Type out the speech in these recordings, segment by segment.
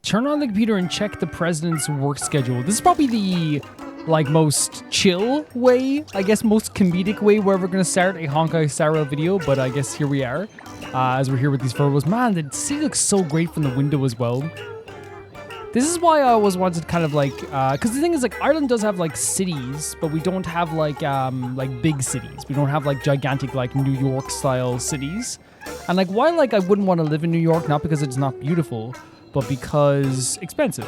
Turn on the computer and check the president's work schedule. This is probably the most chill way, I guess most comedic way where we're gonna start a Honkai Star Rail video, but I guess here we are, as we're here with these Furbos. Man, the city looks so great from the window as well. This is why I always wanted kind of because the thing is Ireland does have cities, but we don't have big cities. We don't have gigantic New York style cities. And why I wouldn't want to live in New York, not because it's not beautiful, but because expensive,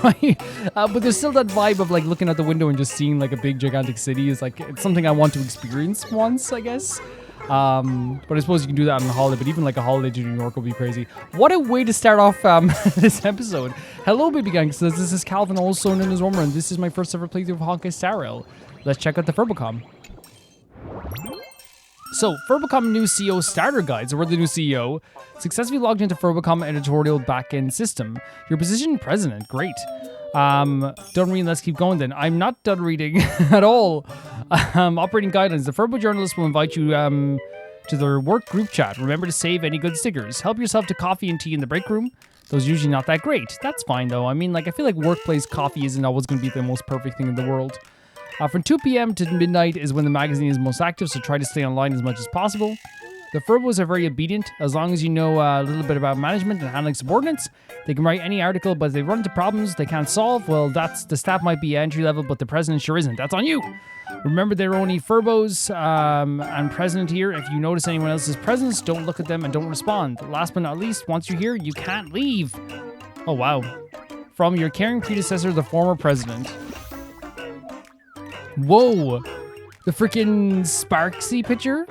right? But there's still that vibe of looking out the window and just seeing a big gigantic city is it's something I want to experience once, I guess. But I suppose you can do that on a holiday, but even a holiday to New York will be crazy. What a way to start off this episode. Hello, baby gang. So this is Calvin, also known as Romer, and this is my first ever playthrough of Honkai Star Rail. Let's check out the Furbocom. So, Furbocom new CEO starter guide. So we're the new CEO. Successfully logged into Furbocom editorial backend system. Your position, president. Great. Done reading, let's keep going then. I'm not done reading at all. Operating guidelines. The Furbo journalist will invite you to their work group chat. Remember to save any good stickers. Help yourself to coffee and tea in the break room. Those are usually not that great. That's fine though. I mean, I feel like workplace coffee isn't always going to be the most perfect thing in the world. From 2 p.m. to midnight is when the magazine is most active, so try to stay online as much as possible. The Furbos are very obedient. As long as you know a little bit about management and handling subordinates, they can write any article, but if they run into problems they can't solve, well, the staff might be entry level, but the president sure isn't. That's on you. Remember, there are only Furbos and president here. If you notice anyone else's presence, don't look at them and don't respond. Last but not least, once you're here, you can't leave. Oh, wow. From your caring predecessor, the former president. Whoa. The freaking Sparksy picture?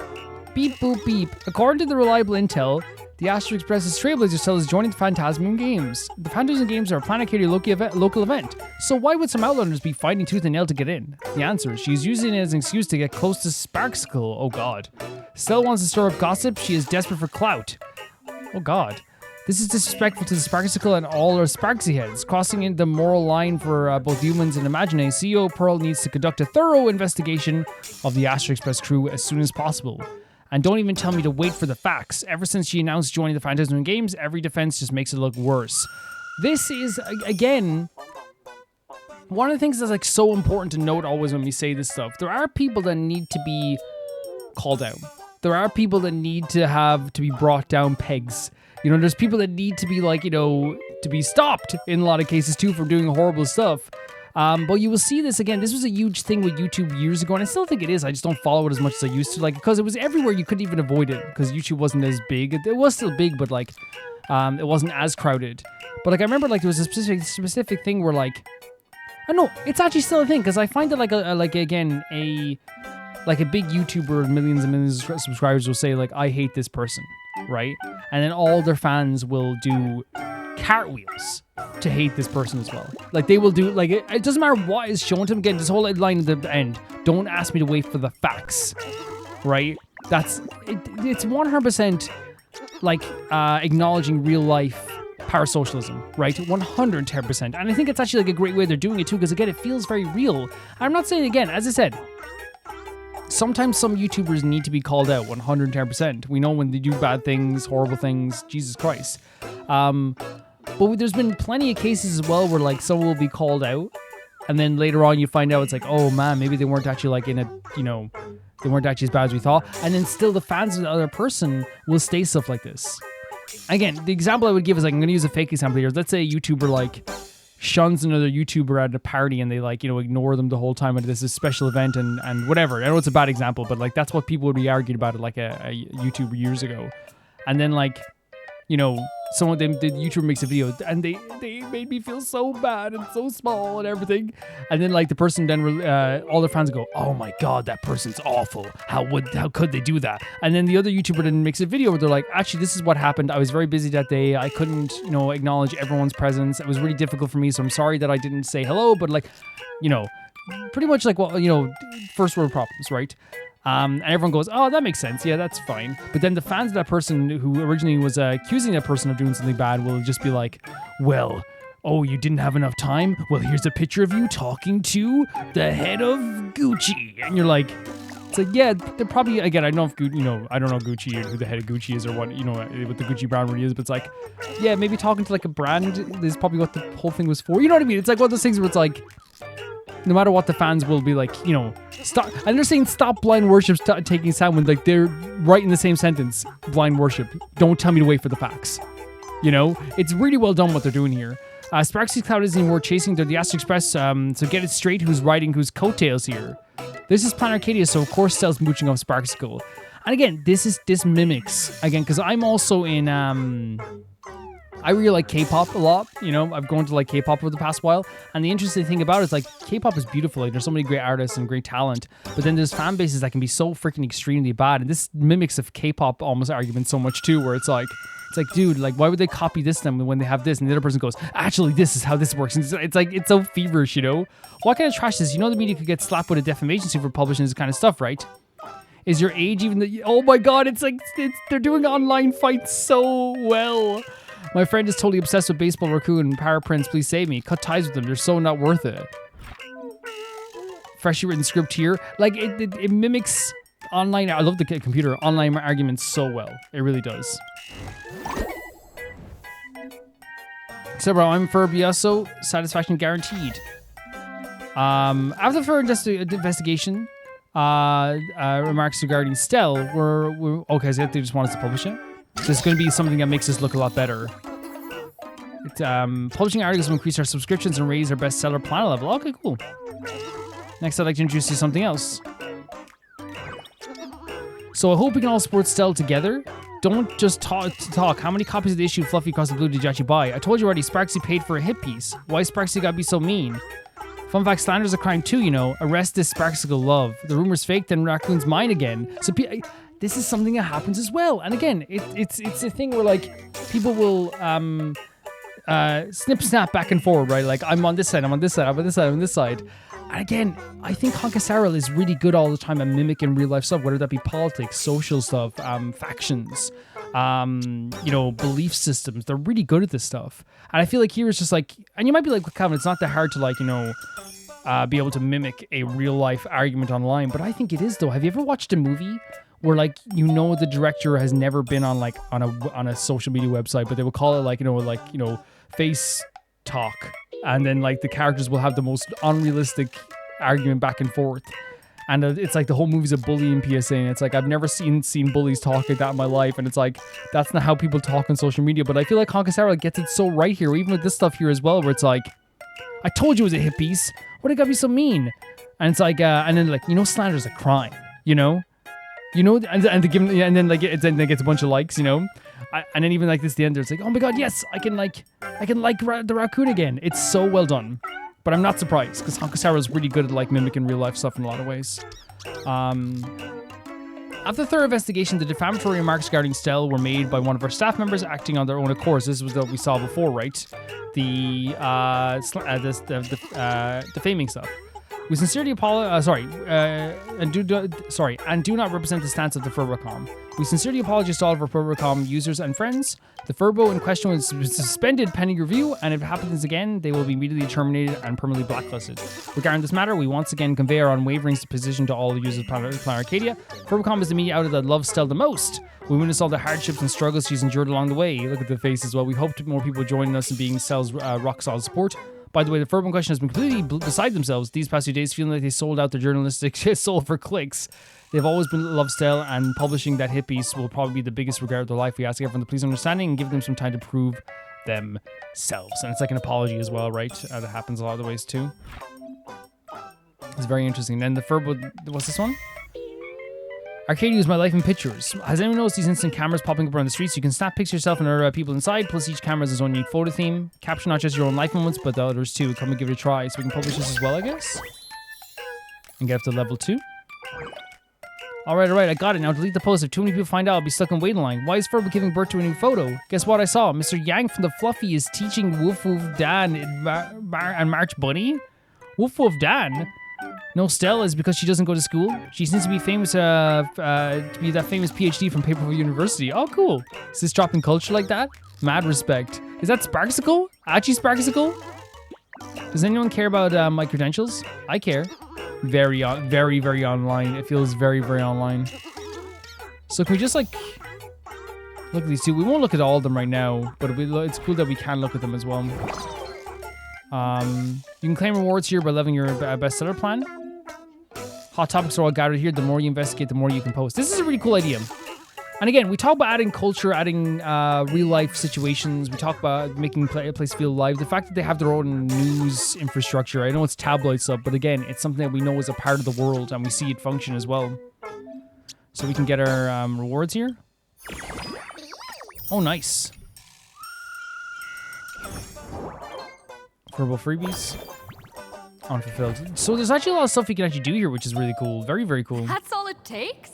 Beep, boop, beep. According to the reliable intel, the Astro Express's Trailblazer cell is joining the Phantasmium Games. The Phantasmium Games are a planetary local event, so why would some Outlanders be fighting tooth and nail to get in? The answer is she's using it as an excuse to get close to Sparksicle. Oh god. Stella wants to store up gossip, she is desperate for clout. Oh god. This is disrespectful to the Sparksicle and all our Sparksy heads, crossing in the moral line for both humans and Imagine. CEO Pearl needs to conduct a thorough investigation of the Astro Express crew as soon as possible. And don't even tell me to wait for the facts. Ever since she announced joining the Phantasmium Games, every defense just makes it look worse. This is, again, one of the things that's so important to note always when we say this stuff. There are people that need to be called out. There are people that need to be brought down pegs. You know, there's people that need to be to be stopped in a lot of cases too for doing horrible stuff. But you will see this again. This was a huge thing with YouTube years ago, and I still think it is. I just don't follow it as much as I used to, because it was everywhere. You couldn't even avoid it because YouTube wasn't as big. It was still big, but it wasn't as crowded. But I remember there was a specific thing where I know it's actually still a thing because I find that a big YouTuber with millions and millions of subscribers will say I hate this person, right? And then all their fans will do cartwheels to hate this person as well. They will do it doesn't matter what is shown to them. Again, this whole line at the end, don't ask me to wait for the facts, right? That's it. It's 100% acknowledging real life parasocialism, right? 110%. And I think it's actually a great way they're doing it too, because again, it feels very real. I'm not saying, again, as I said, sometimes some YouTubers need to be called out 110%. We know when they do bad things, horrible things, Jesus Christ. But there's been plenty of cases as well where someone will be called out and then later on you find out it's oh man, maybe they weren't actually they weren't actually as bad as we thought. And then still the fans of the other person will say stuff like this. Again, the example I would give is I'm going to use a fake example here. Let's say a YouTuber shuns another YouTuber at a party and they ignore them the whole time and this is a special event and whatever. I know it's a bad example, but that's what people would be arguing about it a YouTuber years ago. And then someone, the YouTuber makes a video and they made me feel so bad and so small and everything. And then the person then all their fans go, oh my god, that person's awful. How could they do that? And then the other YouTuber then makes a video where they're actually, this is what happened. I was very busy that day. I couldn't, acknowledge everyone's presence. It was really difficult for me. So I'm sorry that I didn't say hello, but pretty much first world problems, right? And everyone goes, oh, that makes sense. Yeah, that's fine. But then the fans of that person who originally was accusing that person of doing something bad will just be well, oh, you didn't have enough time? Well, here's a picture of you talking to the head of Gucci. And you're It's like, yeah, they're probably, again, I don't know if I don't know Gucci or who the head of Gucci is or what, what the Gucci brand really is, but it's like, yeah, maybe talking to like a brand is probably what the whole thing was for. You know what I mean? It's like one of those things where it's like, no matter what, the fans will be like, stop. And they're saying stop blind worship taking sound when like they're right in the same sentence. Blind worship. Don't tell me to wait for the facts. It's really well done what they're doing here. Sparksy's Cloud isn't anymore chasing the Astro Express, so get it straight, who's riding whose coattails here. This is Planet Arcadia, so of course Stell's mooching off Sparksicle. And again, this mimics, again, because I'm also in, I really like K-pop a lot, I've gone to like K-pop over the past while, and the interesting thing about it is like, K-pop is beautiful, like there's so many great artists and great talent, but then there's fan bases that can be so freaking extremely bad, and this mimics of K-pop almost argument so much too, where it's like, dude, like, why would they copy this then when they have this? And the other person goes, actually, this is how this works. And it's like, it's so feverish, What kind of trash is this? The media could get slapped with a defamation suit for publishing this kind of stuff, right? Is your age even oh my God, it's like, they're doing online fights so well. My friend is totally obsessed with Baseball Raccoon and Power Prince. Please save me. Cut ties with them. They're so not worth it. Freshly written script here. Like, it mimics online. I love the computer online arguments so well. It really does. So, bro, I'm Furbiaso. Satisfaction guaranteed. After further investigation, remarks regarding Stell, we're okay. So they just want us to publish it. So it's going to be something that makes us look a lot better. Publishing articles will increase our subscriptions and raise our bestseller planet level. Okay, cool. Next, I'd like to introduce you to something else. So I hope we can all support Stell together. Don't just talk. How many copies of the issue Fluffy Across the Blue did you actually buy? I told you already, Sparksy paid for a hit piece. Why Sparksy gotta be so mean? Fun fact, slander's a crime too, Arrest this Sparksicle love. The rumor's fake, then Raccoon's mine again. So this is something that happens as well. And again, it's a thing where like people will snip snap back and forward, right? Like I'm on this side, I'm on this side, I'm on this side, I'm on this side. And again, I think Honkai Star Rail is really good all the time at mimicking real life stuff, whether that be politics, social stuff, factions, belief systems. They're really good at this stuff. And I feel like here it's just like, and you might be like, Calvin, it's not that hard to like, be able to mimic a real life argument online. But I think it is though. Have you ever watched a movie where like, the director has never been on like on a social media website, but they will call it like, face talk. And then like the characters will have the most unrealistic argument back and forth. And it's like the whole movie's a bullying PSA. And it's like, I've never seen bullies talk like that in my life. And it's like, that's not how people talk on social media. But I feel like Honkai Star Rail gets it so right here, even with this stuff here as well, where it's like, I told you it was a hit piece. Why did it gotta be so mean? And it's like, and then like, slander's a crime, and they give, and then like it gets a bunch of likes, and then even like this at the end, it's like, oh my God, yes, I can like the raccoon again. It's so well done. But I'm not surprised, because Honkai Star Rail is really good at like mimicking real life stuff in a lot of ways. After thorough investigation, the defamatory remarks regarding Stell were made by one of our staff members acting on their own accord. This was what we saw before, right? The defaming stuff. We sincerely apologize. And do not represent the stance of the Furbocom. We sincerely apologize to all of our Furbocom users and friends. The Furbo in question was suspended pending review, and if it happens again, they will be immediately terminated and permanently blacklisted. Regarding this matter, we once again convey our unwavering position to all the users of Planet Arcadia. Furbocom is the media outlet that loves Stell the most. We witness all the hardships and struggles she's endured along the way. Look at the face as well. We hope more people join us in being Stell's rock solid support. By the way, the Furbo in question has been completely beside themselves these past few days, feeling like they sold out their journalistic soul for clicks. They've always been loved Stell, and publishing that hit piece will probably be the biggest regret of their life. We ask everyone to please understanding and give them some time to prove themselves. And it's like an apology as well, right? That happens a lot of the ways too. It's very interesting. Then the Furbo, what's this one? Arcadia is my life in pictures. Has anyone noticed these instant cameras popping up around the streets? You can snap pictures of yourself and other people inside, plus each camera has its own unique photo theme. Capture not just your own life moments, but the others too. Come and give it a try. So we can publish this as well, I guess. And get up to level 2. Alright, I got it. Now delete the post. If too many people find out, I'll be stuck in waiting line. Why is Furbo giving birth to a new photo? Guess what I saw? Mr. Yang from the Fluffy is teaching Woof Woof Dan and March Bunny? Woof Woof Dan? No, Stell is because she doesn't go to school. She seems to be famous to be that famous PhD from Paperville University. Oh, cool. Is this dropping culture like that? Mad respect. Is that Sparksicle? Actually Sparksicle? Does anyone care about my credentials? I care. very online. It feels very online. So can we just like look at these two? We won't look at all of them right now, but it's cool that we can look at them as well. You can claim rewards here by leveling your bestseller plan. Hot topics are all gathered here. The more you investigate, the more you can post. This is a really cool idea. And again, we talk about adding culture, adding real life situations. We talk about making a place feel alive. The fact that they have their own news infrastructure. I know it's tabloid stuff, but again, it's something that we know is a part of the world and we see it function as well. So we can get our rewards here. Oh, nice. Verbal freebies. Unfulfilled. So there's actually a lot of stuff you can actually do here, which is really cool. Very cool. That's all it takes?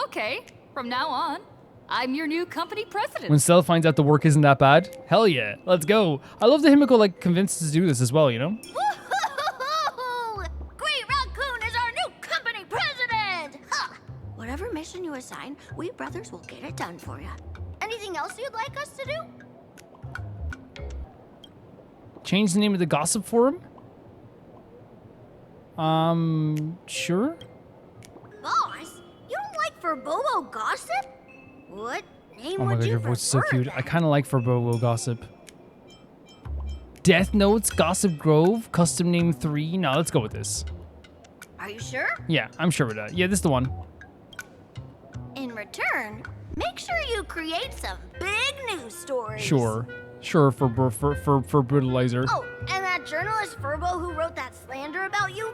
Okay, from now on, I'm your new company president. When Stella finds out the work isn't that bad, hell yeah, let's go. I love that Himiko like convinced us to do this as well, you know? Woo-hoo-hoo-hoo! Great Raccoon is our new company president! Huh. Whatever mission you assign, we brothers will get it done for you. Anything else you'd like us to do? Change the name of the gossip forum? Sure. Boss, you don't like Furbobo gossip? What name Oh my would god, you your voice is so prefer cute. I then? kind of like Furbobo gossip. Death Notes, Gossip Grove, custom name 3. No, let's go with this. Are you sure? Yeah, I'm sure with that. Yeah, this is the one. In return, make sure you create some big news stories. Sure, for brutalizer. Oh, and that journalist Furbo who wrote that slander about you?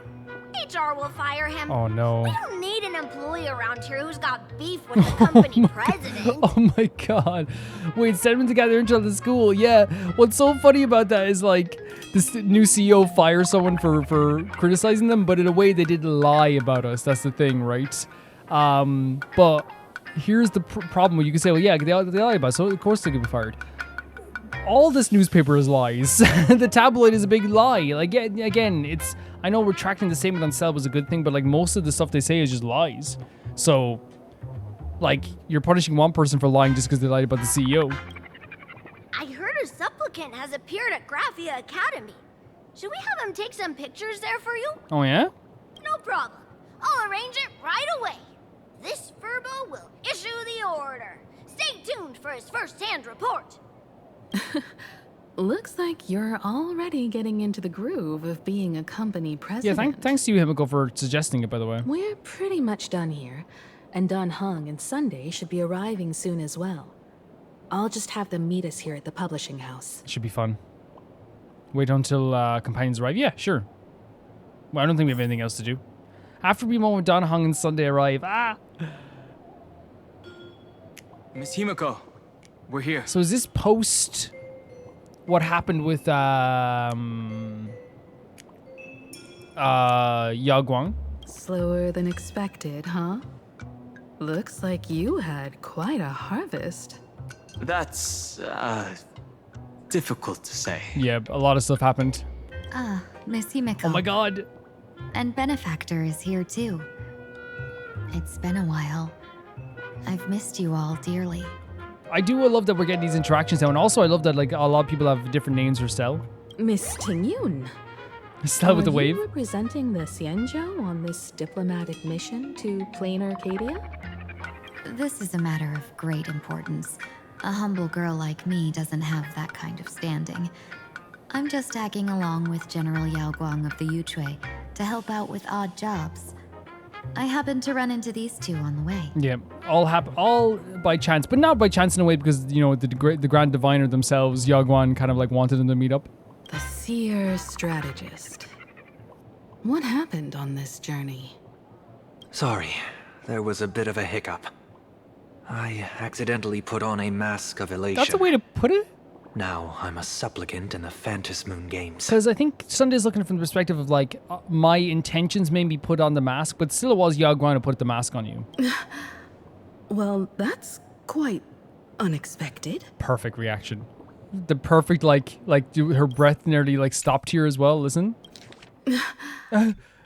HR will fire him. Oh no. We don't need an employee around here who's got beef with the company president. Oh my god. Wait, send them together into the school. Yeah. What's so funny about that is like this new CEO fires someone for criticizing them, but in a way they didn't lie about us. That's the thing, right? But here's the problem. You can say, well, yeah, they lie about us, so of course they could be fired. All this newspaper is lies. The tabloid is a big lie. Like, again, it's... I know retracting the statement on Cell was a good thing, but like most of the stuff they say is just lies. So, like, you're punishing one person for lying just because they lied about the CEO. I heard a supplicant has appeared at Graphia Academy. Should we have him take some pictures there for you? Oh, yeah? No problem. I'll arrange it right away. This Furbo will issue the order. Stay tuned for his first-hand report. Looks like you're already getting into the groove of being a company president. Yeah, thanks to you, Himiko, for suggesting it, by the way. We're pretty much done here, and Don Hung and Sunday should be arriving soon as well. I'll just have them meet us here at the publishing house. Should be fun. Wait until companions arrive? Yeah, sure. Well, I don't think we have anything else to do. After we moment Don Hung and Sunday arrive. Ah! Miss Himiko, we're here. So is this post what happened with Yaguang? Slower than expected, huh? Looks like you had quite a harvest. That's, difficult to say. Yeah, a lot of stuff happened. Miss Himiko. Oh my god. And Benefactor is here too. It's been a while. I've missed you all dearly. I love that we're getting these interactions now, and also I love that like a lot of people have different names for Stell. Miss Tingyun. Stell with the wave. Are you representing the Xianzhou on this diplomatic mission to Plain Arcadia? This is a matter of great importance. A humble girl like me doesn't have that kind of standing. I'm just tagging along with General Yao Guang of the Yuchui to help out with odd jobs. I happened to run into these two on the way. Yeah, all by chance, but not by chance in a way because, you know, the Grand Diviner themselves, Yaguan, kind of like wanted them to meet up. The seer strategist. What happened on this journey? Sorry, there was a bit of a hiccup. I accidentally put on a mask of elation. That's a way to put it. Now I'm a supplicant in the Phantasm Moon Games. Because I think Sunday's looking from the perspective of like, my intentions made me put on the mask, but still it was Yaguan who put the mask on you. Well, that's quite unexpected. Perfect reaction. The perfect like her breath nearly like stopped here as well. Listen.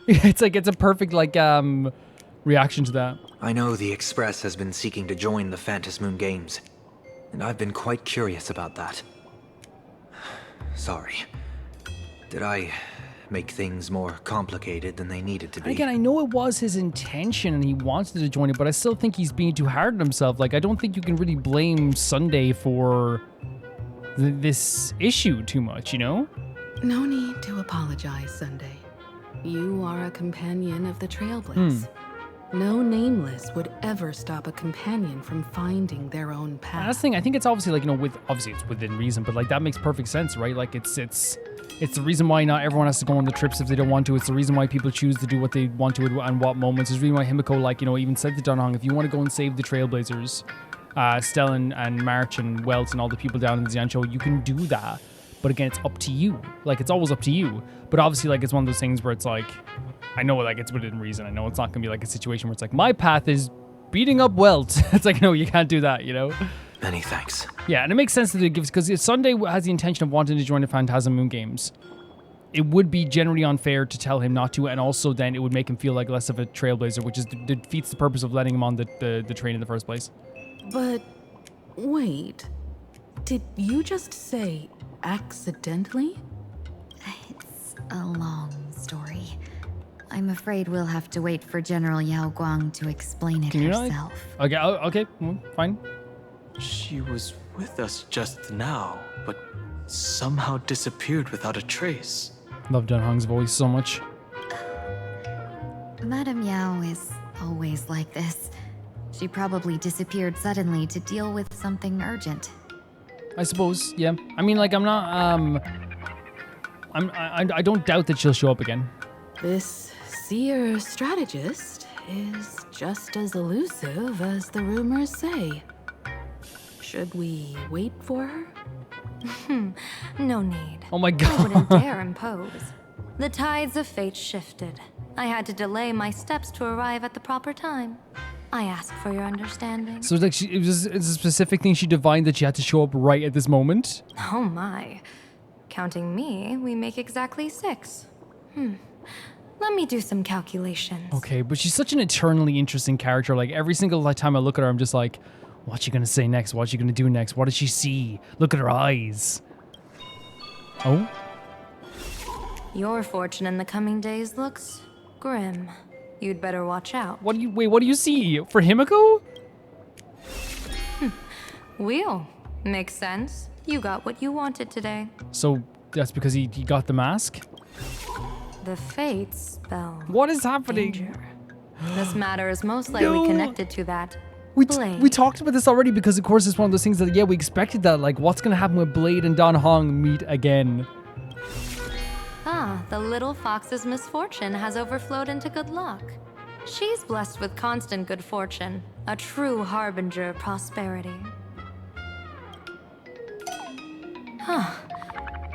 It's a perfect like reaction to that. I know the Express has been seeking to join the Phantasm Moon Games, and I've been quite curious about that. Sorry. Did I make things more complicated than they needed to And be. again, I know it was his intention and he wanted to join it, but I still think he's being too hard on himself. Like, I don't think you can really blame Sunday for this issue too much, you know? No need to apologize, Sunday. You are a companion of the Trailblaze. No nameless would ever stop a companion from finding their own And path. that's the thing. I think it's obviously like, you know, obviously it's within reason, but like that makes perfect sense, right? Like it's the reason why not everyone has to go on the trips if they don't want to. It's the reason why people choose to do what they want to and what moments. It's the reason why Himiko, like, you know, even said to Dunhong, if you want to go and save the Trailblazers, Stellan and March and Welt and all the people down in the Xianzhou, you can do that. But again, it's up to you. Like, it's always up to you. But obviously, like, it's one of those things where it's like, I know, like, it's within reason. I know it's not going to be like a situation where it's like, my path is beating up Welt. It's like, no, you can't do that, you know? Many thanks. Yeah, and it makes sense that it gives, because if Sunday has the intention of wanting to join the Phantasm Moon Games, it would be generally unfair to tell him not to, and also then it would make him feel like less of a trailblazer, which is defeats the purpose of letting him on the train in the first place. But wait, did you just say accidentally? It's a long story. I'm afraid we'll have to wait for General Yao Guang to explain it Can you not? herself. Okay, okay, fine. She was with us just now, but somehow disappeared without a trace. Love Dunhong's voice so much. Madame Yao is always like this. She probably disappeared suddenly to deal with something urgent. I suppose, yeah. I mean, like, I'm not, I don't doubt that she'll show up again. This seer strategist is just as elusive as the rumors say. Should we wait for her? No need. Oh my I wouldn't god. dare impose. The tides of fate shifted. I had to delay my steps to arrive at the proper time. I ask for your understanding. So, like, it's a specific thing she divined that she had to show up right at this moment? Oh my. Counting me, we make exactly 6. Let me do some calculations. Okay, but she's such an eternally interesting character. Like, every single time I look at her, I'm just like, what's she gonna say next? What's she gonna do next? What does she see? Look at her eyes. Oh? Your fortune in the coming days looks grim. You'd better watch out. What do you see? For Himiko? Wheel. Makes sense. You got what you wanted today. So, that's because he got the mask? The fates spell What is happening? danger. This matter is most likely No. connected to that We Blade. talked about this already because, of course, it's one of those things that, yeah, we expected that. Like, what's gonna happen when Blade and Don Hong meet again? Ah, the little fox's misfortune has overflowed into good luck. She's blessed with constant good fortune, a true harbinger of prosperity. Huh.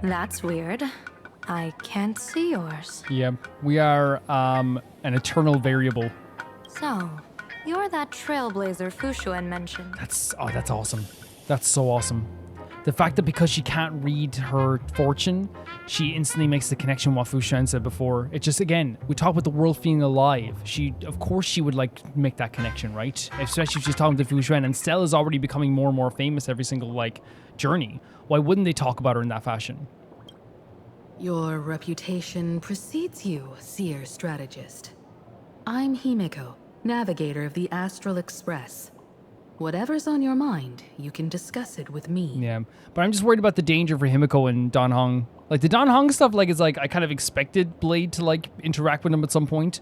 That's weird. I can't see yours. Yeah, we are an eternal variable. So, you're that trailblazer Fushuan mentioned. That's awesome. That's so awesome. The fact that because she can't read her fortune, she instantly makes the connection what Fu Shan said before. It just, again, we talk about the world feeling alive. Of course she would like make that connection, right? Especially if she's talking to Fu Shan, and Stella is already becoming more and more famous every single like journey. Why wouldn't they talk about her in that fashion? Your reputation precedes you, seer strategist. I'm Himiko, navigator of the Astral Express. Whatever's on your mind, you can discuss it with me. Yeah, but I'm just worried about the danger for Himiko and Don Hong. Like the Don Hong stuff, like it's like I kind of expected Blade to like interact with him at some point,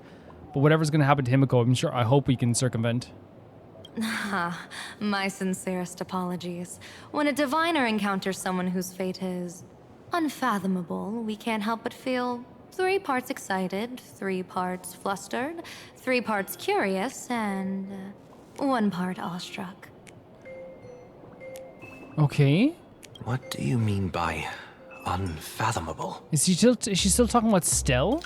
but whatever's gonna happen to Himiko, I hope we can circumvent. My sincerest apologies. When a diviner encounters someone whose fate is unfathomable, we can't help but feel 3 parts excited, 3 parts flustered, 3 parts curious, and 1 part awestruck. Okay, What do you mean by unfathomable? is she still talking about Stell?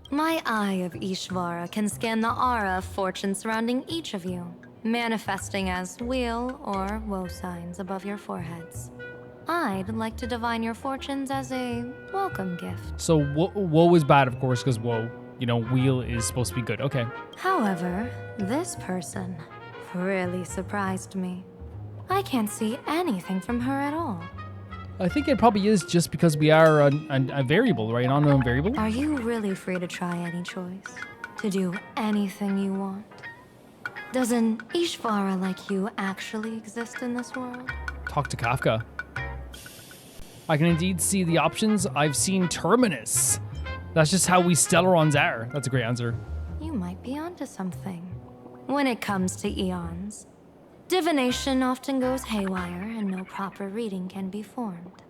My eye of Ishvara can scan the aura of fortune surrounding each of you, manifesting as weal or woe signs above your foreheads. I'd like to divine your fortunes as a welcome gift. So woe is bad, of course, because woe, wheel is supposed to be good. Okay. However, this person really surprised me. I can't see anything from her at all. I think it probably is just because we are a variable, right? An unknown variable. Are you really free to try any choice? To do anything you want? Does an Ishvara like you actually exist in this world? Talk to Kafka. I can indeed see the options. I've seen Terminus. That's just how we Stellarons are. That's a great answer. You might be onto something. When it comes to eons, divination often goes haywire and no proper reading can be formed.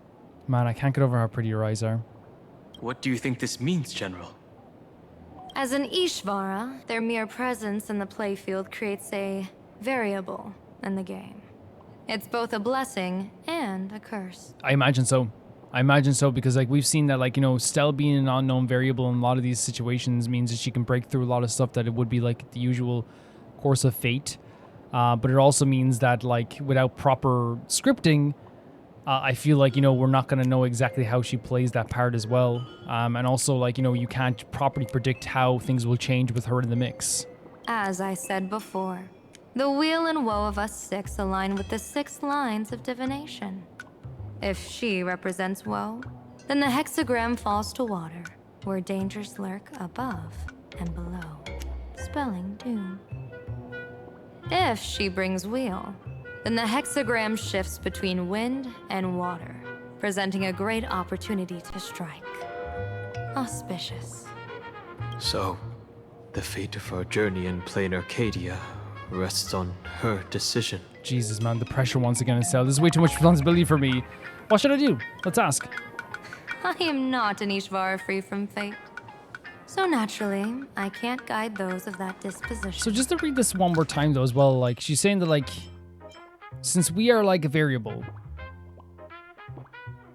Man, I can't get over how pretty your eyes are. What do you think this means, General? As an Ishvara, their mere presence in the playfield creates a variable in the game. It's both a blessing and a curse. I imagine so. I imagine so because like we've seen that like, you know, Stell being an unknown variable in a lot of these situations means that she can break through a lot of stuff that it would be like the usual course of fate. But it also means that like without proper scripting, I feel like, you know, we're not going to know exactly how she plays that part as well. And also like, you know, you can't properly predict how things will change with her in the mix. As I said before, the weal and woe of us six align with the 6 lines of divination. If she represents woe, then the hexagram falls to water, where dangers lurk above and below, spelling doom. If she brings weal, then the hexagram shifts between wind and water, presenting a great opportunity to strike. Auspicious. So, the fate of our journey in plain Arcadia rests on her decision. Jesus, man, the pressure once again is Stell. This is way too much responsibility for me. What should I do? Let's ask. I am not an Ishvara free from fate. So naturally, I can't guide those of that disposition. So just to read this one more time though as well, like she's saying that like, since we are like a variable,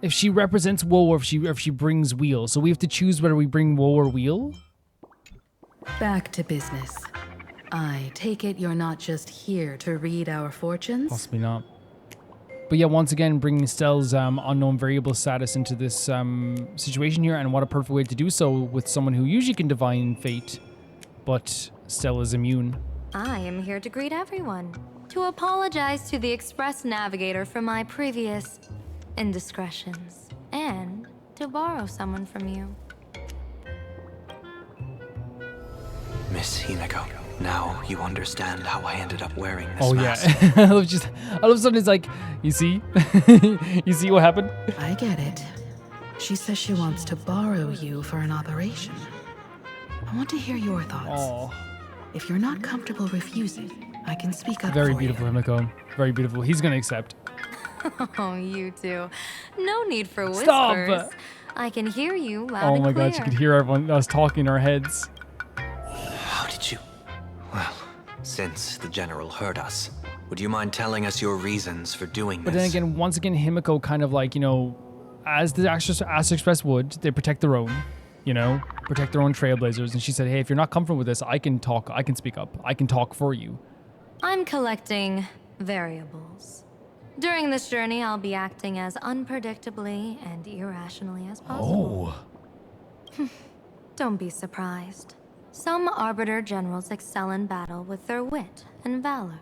if she represents woe or if she brings weal, so we have to choose whether we bring woe or weal? Back to business. I take it you're not just here to read our fortunes? Possibly not. But yeah, once again, bringing Stell's unknown variable status into this situation here, and what a perfect way to do so with someone who usually can divine fate, but Stell is immune. I am here to greet everyone, to apologize to the Express Navigator for my previous indiscretions, and to borrow someone from you. Miss Himeko, now you understand how I ended up wearing this Oh mask. yeah, I love suddenly it's like, you see? You see what happened? I get it. She says she wants to borrow you for an operation. I want to hear your thoughts. Oh, If you're not comfortable refusing, I can speak up very for beautiful, you. Himiko. Very beautiful. He's gonna accept. Oh, you two. No need for whispers. Stop! I can hear you loud Oh and my clear. god, you could hear everyone us talking in our heads. How did you... Well, since the General heard us, would you mind telling us your reasons for doing But this? then again, once again, Himiko kind of like, you know, as the Astro Express would, they protect their own, you know, protect their own trailblazers. And she said, hey, if you're not comfortable with this, I can talk, I can speak up, I can talk for you. I'm collecting variables. During this journey, I'll be acting as unpredictably and irrationally as possible. Oh. Don't be surprised. Some Arbiter generals excel in battle with their wit and valor.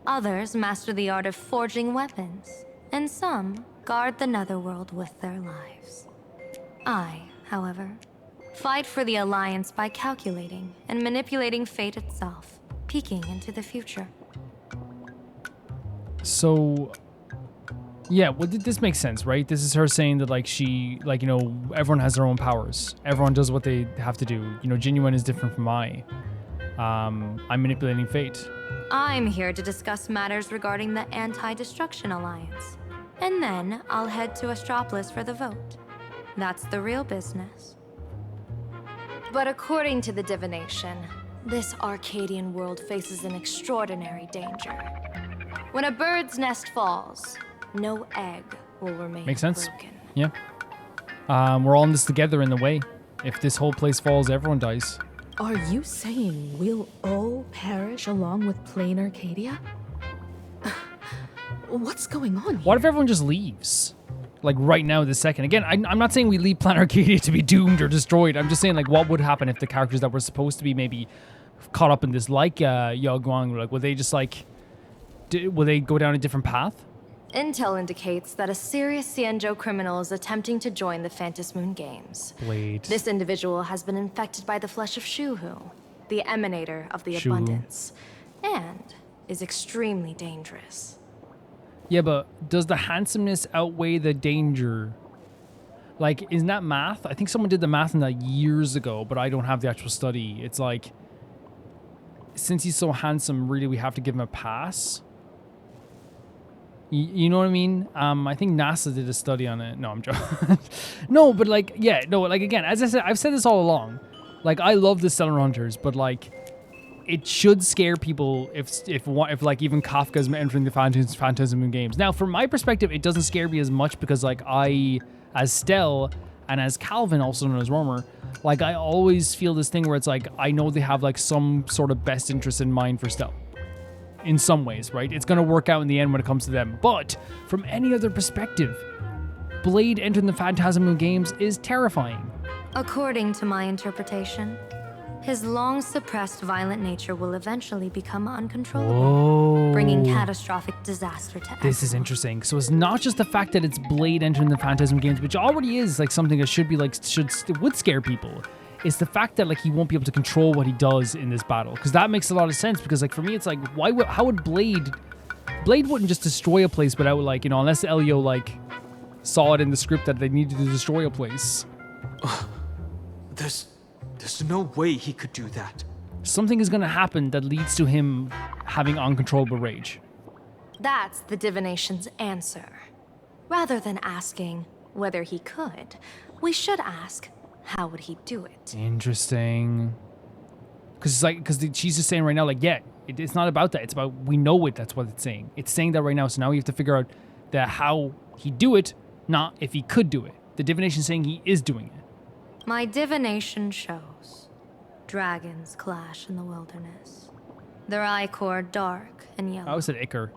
Others master the art of forging weapons, and some guard the netherworld with their lives. I, however, fight for the Alliance by calculating and manipulating fate itself, peeking into the future. So, yeah, well, this makes sense, right? This is her saying that, like, she, like, you know, everyone has their own powers. Everyone does what they have to do. You know, Genuine is different from I. I'm manipulating fate. I'm here to discuss matters regarding the Anti-Destruction Alliance. And then I'll head to Astropolis for the vote. That's the real business. But according to the divination, this Arcadian world faces an extraordinary danger. When a bird's nest falls, no egg will remain Makes sense. broken. Yeah. We're all in this together in the way. If this whole place falls, everyone dies. Are you saying we'll all perish along with plain Arcadia? What's going on here? What if everyone just leaves? Like, right now, this second. Again, I'm not saying we leave Planet Arcadia to be doomed or destroyed. I'm just saying, like, what would happen if the characters that were supposed to be maybe caught up in this, like Yao Guang, like, would they just, like... will they go down a different path? Intel indicates that a serious Xianzhou criminal is attempting to join the Phantom Moon Games. Blade. This individual has been infected by the flesh of Shuhu, the emanator of the Shuhu. abundance, and is extremely dangerous. Yeah, but does the handsomeness outweigh the danger? Like, isn't that math? I think someone did the math on that years ago, but I don't have the actual study. It's like, since he's so handsome, really we have to give him a pass? You know what I mean? I think NASA did a study on it. No, I'm joking. No, but like, yeah, no, like again, as I said, I've said this all along. Like, I love the Stellar Hunters, but like, it should scare people if like even Kafka's entering the Phantom Moon Games. Now, from my perspective, it doesn't scare me as much because like I, as Stell and as Calvin, also known as Romer, like I always feel this thing where it's like I know they have like some sort of best interest in mind for Stell. In some ways, right? It's going to work out in the end when it comes to them. But from any other perspective, Blade entering the Phantom Moon Games is terrifying. According to my interpretation, his long-suppressed violent nature will eventually become uncontrollable, Oh. bringing catastrophic disaster to This is everyone. interesting. So it's not just the fact that it's Blade entering the Phantasm Games, which already is like something that should be like would scare people. It's the fact that like he won't be able to control what he does in this battle, because that makes a lot of sense. Because like for me, it's like how would Blade wouldn't just destroy a place without like, you know, unless Elio like saw it in the script that they needed to destroy a place. There's no way he could do that. Something is going to happen that leads to him having uncontrollable rage. That's the divination's answer. Rather than asking whether he could, we should ask, how would he do it? Interesting. Because she's just saying right now, like, yeah, it's not about that. It's about, we know it. That's what it's saying. It's saying that right now. So now we have to figure out that how he'd do it, not if he could do it. The divination's saying he is doing it. My divination shows dragons clash in the wilderness. Their ichor dark and yellow. I always said Icar.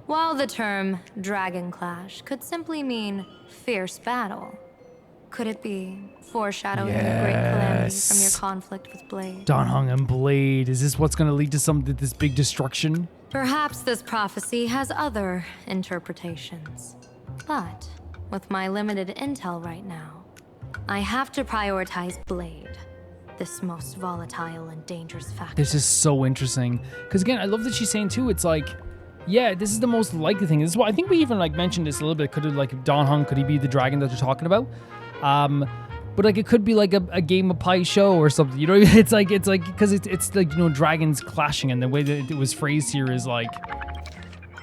While the term dragon clash could simply mean fierce battle, could it be foreshadowing a great calamity from your Yes. conflict with Blade? Dan Hong and Blade. Is this what's going to lead to this big destruction? Perhaps this prophecy has other interpretations. But with my limited intel right now, I have to prioritize Blade, this most volatile and dangerous factor. This is so interesting. Because again, I love that she's saying too, it's like, yeah, this is the most likely thing. This is what I think we even like mentioned this a little bit. Could it like Dan Hong, could he be the dragon that they're talking about? But like it could be like a Game of Pie show or something. You know, it's like because it's like, you know, dragons clashing, and the way that it was phrased here is like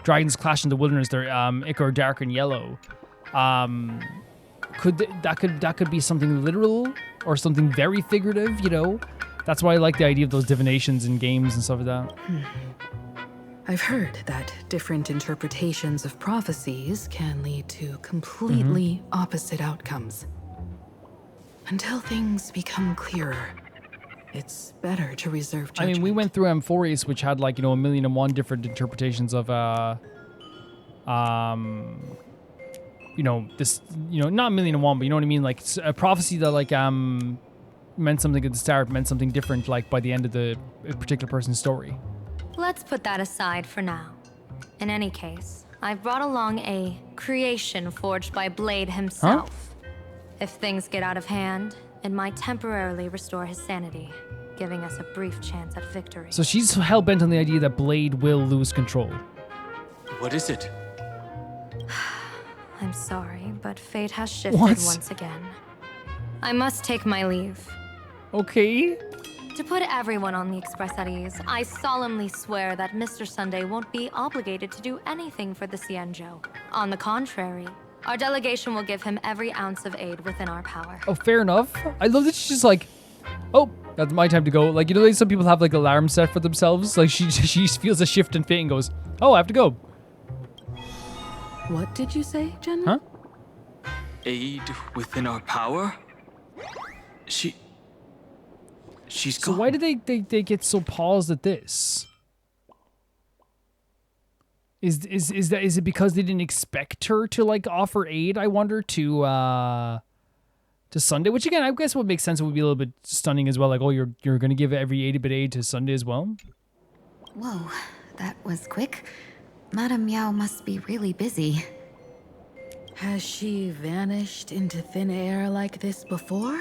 dragons clash in the wilderness. They're ichor dark and yellow. That could be something literal or something very figurative, you know? That's why I like the idea of those divinations in games and stuff like that. I've heard that different interpretations of prophecies can lead to completely opposite outcomes. Until things become clearer, it's better to reserve I judgment. mean, we went through M4 which had like, you know, 1,000,001 different interpretations of you know, this, you know, not 1,000,001, but you know what I mean? Like a prophecy that like meant something at the start, meant something different like by the end of the particular person's story. Let's put that aside for now. In any case, I've brought along a creation forged by Blade himself. If things get out of hand, it might temporarily restore his sanity, giving us a brief chance at victory. So she's hell-bent on the idea that Blade will lose control. What is it? I'm sorry, but fate has shifted What? once again. I must take my leave. Okay. To put everyone on the Express at ease, I solemnly swear that Mr. Sunday won't be obligated to do anything for the Xianzhou. On the contrary, our delegation will give him every ounce of aid within our power. Oh, fair enough. I love that she's just like, oh, that's my time to go. Like, you know, like some people have like alarm set for themselves. Like she feels a shift in fate and goes, oh, I have to go. What did you say, Jen? Huh? Aid within our power? She's So gone. why did they get so paused at this? Is it because they didn't expect her to like offer aid, I wonder, to Sunday? Which again, I guess would make sense. It would be a little bit stunning as well. Like, oh, you're gonna give every 80-bit aid to Sunday as well? Whoa, that was quick. Madame Yao must be really busy. Has she vanished into thin air like this before?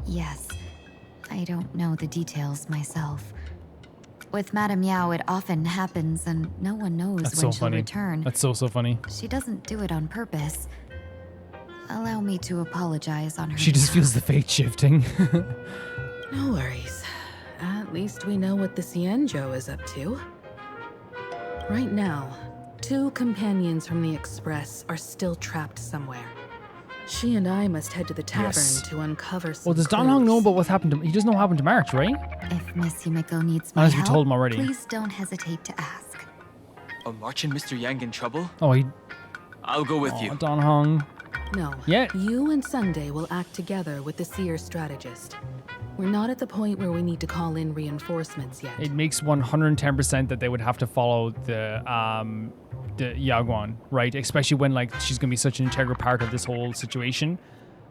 Yes. I don't know the details myself. With Madame Yao, it often happens and no one knows That's when so she'll funny. return. That's so funny. She doesn't do it on purpose. Allow me to apologize on her She just behalf. feels the fate shifting. No worries. At least we know what the Cienjo is up to. Right now, 2 companions from the Express are still trapped somewhere. She and I must head to the tavern Yes. to uncover some Well, does Dan Hong know clues. about what happened to He doesn't know what happened to March, right? If Miss Himiko needs my Unless we help, told him already. please don't hesitate to ask. Are March and Mr. Yang in trouble? Oh, he... I'll go with Oh, you. Dan Hong. No. Yeah. You and Sunday will act together with the seer strategist. We're not at the point where we need to call in reinforcements yet. It makes 110% that they would have to follow the Yaguan, right? Especially when like she's gonna be such an integral part of this whole situation.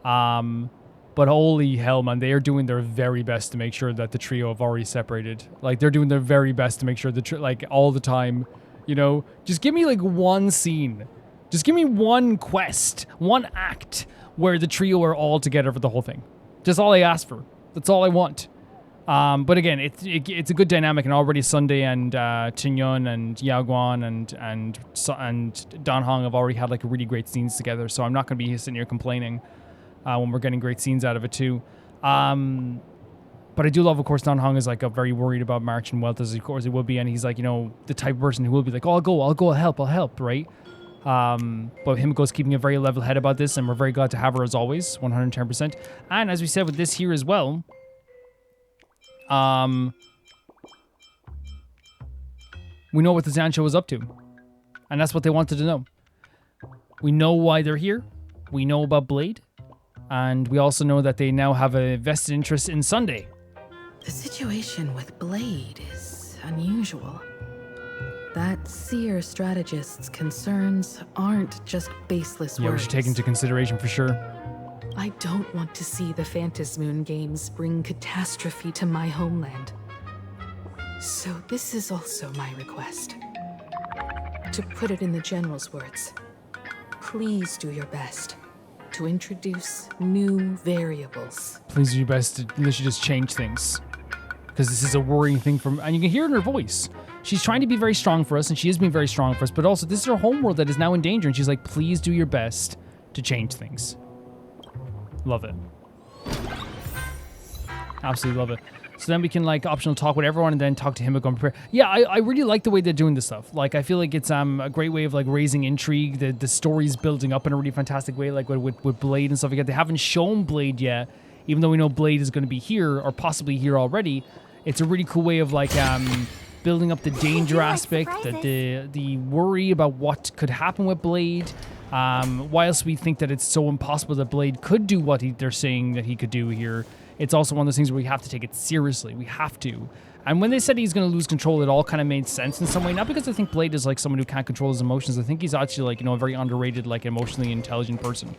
But holy hell, man, they are doing their very best to make sure that the trio have already separated. Like they're doing their very best to make sure that like all the time, you know, just give me like one scene. Just give me one quest, one act where the trio are all together for the whole thing. Just all I ask for. That's all I want. But again, it's a good dynamic, and already Sunday and Chingyun and Yaguan and Dan Hong have already had like really great scenes together. So I'm not going to be sitting here complaining when we're getting great scenes out of it too. But I do love, of course, Dan Hong is like very worried about March and Wealth, as of course he will be, and he's like, you know, the type of person who will be like, oh, I'll go, I'll help, right? But Himiko's keeping a very level head about this, and we're very glad to have her as always, 110%. And as we said with this here as well, we know what the Zancho is up to, and that's what they wanted to know. We know why they're here. We know about Blade, and we also know that they now have a vested interest in Sunday. The situation with Blade is unusual. That seer strategist's concerns aren't just baseless Yeah, we words. should take into consideration for sure. I don't want to see the Phantasmoon games bring catastrophe to my homeland. So this is also my request. To put it in the General's words, please do your best to introduce new variables. Please do your best to literally just change things, because this is a worrying thing from, and you can hear it in her voice. She's trying to be very strong for us, and she is being very strong for us, but also this is her homeworld that is now in danger, and she's like, please do your best to change things. Love it. Absolutely love it. So then we can like optional talk with everyone and then talk to Himiko and prepare. Yeah, I really like the way they're doing this stuff. Like I feel like it's a great way of like raising intrigue. The story's building up in a really fantastic way, like with Blade and stuff like that. They haven't shown Blade yet, even though we know Blade is going to be here or possibly here already. It's a really cool way of like building up the danger aspect, the worry about what could happen with Blade. Whilst we think that it's so impossible that Blade could do what they're saying that he could do here, it's also one of those things where we have to take it seriously. We have to. And when they said he's going to lose control, it all kind of made sense in some way. Not because I think Blade is like someone who can't control his emotions. I think he's actually like, you know, a very underrated, like emotionally intelligent person.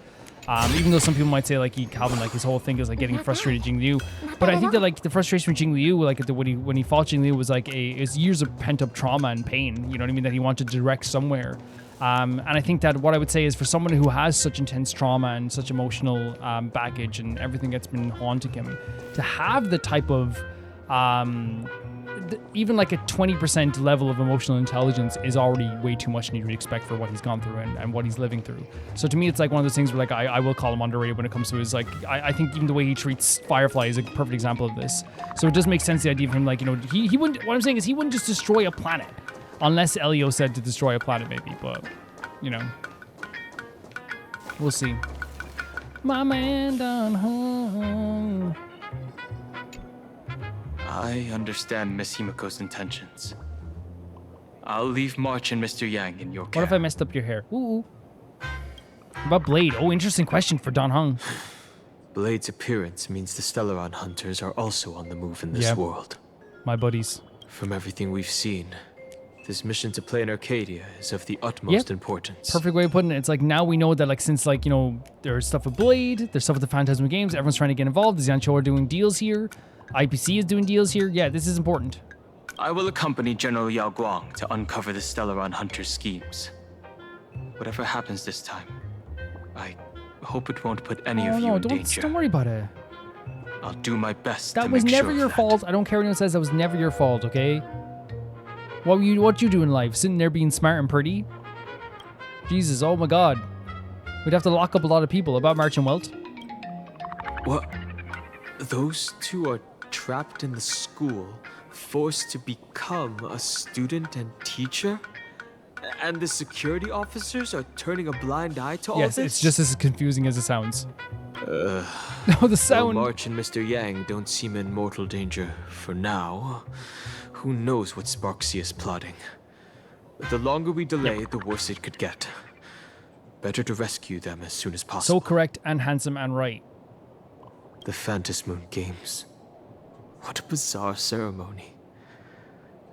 Even though some people might say like Calvin, like his whole thing is like getting frustrated with Jing Liu. But I think that like the frustration with Jing Liu, like when he fought Jing Liu was like it's years of pent up trauma and pain. You know what I mean? That he wanted to direct somewhere. And I think that what I would say is for someone who has such intense trauma and such emotional baggage and everything that's been haunting him, to have the type of even like a 20% level of emotional intelligence is already way too much than you would expect for what he's gone through and what he's living through. So to me, it's like one of those things where like I will call him underrated when it comes to his like, I think even the way he treats Firefly is a perfect example of this. So it does make sense, the idea of him like, you know, he wouldn't, what I'm saying is he wouldn't just destroy a planet unless Elio said to destroy a planet maybe, but you know, we'll see. My man done hung. I understand Miss Himiko's intentions. I'll leave March and Mr. Yang in your care. What if I messed up your hair? Ooh. What about Blade? Oh, interesting question for Don Hung. Blade's appearance means the Stellaron hunters are also on the move in this world. My buddies. From everything we've seen, this mission to play in Arcadia is of the utmost importance. Perfect way of putting it. It's like now we know that like since like, you know, there's stuff with Blade, there's stuff with the Phantasm games, everyone's trying to get involved. The Zancho are doing deals here. IPC is doing deals here. Yeah, this is important. I will accompany General Yao Guang to uncover the Stellaron hunters' schemes. Whatever happens this time, I hope it won't put any Oh of you no, in danger. don't worry about it. I'll do my best That to was make never sure your of that. fault. I don't care what anyone says. That was never your fault. Okay. What you do in life? Sitting there being smart and pretty? Jesus, oh my God. We'd have to lock up a lot of people. About March and Welt. What? Those two are trapped in the school, forced to become a student and teacher? And the security officers are turning a blind eye to all Yes, this? it's just as confusing as it sounds. No, the Though sound. March and Mr. Yang don't seem in mortal danger for now, who knows what Sparksea is plotting. The longer we delay, the worse it could get. Better to rescue them as soon as So possible. correct and handsome and right. The Phantasmoon Games. What a bizarre ceremony.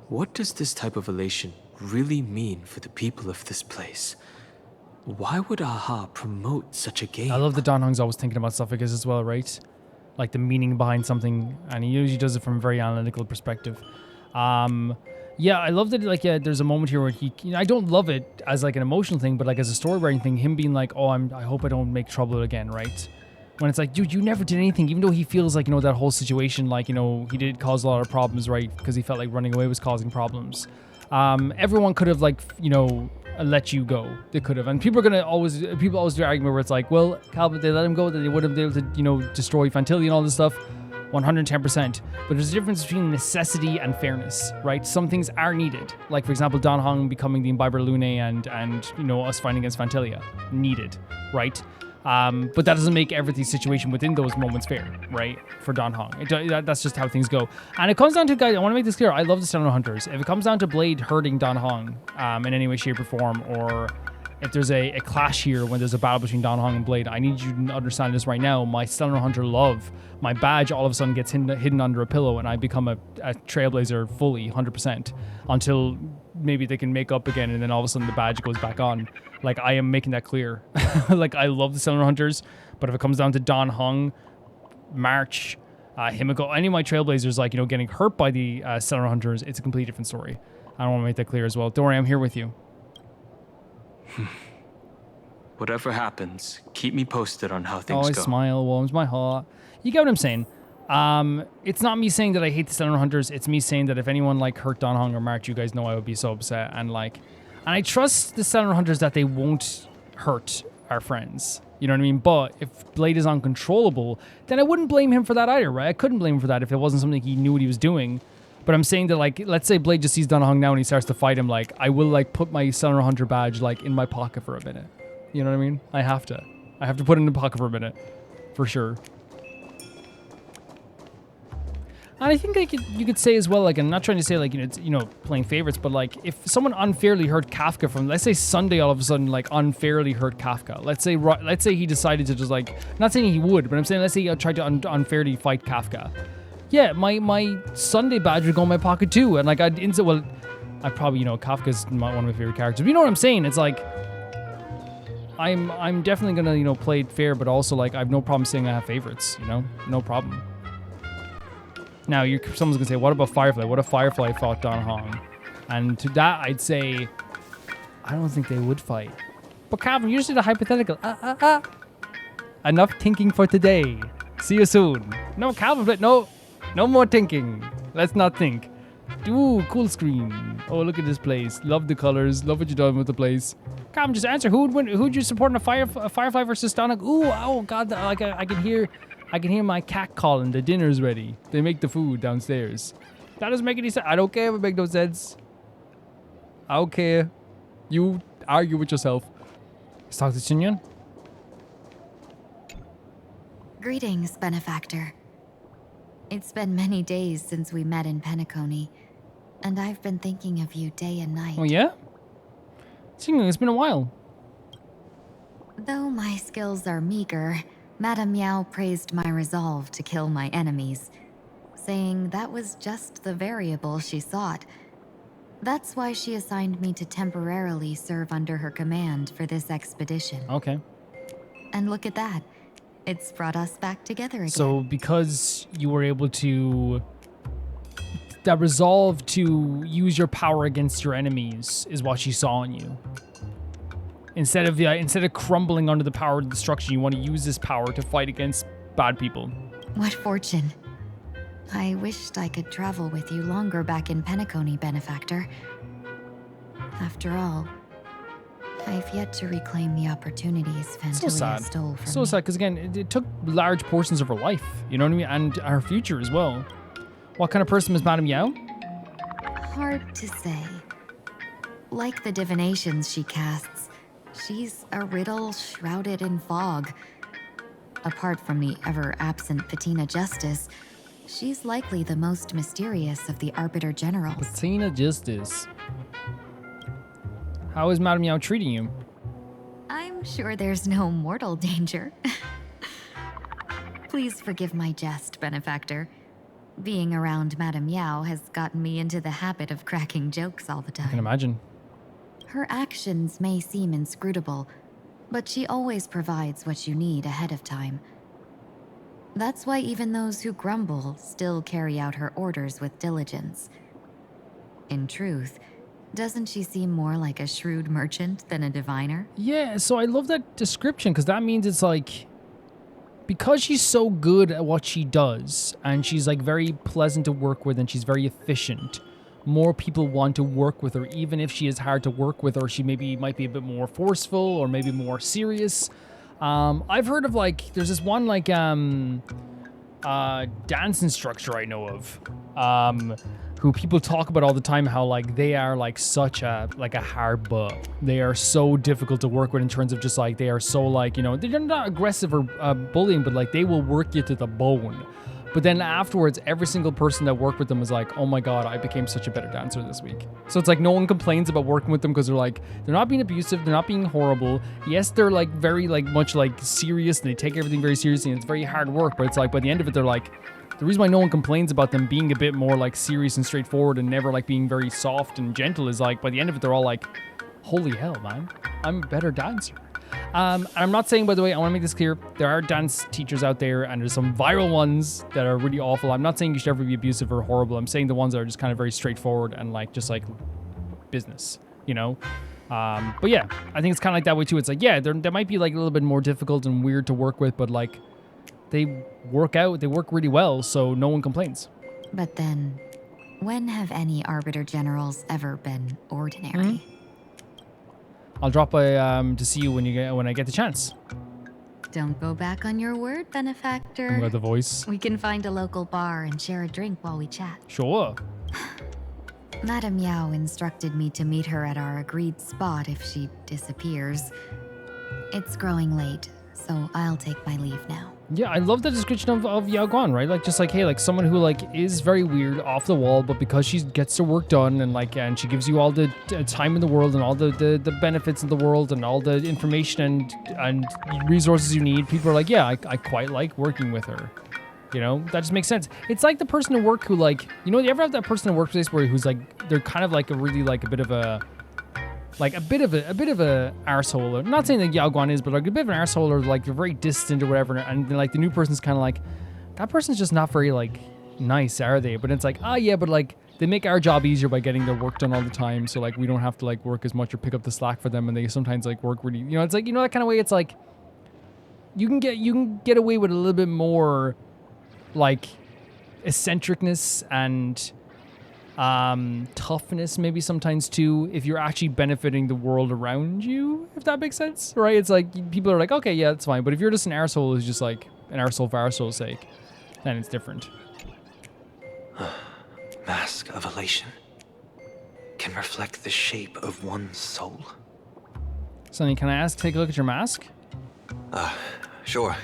What does this type of elation really mean for the people of this place? Why would AHA promote such a game? I love that Don Hong's always thinking about stuff like this as well, right? Like the meaning behind something, and he usually does it from a very analytical perspective. Yeah, I love that. Like, yeah, there's a moment here where he, I don't love it as like an emotional thing, but like as a story-writing thing, him being like, "Oh, I hope I don't make trouble again," right? When it's like, dude, you never did anything, even though he feels like, that whole situation, like, he did cause a lot of problems, right? Because he felt like running away was causing problems. Everyone could have, like, let you go. They could have. And people always do the argument where it's like, well, Calvin, they let him go, then they would have been able to, destroy Fantilli and all this stuff. 110%. But there's a difference between necessity and fairness, right? Some things are needed. Like, for example, Don Hong becoming the Imbiber Lune and us fighting against Fantilia. Needed, right? But that doesn't make every situation within those moments fair, right? For Don Hong. That's just how things go. And it comes down to, guys, I want to make this clear. I love the Stone Hunters. If it comes down to Blade hurting Don Hong in any way, shape, or form, or if there's a clash here when there's a battle between Don Hong and Blade, I need you to understand this right now. My Stellar Hunter love, my badge all of a sudden gets hidden under a pillow and I become a Trailblazer fully, 100%, until maybe they can make up again and then all of a sudden the badge goes back on. Like, I am making that clear. Like, I love the Stellar Hunters, but if it comes down to Don Hong, March, Himiko, any of my Trailblazers, like, getting hurt by the Stellar Hunters, it's a completely different story. I want to make that clear as well. Don't worry, I'm here with you. Whatever happens, keep me posted on how things Always go. smile, warms my heart. You get what I'm saying? It's not me saying that I hate the Stellar Hunters. It's me saying that if anyone like hurt Don Hong or March, you guys know I would be so upset. And I trust the Stellar Hunters that they won't hurt our friends. You know what I mean? But if Blade is uncontrollable, then I wouldn't blame him for that either, right? I couldn't blame him for that if it wasn't something he knew what he was doing. But I'm saying that, like, let's say Blade just sees Don Hong now and he starts to fight him, like, I will, like, put my Stellar Hunter badge, like, in my pocket for a minute. You know what I mean? I have to put it in the pocket for a minute. For sure. And I think you could say as well, like, I'm not trying to say, like, it's, playing favorites, but, like, if someone unfairly hurt Kafka from, let's say Sunday all of a sudden, like, unfairly hurt Kafka. Let's say he decided to just, like, not saying he would, but I'm saying let's say he tried to unfairly fight Kafka. Yeah, my Sunday badge would go in my pocket too, and, like, I probably, Kafka's not one of my favorite characters. But you know what I'm saying? It's like, I'm definitely gonna, play it fair, but also, like, I have no problem saying I have favorites, no problem. Now, someone's gonna say, what about Firefly? What if Firefly fought Don Hong? And to that, I'd say, I don't think they would fight. But Calvin, you just did a hypothetical. Enough thinking for today. See you soon. No, Calvin, no more thinking. Let's not think. Ooh, cool screen. Oh, look at this place. Love the colors. Love what you've done with the place. Calvin, just answer. Who would win? Who'd you support in a Firefly versus Don Hong? Ooh, oh God, like I can hear my cat calling. The dinner's ready. They make the food downstairs. That doesn't make any sense. I don't care if it makes no sense. I don't care. You argue with yourself. Let's talk to Chinyon. Greetings, benefactor. It's been many days since we met in Penacony, and I've been thinking of you day and night. Oh yeah? Chinyon, it's been a while. Though my skills are meager, Madame Yao praised my resolve to kill my enemies, saying that was just the variable she sought. That's why she assigned me to temporarily serve under her command for this expedition. Okay. And look at that. It's brought us back together again. So because you were able to... That resolve to use your power against your enemies is what she saw in you. Instead of crumbling under the power of destruction, you want to use this power to fight against bad people. What fortune. I wished I could travel with you longer back in Penacony, Benefactor. After all, I've yet to reclaim the opportunities So sad. Fantilia stole from So me. sad, because again, it took large portions of her life, you know what I mean? And her future as well. What kind of person was Madame Yao? Hard to say. Like the divinations she casts, she's a riddle shrouded in fog. Apart from the ever-absent Patina Justice, she's likely the most mysterious of the Arbiter Generals. Patina Justice. How is Madame Yao treating you? I'm sure there's no mortal danger. Please forgive my jest, Benefactor. Being around Madame Yao has gotten me into the habit of cracking jokes all the I can time. imagine. Her actions may seem inscrutable, but she always provides what you need ahead of time. That's why even those who grumble still carry out her orders with diligence. In truth, doesn't she seem more like a shrewd merchant than a diviner? Yeah, so I love that description, because that means it's like, because she's so good at what she does, and she's like very pleasant to work with, and she's very efficient, more people want to work with her, even if she is hard to work with, or she maybe might be a bit more forceful, or maybe more serious. I've heard of like, there's this one like dance instructor I know of, who people talk about all the time, how like they are like such a hard butt. They are so difficult to work with in terms of just like, they are so like, you know, they're not aggressive or bullying, but like they will work you to the bone. But then afterwards, every single person that worked with them was like, oh my God, I became such a better dancer this week. So it's like no one complains about working with them, because they're like, they're not being abusive, they're not being horrible. Yes, they're like very like much like serious, and they take everything very seriously, and it's very hard work, but it's like by the end of it, they're like, the reason why no one complains about them being a bit more like serious and straightforward and never like being very soft and gentle is like, by the end of it, they're all like, holy hell, man, I'm a better dancer. And I'm not saying, by the way, I want to make this clear, there are dance teachers out there, and there's some viral ones that are really awful. I'm not saying you should ever be abusive or horrible. I'm saying the ones that are just kind of very straightforward and like just like business, you know? But yeah, I think it's kind of like that way too. It's like, yeah, they might be like a little bit more difficult and weird to work with, but like they work really well, so no one complains. But then, when have any Arbiter Generals ever been ordinary? I'll drop by to see you when I get the chance. Don't go back on your word, Benefactor. With the voice. We can find a local bar and share a drink while we chat. Sure. Madame Yao instructed me to meet her at our agreed spot if she disappears. It's growing late, so I'll take my leave now. Yeah, I love the description of Yao Guan, right? Like, just like, hey, like someone who like is very weird, off the wall, but because she gets her work done, and like, and she gives you all the time in the world and all the benefits in the world and all the information and resources you need, people are like, yeah, I quite like working with her. You know, that just makes sense. It's like the person at work who like, you know, you ever have that person in a workplace who's like, they're kind of like a really like a bit of a arsehole. I'm not saying that Yao Guan is, but like a bit of an arsehole, or like they're very distant or whatever, and then like the new person's kind of like, that person's just not very like nice, are they? But it's like, yeah, but like they make our job easier by getting their work done all the time, so like we don't have to like work as much or pick up the slack for them, and they sometimes like work really, you know, it's like, you know, that kind of way. It's like you can get away with a little bit more like eccentricness and toughness maybe sometimes too, if you're actually benefiting the world around you, if that makes sense, right? It's like people are like, okay, yeah, that's fine, but if you're just an arsehole who's just like an arsehole for arsehole's sake, then it's different. Mask of elation can reflect the shape of one's soul. Sonny, can I take a look at your mask? Sure.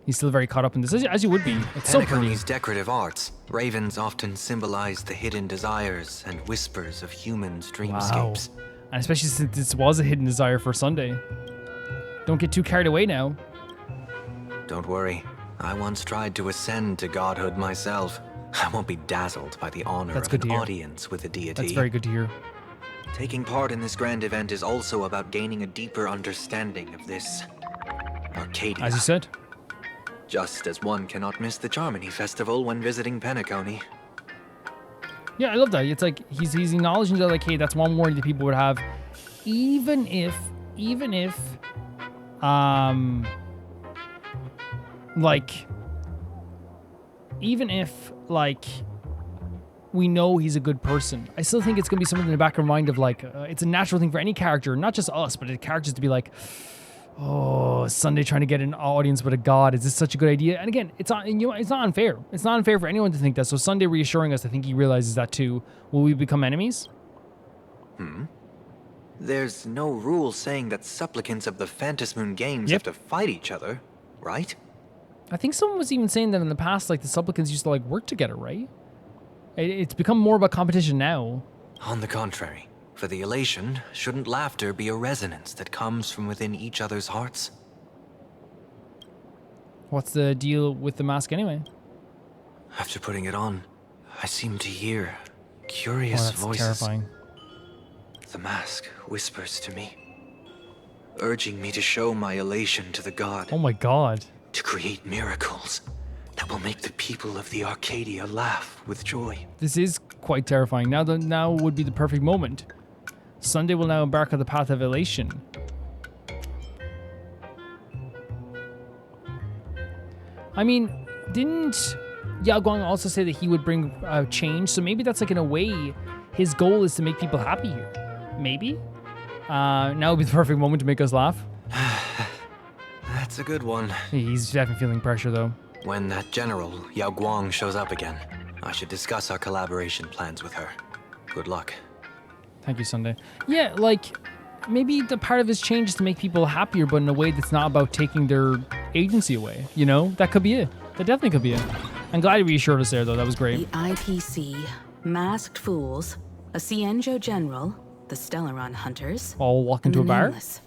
He's still very caught up in this, as you would be. It's so pretty. Penacony's decorative arts, ravens often symbolize the hidden desires and whispers of humans' dreamscapes. Wow. And especially since this was a hidden desire for Sunday. Don't get too carried away now. Don't worry. I once tried to ascend to godhood myself. I won't be dazzled by the honor That's of good to an hear. audience with a deity. That's very good to hear. Taking part in this grand event is also about gaining a deeper understanding of this Arcadia. As you said. Just as one cannot miss the Charmony Festival when visiting Penacony. Yeah, I love that. It's like he's acknowledging that, like, hey, that's one worry that people would have. Even if even if, like, we know he's a good person, I still think it's gonna be something in the back of our mind of like, it's a natural thing for any character, not just us, but the characters to be like, oh, Sunday trying to get an audience with a god. Is this such a good idea? And again, it's not, it's not unfair. It's not unfair for anyone to think that. So Sunday reassuring us, I think he realizes that too. Will we become enemies? There's no rule saying that supplicants of the Phantasm Moon Games Yep. have to fight each other, right? I think someone was even saying that in the past, like the supplicants used to like work together, right? It's become more about competition now. On the contrary, for the elation, shouldn't laughter be a resonance that comes from within each other's hearts? What's the deal with the mask anyway? After putting it on, I seem to hear Oh, curious that's voices. terrifying. The mask whispers to me, urging me to show my elation to the god, Oh my god. to create miracles that will make the people of the Arcadia laugh with joy. This is quite terrifying. Now would be the perfect moment. Sunday will now embark on the path of elation. I mean, didn't Yao Guang also say that he would bring change? So maybe that's like, in a way, his goal is to make people happy here. Maybe? Now would be the perfect moment to make us laugh. That's a good one. He's definitely feeling pressure though. When that general, Yao Guang, shows up again, I should discuss our collaboration plans with her. Good luck. Thank you, Sunday. Yeah, like, maybe the part of his change is to make people happier, but in a way that's not about taking their agency away. You know? That could be it. That definitely could be it. I'm glad he reassured us there, though. That was great. The IPC, Masked Fools, a Cienjo General, the Stellaron Hunters, All walk and into a the bar? Nameless.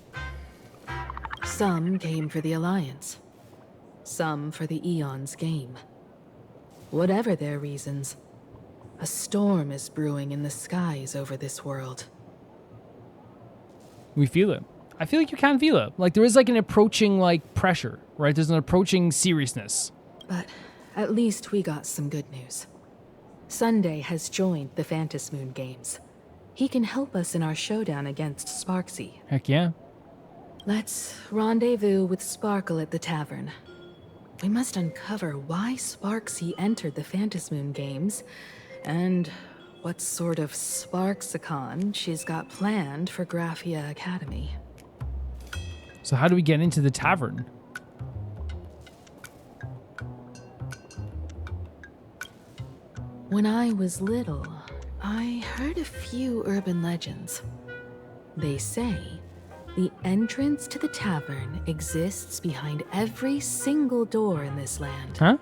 Some came for the Alliance. Some for the Eon's game. Whatever their reasons, a storm is brewing in the skies over this world. We feel it. I feel like you can feel it. Like, there is like an approaching, like, pressure, right? There's an approaching seriousness. But at least we got some good news. Sunday has joined the Phantasm Moon Games. He can help us in our showdown against Sparksy. Heck yeah. Let's rendezvous with Sparkle at the tavern. We must uncover why Sparksy entered the Phantasm Moon Games, and what sort of Sparksicon she's got planned for Graphia Academy. So how do we get into the tavern? When I was little, I heard a few urban legends. They say the entrance to the tavern exists behind every single door in this land. Huh?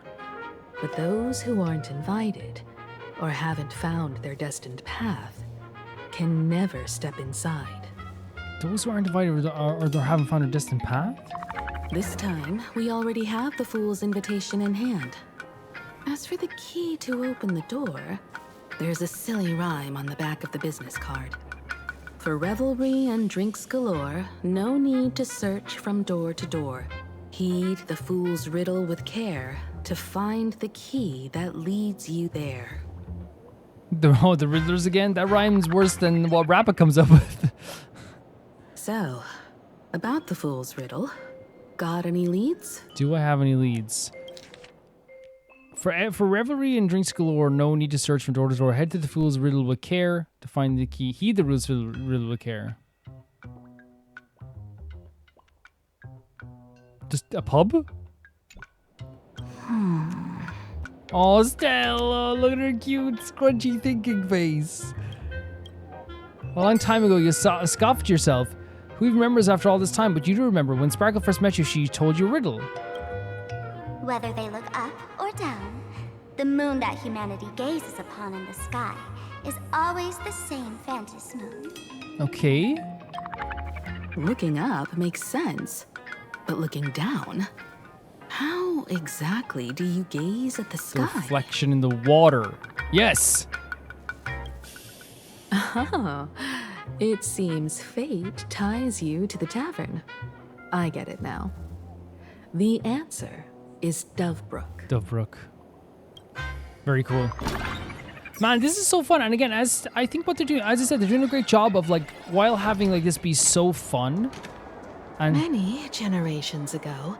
But those who aren't invited, or haven't found their destined path, can never step inside. Those who aren't invited or haven't found a distant path? This time, we already have the Fool's invitation in hand. As for the key to open the door, there's a silly rhyme on the back of the business card. For revelry and drinks galore, no need to search from door to door. Heed the fool's riddle with care to find the key that leads you there. The Riddlers again? That rhymes worse than what Rappa comes up with. So, about the fool's riddle, got any leads? Do I have any leads? For revelry and drinks galore, no need to search from door to door. Head to the fool's riddle with care to find the key. Heed the rules riddle with care. Just a pub? Oh, Stella, look at her cute, scrunchy thinking face. A long time ago, you scoffed at yourself. Who remembers after all this time? But you do remember. When Sparkle first met you, she told you a riddle. Whether they look up or down, the moon that humanity gazes upon in the sky is always the same Phantasm Moon. Okay. Looking up makes sense, but looking down? How exactly do you gaze at the The sky? reflection in the water. Yes. Oh, it seems fate ties you to the tavern. I get it now. The answer is Dovebrook. Dovebrook. Very cool. Man, this is so fun. And again, as I think what they're doing, as I said, they're doing a great job of like, while having like this be so fun, And Many generations ago,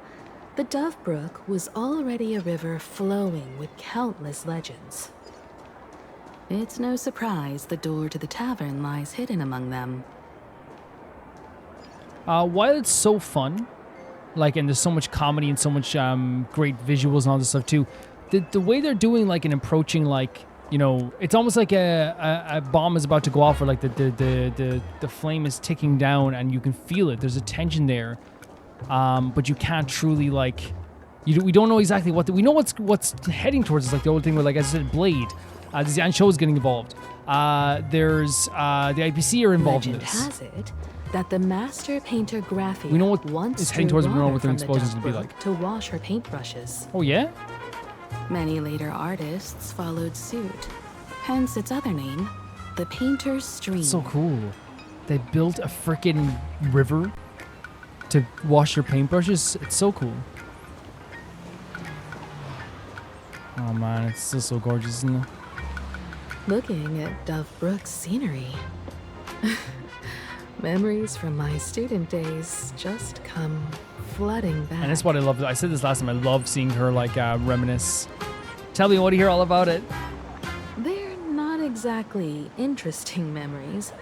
the Dove Brook was already a river flowing with countless legends. It's no surprise the door to the tavern lies hidden among them. while it's so fun, like, and there's so much comedy and so much great visuals and all this stuff too, the way they're doing, like, and approaching, like, you know, it's almost like a bomb is about to go off, or like the flame is ticking down, and you can feel it. There's a tension there, but you can't truly, like, we don't know exactly what we know what's heading towards. It's like the old thing where, like, as I said, Blade, the Zian Show is getting involved. There's the IPC are involved Legend in this. has it that the master painter Graphia We know what once is heading drew towards, we don't know water what their from the explosion's Dove gonna be Brook like. to wash her paintbrushes. Oh yeah. Many later artists followed suit, hence its other name, the Painter's Stream. So cool. They built a freaking river to wash your paintbrushes. It's so cool. Oh man, it's still so gorgeous, isn't it? Looking at Dove Brook's scenery. Memories from my student days just come flooding back. And that's what I love. I said this last time. I love seeing her, like, reminisce. Tell me, what do you hear all about it? They're not exactly interesting memories.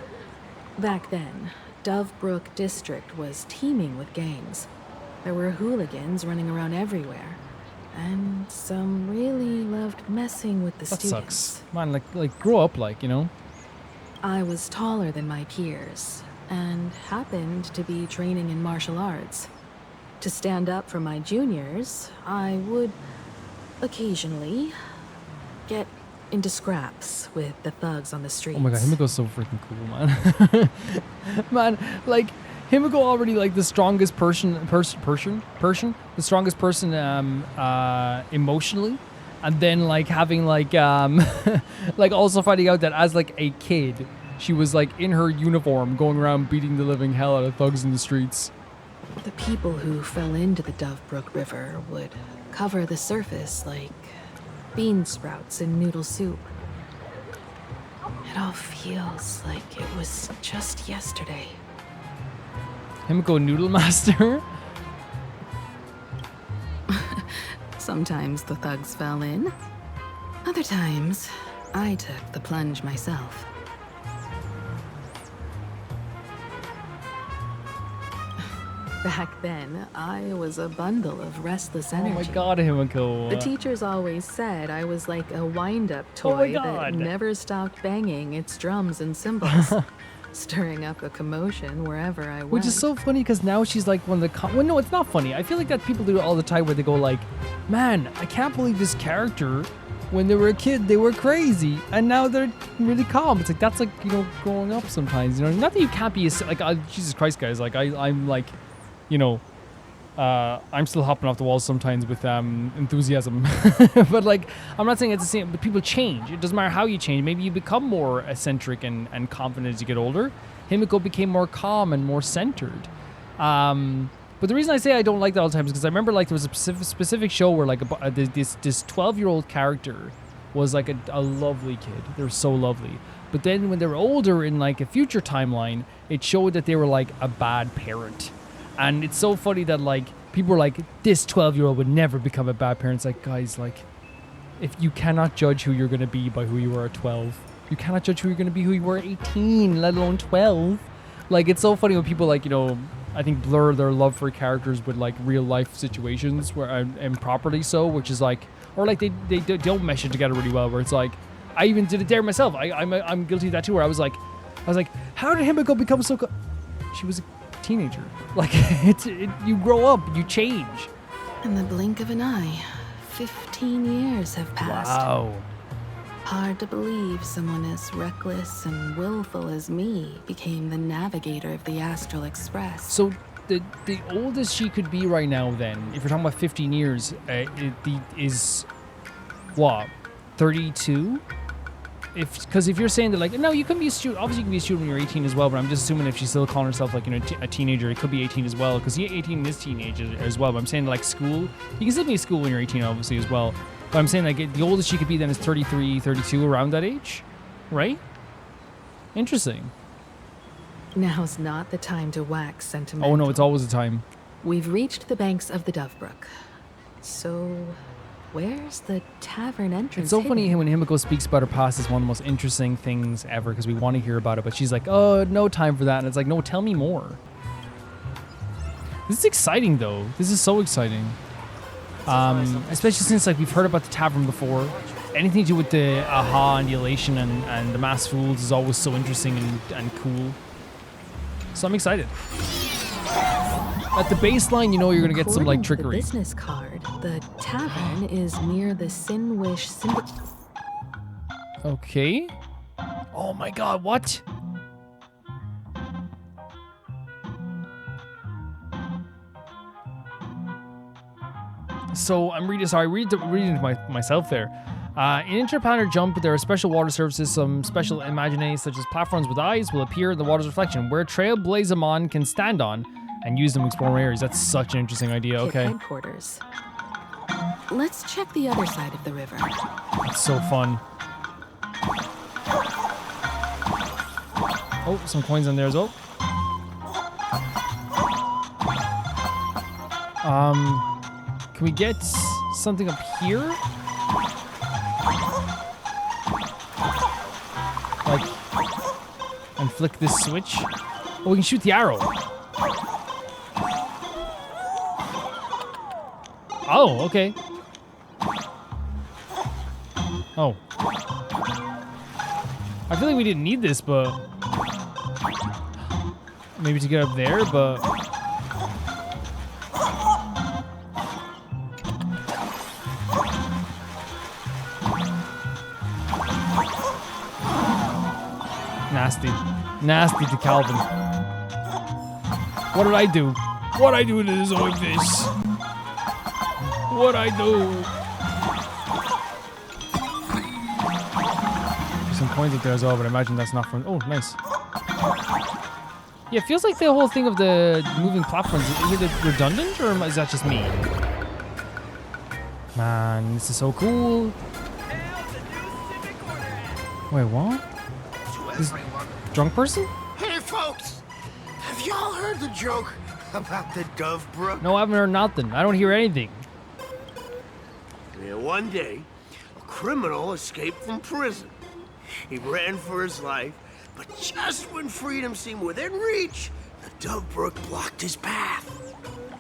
Back then, Dove Brook District was teeming with gangs. There were hooligans running around everywhere. And some really loved messing with the That students. sucks. Man, like grow up, like, you know? I was taller than my peers, and happened to be training in martial arts. To stand up for my juniors, I would occasionally get into scraps with the thugs on the streets. Oh my god, Himiko's so freaking cool, man. Man, like, Himiko already, like, the strongest the strongest person emotionally, and then, like, having, like, like, also finding out that as, like, a kid, she was, like, in her uniform going around beating the living hell out of thugs in the streets. The people who fell into the Dove Brook River would cover the surface like bean sprouts in noodle soup. It all feels like it was just yesterday. Himiko Noodle Master? Sometimes the thugs fell in. Other times, I took the plunge myself. Back then, I was a bundle of restless Oh energy. my god, Himiko. The teachers always said I was like a wind-up Oh my toy that God. never stopped banging its drums and cymbals, stirring up a commotion wherever I went. Which is so funny because now she's like one of the. Well, no, it's not funny. I feel like that people do it all the time where they go like, "Man, I can't believe this character. When they were a kid, they were crazy, and now they're really calm." It's like that's like, you know, growing up sometimes. You know, not that you can't be like, Jesus Christ, guys. Like I'm like, you know, I'm still hopping off the walls sometimes with enthusiasm. But like, I'm not saying it's the same. But people change. It doesn't matter how you change. Maybe you become more eccentric and confident as you get older. Himiko became more calm and more centered. But the reason I say I don't like that all the time is because I remember, like, there was a specific show where, like, this 12-year-old character was like a lovely kid. They were so lovely. But then when they were older in, like, a future timeline, it showed that they were like a bad parent. And it's so funny that, like, people were like, this 12-year-old would never become a bad parent. It's like, guys, like, if you cannot judge who you're going to be by who you were at 12, you cannot judge who you're going to be who you were at 18, let alone 12. Like, it's so funny when people, like, you know, I think blur their love for characters with, like, real life situations where improperly so, which is like, or like they don't mesh it together really well, where it's like, I even did it there myself. I'm guilty of that too, where I was like, how did Himiko become so she was a teenager. Like, you grow up, you change. In the blink of an eye, 15 years have passed. Wow. Hard to believe someone as reckless and willful as me became the navigator of the Astral Express. So the oldest she could be right now, then, if you're talking about 15 years, is what, 32? Because if you're saying that, like, no, you can be a student. Obviously, you can be a student when you're 18 as well. But I'm just assuming if she's still calling herself, like, you know, a teenager, it could be 18 as well. Because 18 is teenage as well. But I'm saying, like, school, you can still be in school when you're 18, obviously, as well. But I'm saying, like, the oldest she could be then is 33, 32, around that age, right? Interesting. Now's not the time to wax sentimental. Oh no, it's always the time. We've reached the banks of the Dove Brook. So, where's the tavern entrance? It's so funny hidden? when Himiko speaks about her past is one of the most interesting things ever because we want to hear about it, but she's like, oh, no time for that. And it's like, no, tell me more. This is exciting though. This is so exciting. Especially since like we've heard about the tavern before. Anything to do with the aha and the elation and the masked fools is always so interesting and cool. So I'm excited. At the baseline, you know you're gonna get some like According to trickery. The business card. The tavern is near the Sinwish Syndicate. Okay. Oh my god, what? So I'm reading it myself there. In Interplanar Jump, there are special water surfaces. Some special imaginary, such as platforms with eyes, will appear in the water's reflection, where Trailblazamon can stand on and use them to explore areas. That's such an interesting idea. Okay. Headquarters. Let's check the other side of the river. It's so fun. Oh, some coins in there as well. Can we get something up here? Like, and flick this switch? Oh, we can shoot the arrow. Oh, okay. Oh. I feel like we didn't need this, but... Maybe to get up there, but... Nasty. Nasty to Calvin. What did I do? What I do to deserve this? What I do? There's some coins up there as well, but I imagine that's not from... Oh, nice. Yeah, it feels like the whole thing of the moving platforms, is it redundant or is that just me? Man, this is so cool. Wait, what? This drunk person? Hey, folks! Have y'all heard the joke about the Dove Brook? No, I haven't heard nothing. I don't hear anything. Yeah, one day, a criminal escaped from prison. He ran for his life, but just when freedom seemed within reach, the Dove Brook blocked his path.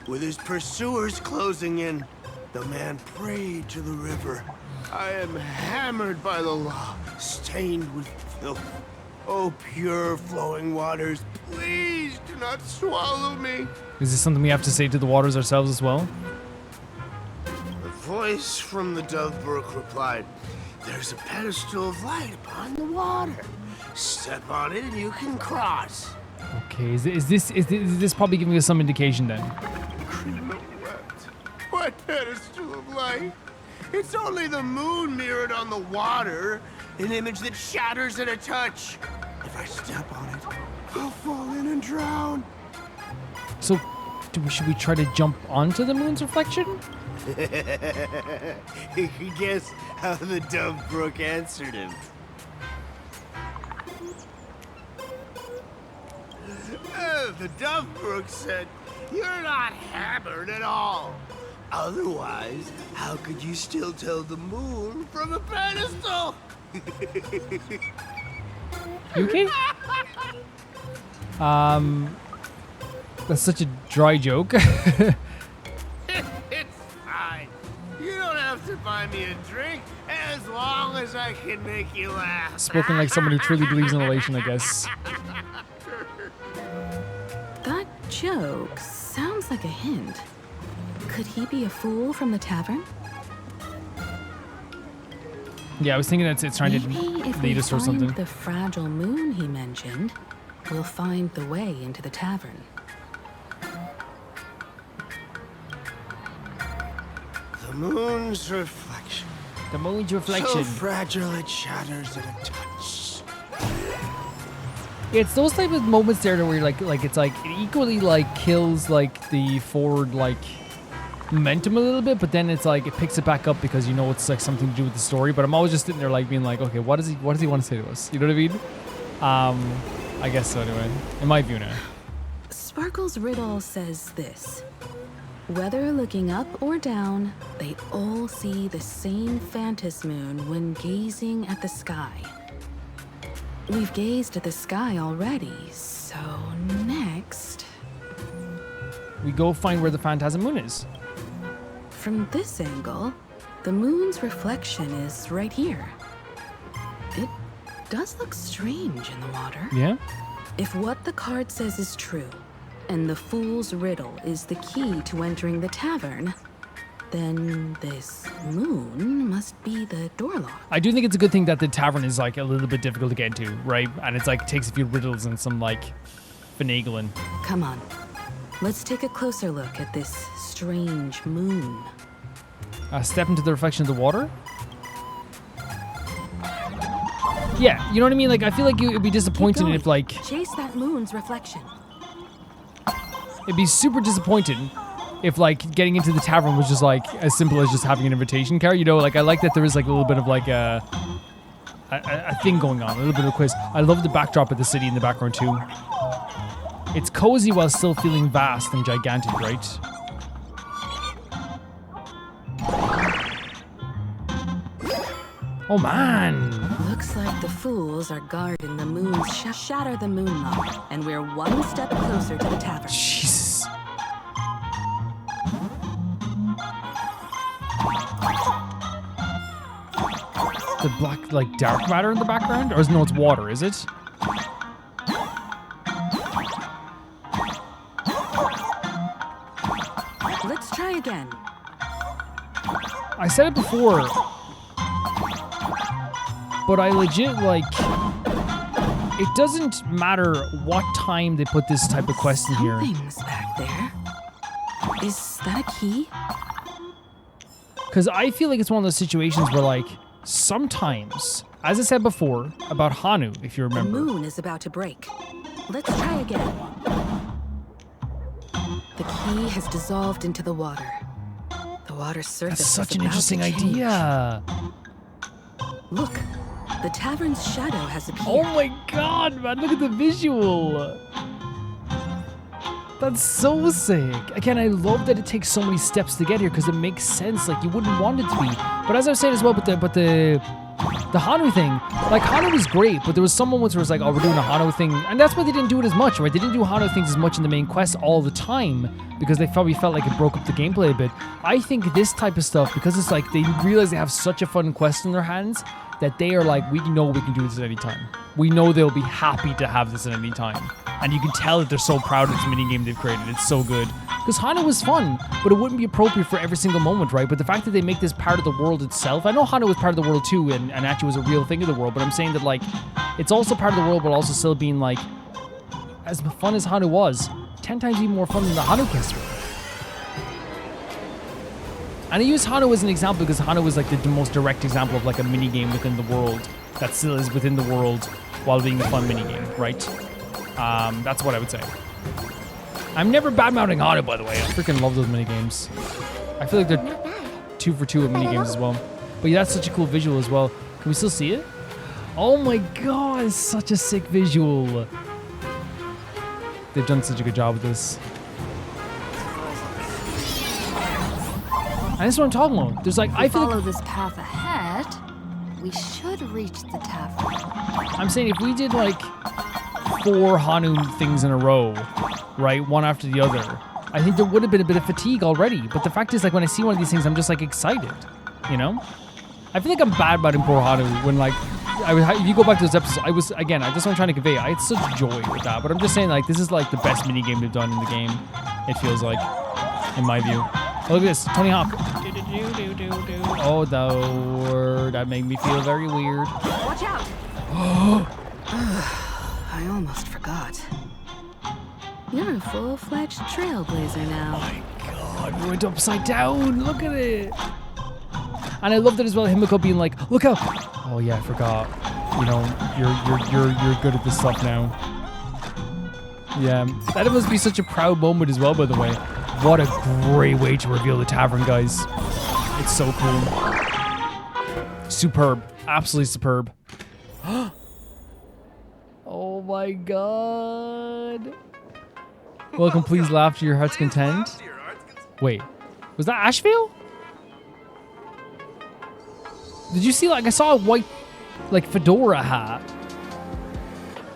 With his pursuers closing in, the man prayed to the river. I am hammered by the law, stained with filth. Oh, pure flowing waters, please do not swallow me. Is this something we have to say to the waters ourselves as well? The voice from the Dove Brook replied, "There's a pedestal of light upon the water. Step on it and you can cross." Okay, is this probably giving us some indication then? Criminal wept. What pedestal of light? It's only the moon mirrored on the water, an image that shatters at a touch. If I step on it, I'll fall in and drown. So, should we try to jump onto the moon's reflection? You can guess how the Dove Brook answered him. The Dove Brook said, "You're not hammered at all. Otherwise, how could you still tell the moon from a pedestal?" You okay? That's such a dry joke. It's fine. You don't have to buy me a drink as long as I can make you laugh. Spoken like someone who truly believes in elation, I guess. That joke sounds like a hint. Could he be a fool from the tavern? Yeah, I was thinking it's trying Maybe to if we lead us or find something. the fragile moon he mentioned, we'll find the way into the tavern. The moon's reflection. The moon's So reflection. fragile it shatters at a touch. It's those type of moments there where you're like it's like it equally like kills like the forward like momentum a little bit, but then it's like it picks it back up because you know it's like something to do with the story. But I'm always just sitting there like being like, okay, what does he want to say to us? You know what I mean? I guess so anyway. In my view now. Sparkle's riddle says this. Whether looking up or down, they all see the same phantasm moon when gazing at the sky. We've gazed at the sky already, so next... We go find where the Phantasm Moon is. From this angle, the moon's reflection is right here. It does look strange in the water. Yeah? If what the card says is true, and the fool's riddle is the key to entering the tavern, then this moon must be the door lock. I do think it's a good thing that the tavern is like a little bit difficult to get into, right? And it's like takes a few riddles and some like finagling. Come on, let's take a closer look at this strange moon. Step into the reflection of the water? Yeah, you know what I mean? Like, I feel like it would be disappointing if, like... Chase that moon's reflection. It'd be super disappointing if, like, getting into the tavern was just, like, as simple as just having an invitation card. You know, like, I like that there is, like, a little bit of, like, a thing going on. A little bit of a quiz. I love the backdrop of the city in the background, too. It's cozy while still feeling vast and gigantic, right? Oh, man. Looks like the fools are guarding the moon's shatter the moon lock, and we're one step closer to the tavern. Jesus. The black, like, dark matter in the background? Or is no, it's water, is it? Let's try again. I said it before, but I legit, like, it doesn't matter what time they put this type of quest in here. Something's back there. Is that a key? Because I feel like it's one of those situations where, like, sometimes, as I said before, about Hanu, if you remember. The moon is about to break. Let's try again. The key has dissolved into the water. The water's surface That's such is an about interesting to change. idea. Look, the tavern's shadow has appeared. Oh my god, man, look at the visual. That's so sick. Again, I love that it takes so many steps to get here because it makes sense. Like, you wouldn't want it to be. But as I was saying as well, but the Hanu thing, like, Hanu was great, but there was some moments where it was like, oh, we're doing a Hanu thing. And that's why they didn't do it as much, right? They didn't do Hanu things as much in the main quest all the time because they probably felt like it broke up the gameplay a bit. I think this type of stuff, because it's like they realize they have such a fun quest in their hands, that they are like, we know we can do this at any time. We know they'll be happy to have this at any time. And you can tell that they're so proud of this minigame they've created. It's so good. Because Hanu was fun, but it wouldn't be appropriate for every single moment, right? But the fact that they make this part of the world itself, I know Hanu was part of the world too, and actually was a real thing of the world, but I'm saying that, like, it's also part of the world, but also still being, like, as fun as Hanu was, 10 times even more fun than the Hanu quest. And I use Hanu as an example because Hanu was like the most direct example of like a minigame within the world that still is within the world while being a fun minigame, right? That's what I would say. I'm never bad-mouthing Hanu, by the way. I freaking love those minigames. I feel like they're 2 for 2 of minigames as well. But yeah, that's such a cool visual as well. Can we still see it? Oh my god, it's such a sick visual. They've done such a good job with this. And that's what I'm talking about. There's like, I feel Follow like, this path ahead, we should reach the tavern. I'm saying if we did like 4 Hanu things in a row, right, one after the other, I think there would have been a bit of fatigue already. But the fact is, like, when I see one of these things, I'm just like excited, you know? I feel like I'm bad about poor Hanu when, like, if you go back to those episodes, that's what I'm trying to convey. I had such joy with that, but I'm just saying, like, this is like the best minigame they've done in the game, it feels like, in my view. Oh, look at this, Tony Hawk. Oh, that made me feel very weird. Watch out! I almost forgot. You're a full-fledged trailblazer now. Oh my god, we went upside down. Look at it. And I loved it as well, Himiko being like, look out. Oh yeah, I forgot. You know, you're good at this stuff now. Yeah, that must be such a proud moment as well, by the way. What a great way to reveal the tavern, guys. It's so cool. Superb. Absolutely superb. Oh my god. Welcome, please laugh to your heart's content. Wait, was that Asheville? Did you see, like, I saw a white, like, fedora hat.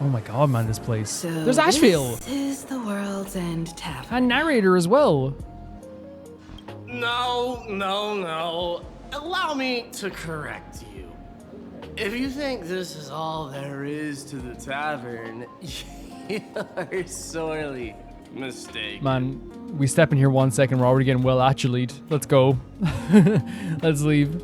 Oh my god, man, this place. So There's Asheville. This is the World's End Tavern. And narrator as well. No. Allow me to correct you. If you think this is all there is to the tavern, you're sorely mistaken. Man, we step in here 1 second, we're already getting well actually. Let's go. Let's leave.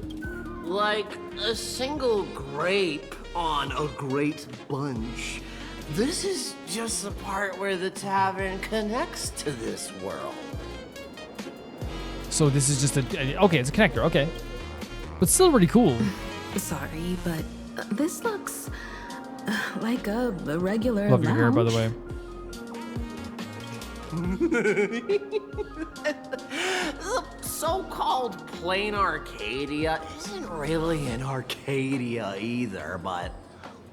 Like a single grape on a great bunch. This is just the part where the tavern connects to this world. So this is just okay, it's a connector, okay. But still really cool. Sorry, but this looks like a regular Love your hair, by the lounge. way. The so-called plain Arcadia isn't really an Arcadia either, but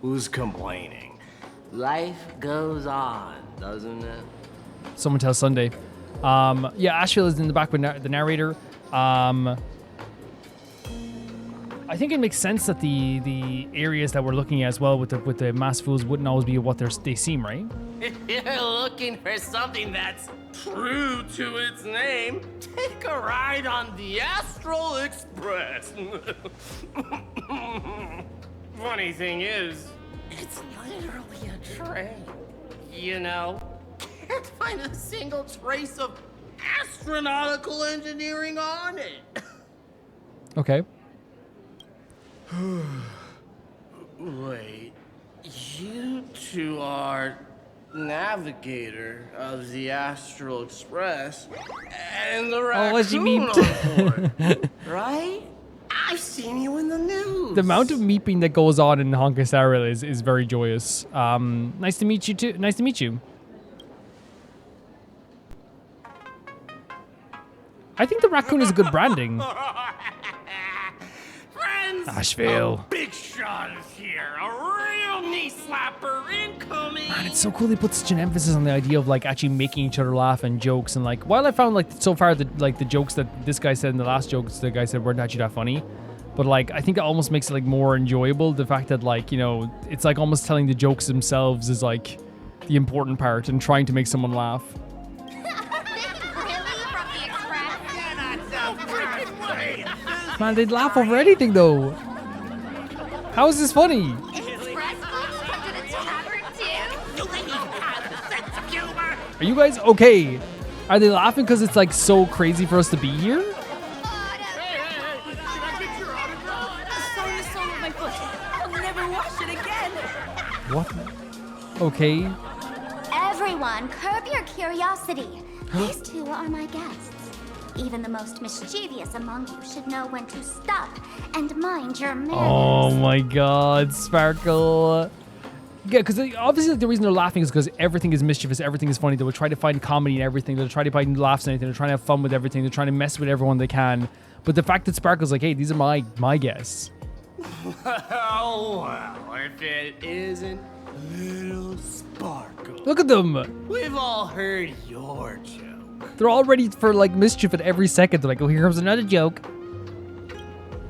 who's complaining? Life goes on, doesn't it? Someone tell Sunday. Yeah, Asheville is in the back with the narrator. I think it makes sense that the areas that we're looking at as well with the masked fools wouldn't always be what they seem, right? If you're looking for something that's true to its name, take a ride on the Astral Express. Funny thing is, it's literally a train. You know, can't find a single trace of astronautical engineering on it. Okay. Wait, you two are navigator of the Astral Express and the as you raccoon meeped. on board, right? I've seen you in the news. The amount of meeping that goes on in Honkai Star Rail is very joyous. Nice to meet you too. Nice to meet you. I think the raccoon is a good branding. Friends, Asheville. a big shot is here. A real knee slapper incoming. Man, it's so cool they put such an emphasis on the idea of like actually making each other laugh and jokes, and like while I found like so far the jokes that this guy said in the last jokes the guy said weren't actually that funny, but like I think it almost makes it like more enjoyable, the fact that like, you know, it's like almost telling the jokes themselves is like the important part and trying to make someone laugh. Man, they'd laugh over anything though. How is this funny? Are you guys okay? Are they laughing because it's like so crazy for us to be here? What? Okay. Everyone, curb your curiosity. These two are my guests. Even the most mischievous among you should know when to stop and mind your manners. Oh my god, Sparkle. Yeah, because obviously like, the reason they're laughing is because everything is mischievous, everything is funny. They will try to find comedy in everything. They'll try to find laughs in anything. They're trying to have fun with everything. They're trying to mess with everyone they can. But the fact that Sparkle's like, hey, these are my guests. Oh, well, if it isn't little Sparkle. Look at them. We've all heard your joke. They're all ready for like mischief at every second. They're like, oh, here comes another joke.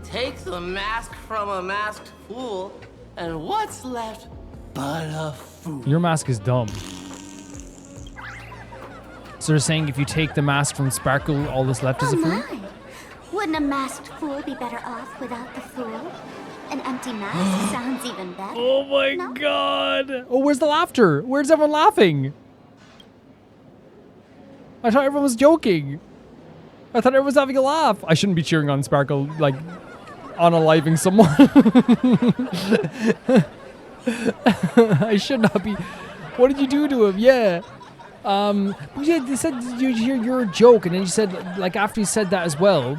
Take the mask from a masked fool, and what's left but a fool? Your mask is dumb. So they're saying if you take the mask from Sparkle, all that's left is a fool? My. Wouldn't a masked fool be better off without the fool? An empty mask sounds even better. Oh my No? god. Oh, where's the laughter? Where's everyone laughing? I thought everyone was joking. I thought everyone was having a laugh. I shouldn't be cheering on Sparkle, like, unaliving someone. I should not be. What did you do to him? Yeah. Yeah, they said you hear your joke, and then you said, like, after you said that as well,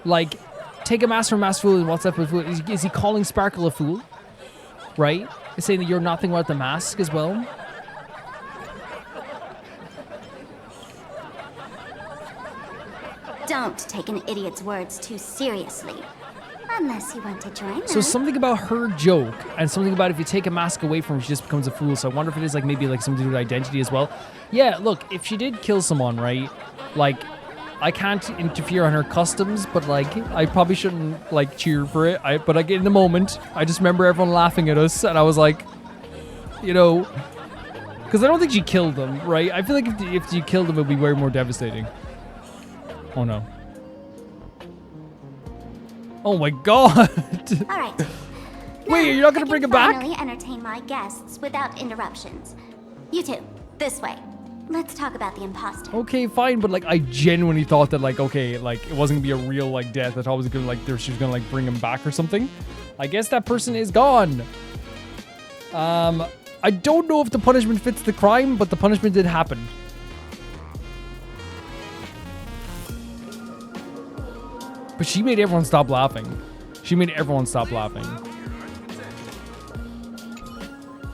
like, take a mask from a masked fool and what's up with fool? Is he calling Sparkle a fool? Right? He's saying that you're nothing without the mask as well? Don't take an idiot's words too seriously. Unless you want to join So us. something about her joke and something about if you take a mask away from her, she just becomes a fool. So I wonder if it is like maybe like something to do with identity as well. Yeah, look, if she did kill someone, right? Like, I can't interfere on her customs, but like, I probably shouldn't like cheer for it. But like in the moment, I just remember everyone laughing at us, and I was like, you know, because I don't think she killed them, right? I feel like if she killed them, it would be way more devastating. Oh no. Oh my god. All right. Wait, you're not gonna bring it back? Finally entertain my guests without interruptions. You two, this way. Let's talk about the imposter. Okay, fine, but like I genuinely thought that like okay, like it wasn't gonna be a real like death. I thought it was gonna like she was gonna like bring him back or something. I guess that person is gone. I don't know if the punishment fits the crime, but the punishment did happen. But she made everyone stop laughing. She made everyone stop laughing.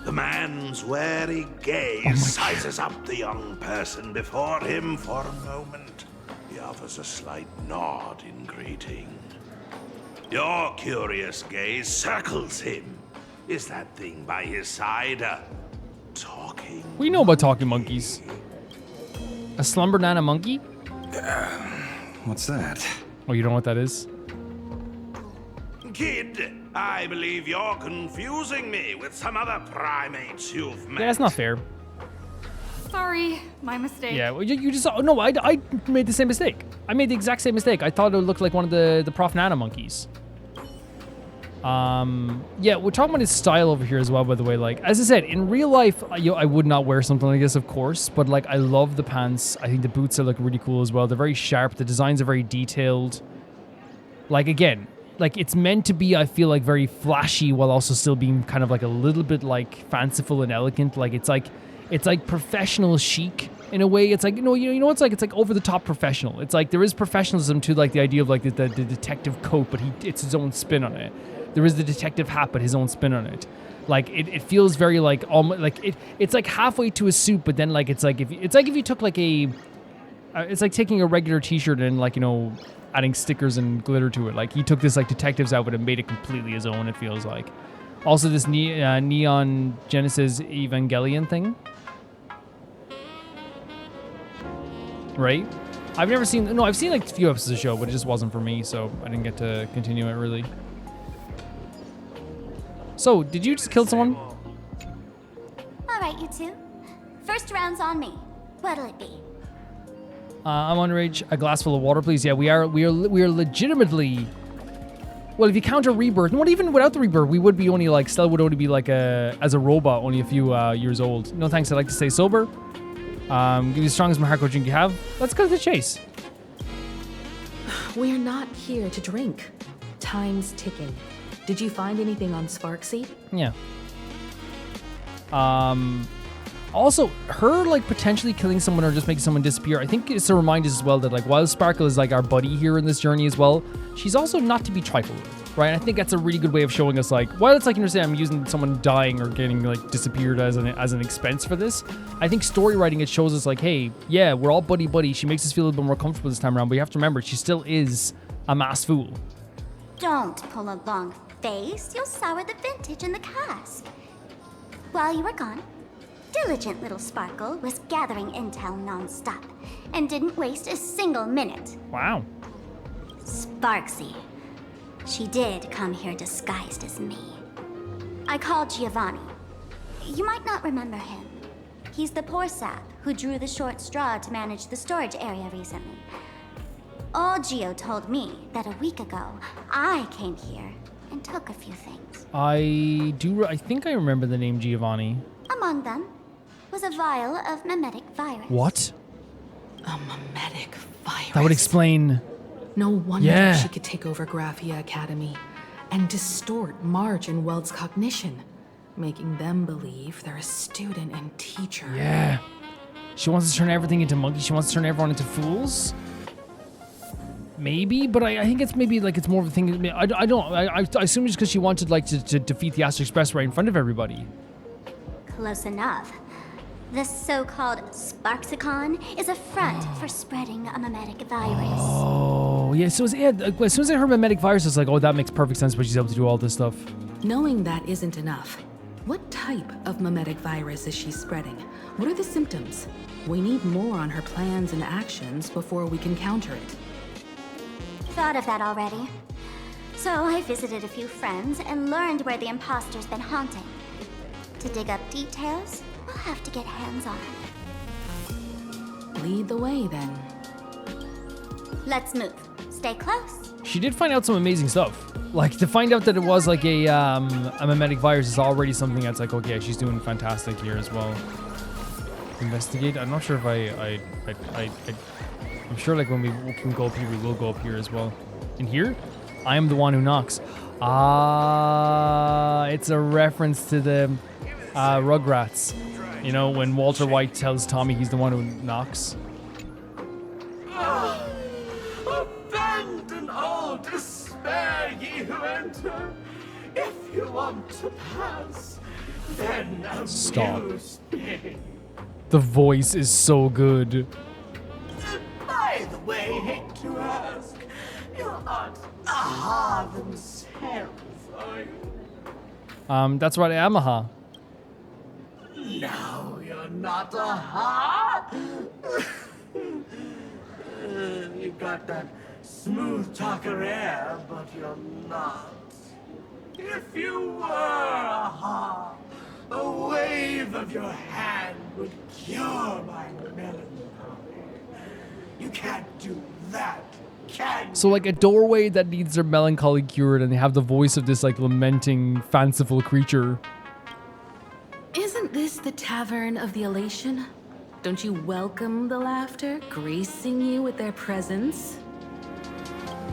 The man's wary gaze sizes up the young person before him for a moment. He offers a slight nod in greeting. Your curious gaze circles him. Is that thing by his side a talking? We know about talking monkeys. A slumber nana monkey? What's that? Oh, you don't know what that is? Kid, I believe you're confusing me with some other primates you've met. Yeah, that's not fair. Sorry, my mistake. Yeah, well, you just no. I made the same mistake. I made the exact same mistake. I thought it looked like one of the Prof Nana monkeys. Yeah, we're talking about his style over here as well. By the way, like as I said, in real life, I would not wear something like this, of course. But like, I love the pants. I think the boots are like really cool as well. They're very sharp. The designs are very detailed. Like again, like it's meant to be. I feel like very flashy while also still being kind of like a little bit like fanciful and elegant. Like it's like professional chic in a way. It's like you know it's like over the top professional. It's like there is professionalism to like the idea of like the detective coat, but it's his own spin on it. There is the detective hat, but his own spin on it. Like it feels very like almost like it's like halfway to a suit, but then like it's like if you took like it's like taking a regular T-shirt and like adding stickers and glitter to it. Like he took this like detective's outfit and made it completely his own. It feels like. Also, this Neon Genesis Evangelion thing, right? I've never seen. No, I've seen like a few episodes of the show, but it just wasn't for me, so I didn't get to continue it really. So, did you just kill someone? All right, you two. First round's on me. What'll it be? I'm underage. A glass full of water, please. Yeah, we are legitimately. Well, if you count a rebirth, not even without the rebirth, we would be only like Stella would only be like as a robot, only a few years old. No thanks. I like to stay sober. Give you the strongest Mahako drink you have. Let's go to the chase. We're not here to drink. Time's ticking. Did you find anything on Sparksy? Yeah. Also, her like potentially killing someone or just making someone disappear, I think it's to remind us as well that like while Sparkle is like our buddy here in this journey as well, she's also not to be trifled with, right? I think that's a really good way of showing us like while it's like I'm using someone dying or getting like disappeared as an expense for this. I think story writing, it shows us like, hey, yeah, we're all buddy. She makes us feel a little bit more comfortable this time around, but you have to remember she still is a masked fool. Don't pull a long face. You'll sour the vintage in the cask. While you were gone, diligent little Sparkle was gathering intel non-stop and didn't waste a single minute. Wow. Sparksy. She did come here disguised as me. I called Giovanni. You might not remember him. He's the poor sap who drew the short straw to manage the storage area recently. Old Gio told me that a week ago, I came here and took a few things. I think I remember the name Giovanni. Among them was a vial of mimetic virus. What? A mimetic virus. That would explain. No wonder Yeah. she could take over Graphia Academy and distort Marge and Weld's cognition, making them believe they're a student and teacher. Yeah. She wants to turn everything into monkeys. She wants to turn everyone into fools. Maybe, but I think it's maybe like it's more of a thing. I assume just because she wanted like to defeat the Astro Express right in front of everybody. Close enough. The so-called Sparksicon is a front for spreading a mimetic virus. Oh yeah, so as soon as I heard mimetic virus, it's like, oh, that makes perfect sense, but she's able to do all this stuff. Knowing that isn't enough. What type of mimetic virus is she spreading? What are the symptoms? We need more on her plans and actions before we can counter it. Thought of that already. So I visited a few friends and learned where the imposter's been haunting. To dig up details, we'll have to get hands-on. Lead the way, then. Let's move. Stay close. She did find out some amazing stuff. Like, to find out that it was like a mimetic virus is already something that's like, okay, she's doing fantastic here as well. Investigate. I'm not sure if I'm sure like when we can go up here, we will go up here as well. In here, I am the one who knocks. It's a reference to the Rugrats. You know, when Walter White tells Tommy he's the one who knocks. Abandon all despair, ye who enter. If you want to pass, then Stop. amuse me. The voice is so good. By the way, hate to ask, you're not Aha themselves, are you? That's right, I am Aha. No, you're not Aha. You got that smooth talker air, but you're not. If you were Aha, a wave of your hand would cure my melancholy. You can't do that, can you? So like a doorway that needs their melancholy cured, and they have the voice of this like lamenting, fanciful creature. Isn't this the Tavern of the Elation? Don't you welcome the laughter, gracing you with their presence?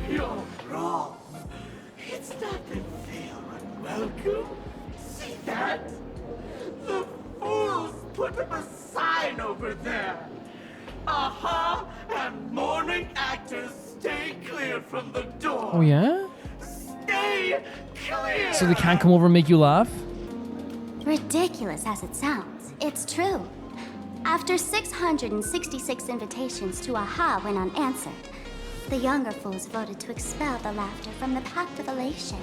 You're wrong. It's not that feel unwelcome. See that? The fools put up a sign over there. Aha! And morning actors stay clear from the door. Oh yeah? Stay clear! So they can't come over and make you laugh? Ridiculous as it sounds, it's true. After 666 invitations to Aha went unanswered, the younger fools voted to expel the laughter from the Pact of Elation.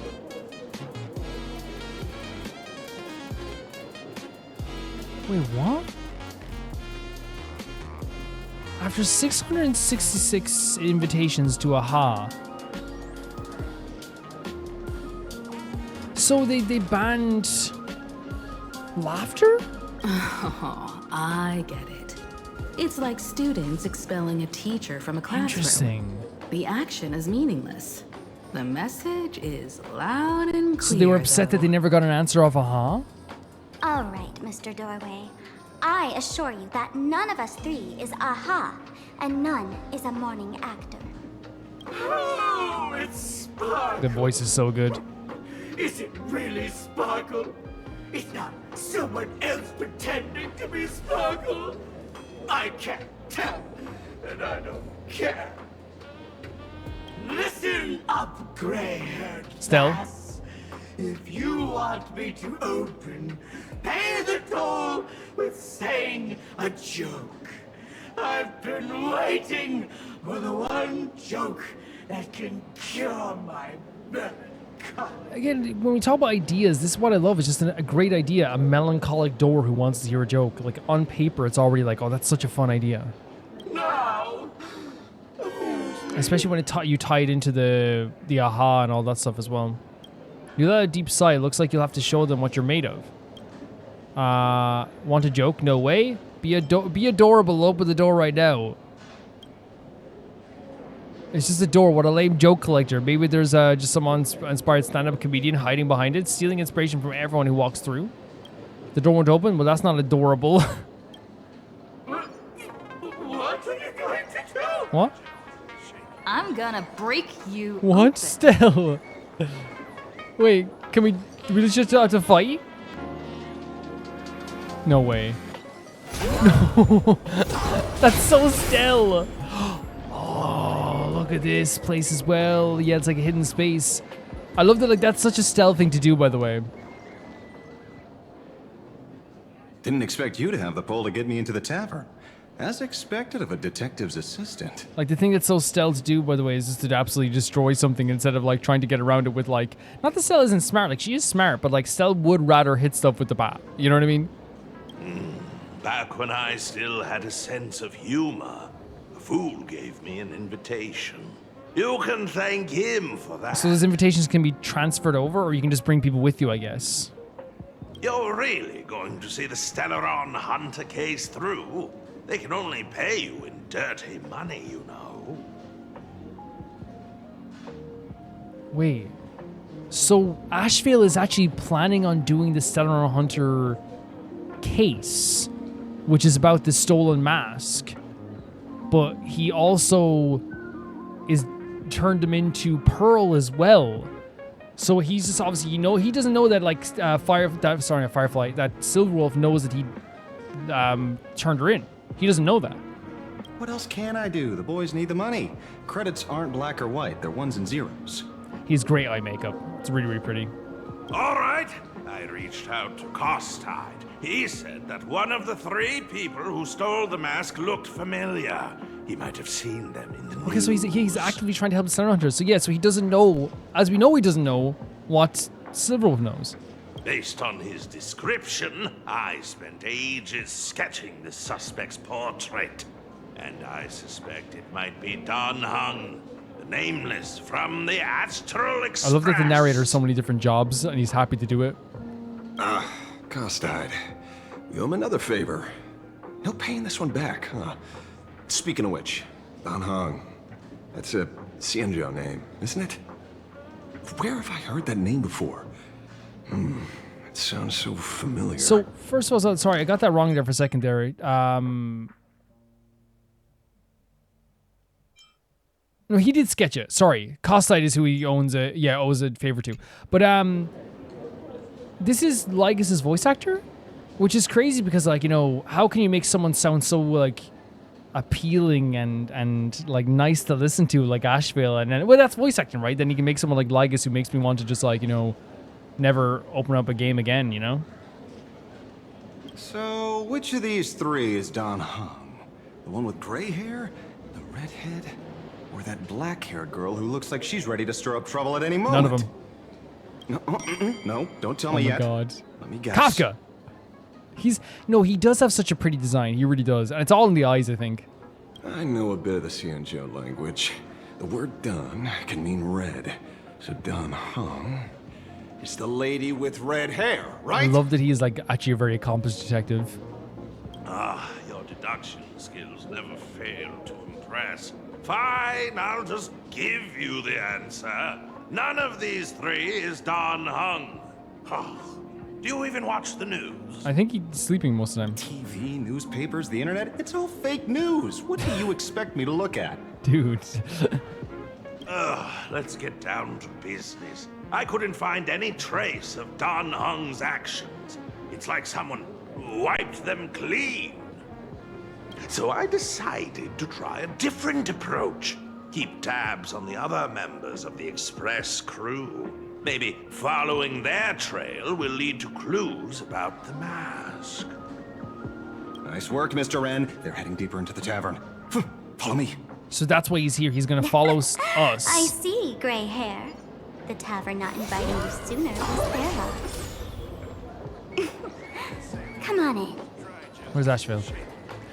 Wait, what? After 666 invitations to Aha. So they banned laughter? Oh, I get it. It's like students expelling a teacher from a classroom. Interesting. The action is meaningless. The message is loud and clear. So they were upset that they never got an answer off Aha? All right, Mr. Doorway. I assure you that none of us three is Aha, and none is a morning actor. Oh, it's Sparkle. The voice is so good. Is it really Sparkle? It's not someone else pretending to be Sparkle. I can't tell, and I don't care. Listen up, gray-haired Stell. lass. If you want me to open, pay the toll with saying a joke. I've been waiting for the one joke that can cure my melancholy. Again, when we talk about ideas, this is what I love. It's just a great idea. A melancholic door who wants to hear a joke. Like, on paper, it's already like, oh, that's such a fun idea. Now, Especially when you tie it into the Aha and all that stuff as well. You let a deep sigh. It looks like you'll have to show them what you're made of. Want a joke? No way. Be adorable. Open the door right now. It's just a door. What a lame joke collector. Maybe there's just some inspired stand-up comedian hiding behind it, stealing inspiration from everyone who walks through. The door won't open? Well, that's not adorable. what are you going to do? What? I'm gonna break you. What? open. Still? Wait, can we just have to fight? No way. No. That's so still. Oh, look at this place as well. Yeah, it's like a hidden space. I love that. Like, that's such a stealth thing to do, by the way. Didn't expect you to have the pull to get me into the tavern. As expected of a detective's assistant. Like, the thing that so Stell to do, by the way, is just to absolutely destroy something instead of, like, trying to get around it with, like... Not that Stell isn't smart. Like, she is smart, but, like, Stell would rather hit stuff with the bat. You know what I mean? Back when I still had a sense of humor, a fool gave me an invitation. You can thank him for that. So those invitations can be transferred over, or you can just bring people with you, I guess. You're really going to see the Stellaron Hunter case through? They can only pay you in dirty money, you know. Wait. So Ashvale is actually planning on doing the Stellaron Hunter case, which is about the stolen mask. But he also is turned him into Pearl as well. So he's just obviously, you know, he doesn't know that like Firefly, that Silverwolf knows that he turned her in. He doesn't know that. What else can I do? The boys need the money. Credits aren't black or white, they're ones and zeros. He's great eye makeup. It's really, really pretty. All right. I reached out to Costide. He said that one of the 3 people who stole the mask looked familiar. He might have seen them in the news. Okay, so he's actively trying to help the Stellaron Hunter. So yeah, so he doesn't know, as we know he doesn't know what Silverwolf knows. Based on his description, I spent ages sketching the suspect's portrait. And I suspect it might be Don Hung, the nameless from the Astral Express. I love that the narrator has so many different jobs, and he's happy to do it. Costide. We owe him another favor. No paying this one back, huh? Speaking of which, Don Hong. That's a Xianzhou name, isn't it? Where have I heard that name before? It sounds so familiar. So, first of all, sorry, I got that wrong there for a second there. No, he did sketch it. Sorry. Costide is who he owes a favor to. But, this is Lygus' voice actor? Which is crazy because, like, you know, how can you make someone sound so, like, appealing and like, nice to listen to, like Ashvale? And then, well, that's voice acting, right? Then you can make someone like Lygus who makes me want to just, like, you know, never open up a game again, you know? So, which of these 3 is Don Hung? The one with gray hair? The redhead? Or that black-haired girl who looks like she's ready to stir up trouble at any moment? None of them. No, don't tell me yet. Oh my god. Let me guess. Kafka! He does have such a pretty design. He really does. And it's all in the eyes, I think. I know a bit of the Xianzhou language. The word Don can mean red. So Don Hung is the lady with red hair, right? I love that he is, like, actually a very accomplished detective. Your deduction skills never fail to impress. Fine, I'll just give you the answer. None of these 3 is Don Hung. Do you even watch the news? I think he's sleeping most of the time. TV, newspapers, the internet, it's all fake news. What do you expect me to look at? Dude. Let's get down to business. I couldn't find any trace of Don Hung's actions. It's like someone wiped them clean. So I decided to try a different approach. Keep tabs on the other members of the Express crew. Maybe following their trail will lead to clues about the mask. Nice work, Mr. Wren. They're heading deeper into the tavern. Follow me. So that's why he's here. He's gonna follow us. I see, gray hair. The tavern not inviting you sooner was their loss. Come on in. Where's Ashvale?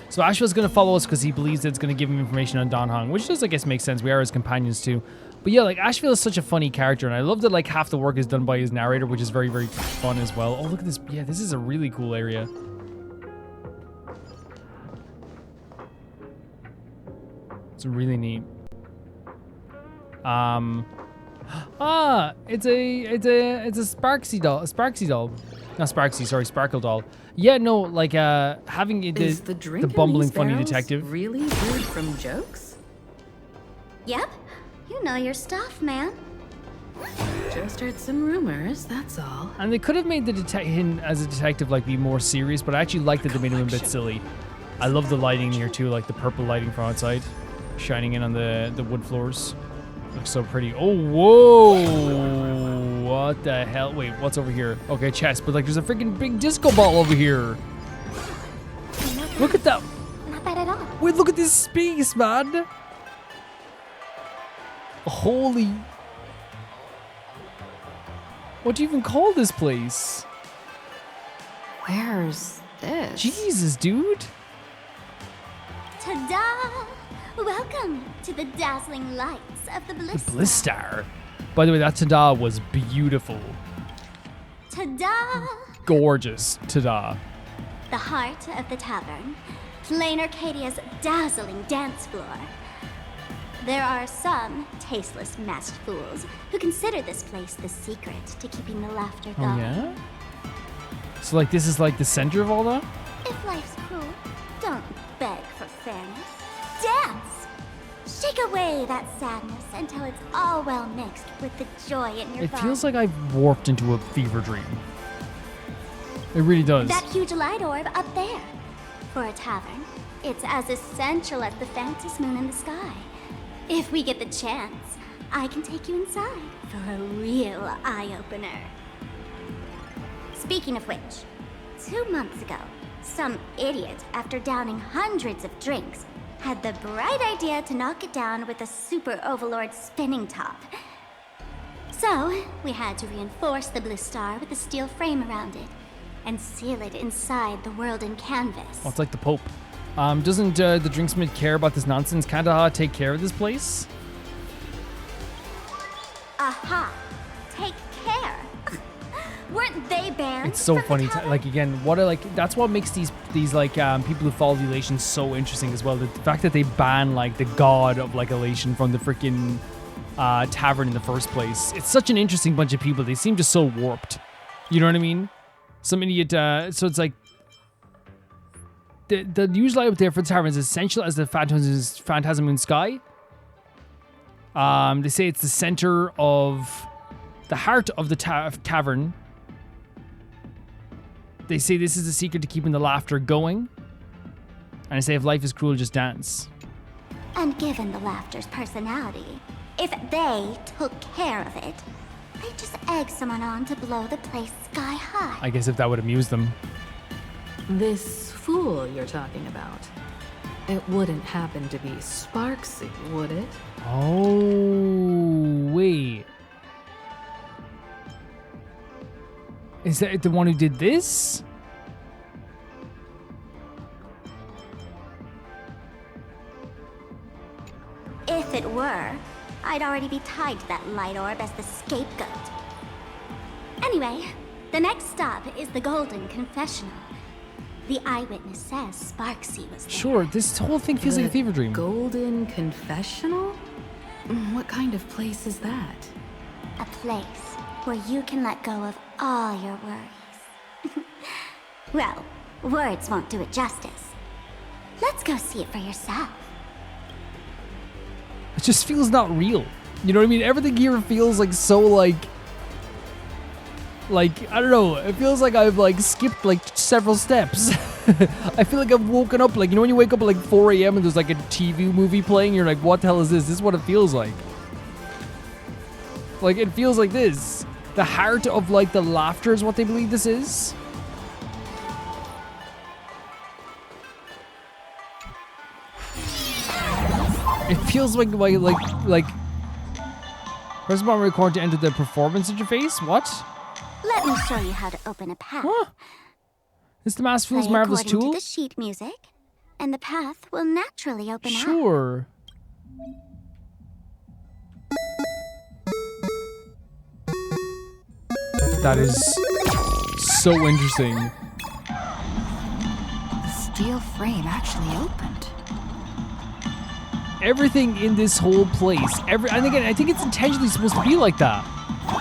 So Ashvale's gonna follow us because he believes that it's gonna give him information on Don Hung, which does, I guess, make sense. We are his companions too. But yeah, like, Ashvale is such a funny character, and I love that, like, half the work is done by his narrator, which is very, very fun as well. Oh, look at this. Yeah, this is a really cool area. It's really neat. It's a Sparksy doll. Not Sparksy, sorry, Sparkle doll. Yeah, no, like, having the bumbling funny detective. Really brewed from jokes? Yep. You know your stuff, man. Just heard some rumors, that's all. And they could have made him as a detective, like, be more serious, but I actually like that they made him a bit silly. I love the lighting here too, like the purple lighting from outside, shining in on the wood floors. Looks so pretty. Oh, whoa! What the hell? Wait, what's over here? Okay, chest, but, like, there's a freaking big disco ball over here. Look at that. Not bad at all. Wait, look at this space, man. Holy. What do you even call this place? Where's this? Jesus, dude. Ta-da! Welcome to the dazzling lights of the Bliss. The Bliss Star. By the way, that ta-da was beautiful. Ta-da! Gorgeous ta-da. The heart of the tavern. Plain Arcadia's dazzling dance floor. There are some tasteless masked fools who consider this place the secret to keeping the laughter Oh, going. yeah? So, like, this is like the center of all that? If life's cruel, don't beg for fairness. Dance! Shake away that sadness until it's all well mixed with the joy in your It bones. feels like I've warped into a fever dream. It really does. That huge light orb up there. For a tavern, it's as essential as the Phantom Moon in the sky. If we get the chance, I can take you inside for a real eye-opener. Speaking of which, 2 months ago, some idiot, after downing hundreds of drinks, had the bright idea to knock it down with a super overlord spinning top. So, we had to reinforce the Blue Star with a steel frame around it and seal it inside the world in canvas. Oh, it's like the Pope. Doesn't the Drinksmith care about this nonsense? Can't take care of this place? Aha! Take care! Weren't they banned? It's so from the funny. tavern? Like, again, what are like, that's what makes these like people who follow the Elation so interesting as well. The fact that they ban like the god of like Elation from the freaking tavern in the first place. It's such an interesting bunch of people. They seem just so warped. You know what I mean? Some idiot. So it's like the usual light up there for the tavern is essential as the Phantasm Moon sky. They say it's the center of the heart of the tavern. They say this is the secret to keeping the laughter going. And I say if life is cruel, just dance. And given the laughter's personality, if they took care of it, they'd just egg someone on to blow the place sky high. I guess if that would amuse them. This fool you're talking about. It wouldn't happen to be Sparksy, would it? Oh, wait. Is that the one who did this? If it were, I'd already be tied to that light orb as the scapegoat. Anyway, the next stop is the Golden Confessional. The eyewitness says Sparksy was there. Sure, this whole thing feels like a fever dream. Golden Confessional? What kind of place is that? A place where you can let go of all your worries. Well, words won't do it justice. Let's go see it for yourself. It just feels not real. You know what I mean? Everything here feels like so like I don't know. It feels like I've like skipped like several steps. I feel like I've woken up like, you know when you wake up at like 4 a.m. and there's like a TV movie playing, you're like, what the hell is this? This is what it feels like. Like it feels like this. The heart of like the laughter is what they believe this is. It feels like Press the button record to enter the performance interface. What? Let me show you how to open a path. Huh? Is the Master Fool's Play marvelous according tool? to the sheet music, and the path will naturally open up. Sure. That is so interesting. The steel frame actually opened. Everything in this whole place, and again, I think it's intentionally supposed to be like that.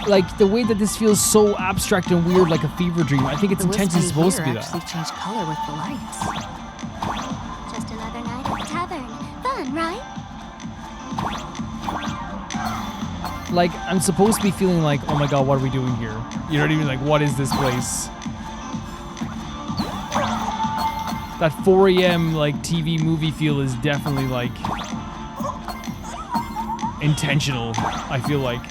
Like the way that this feels so abstract and weird, like a fever dream. I think it's intentionally supposed to be that. Actually changed color with the lights. Just another night at the tavern. Fun, right? Like I'm supposed to be feeling like, oh my god, what are we doing here? You know what I mean? Like, what is this place? That 4 a.m. like TV movie feel is definitely like intentional, I feel like.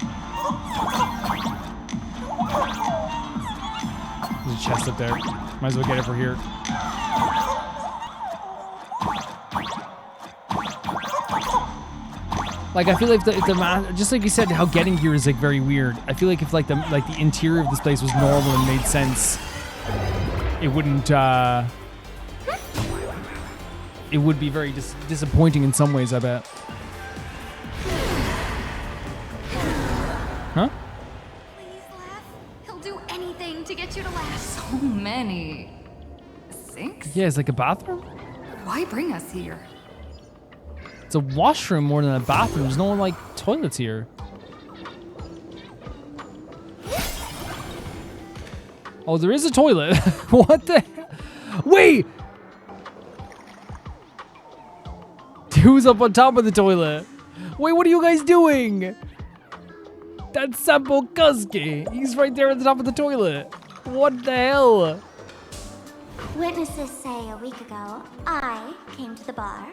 There's a chest up there. Might as well get it for here. Like I feel like if the just like you said, how getting here is like very weird. I feel like if like the interior of this place was normal and made sense, it wouldn't. It would be very disappointing in some ways, I bet. Huh? Please laugh. He'll do anything to get you to laugh. So many. Sinks? Yeah, it's like a bathroom. Why bring us here? It's a washroom more than a bathroom. There's no like toilets here. Oh, there is a toilet. What the hell? Wait! Who's up on top of the toilet? Wait, what are you guys doing? That's Sampo Kuski. He's right there at the top of the toilet. What the hell? Witnesses say a week ago, I came to the bar,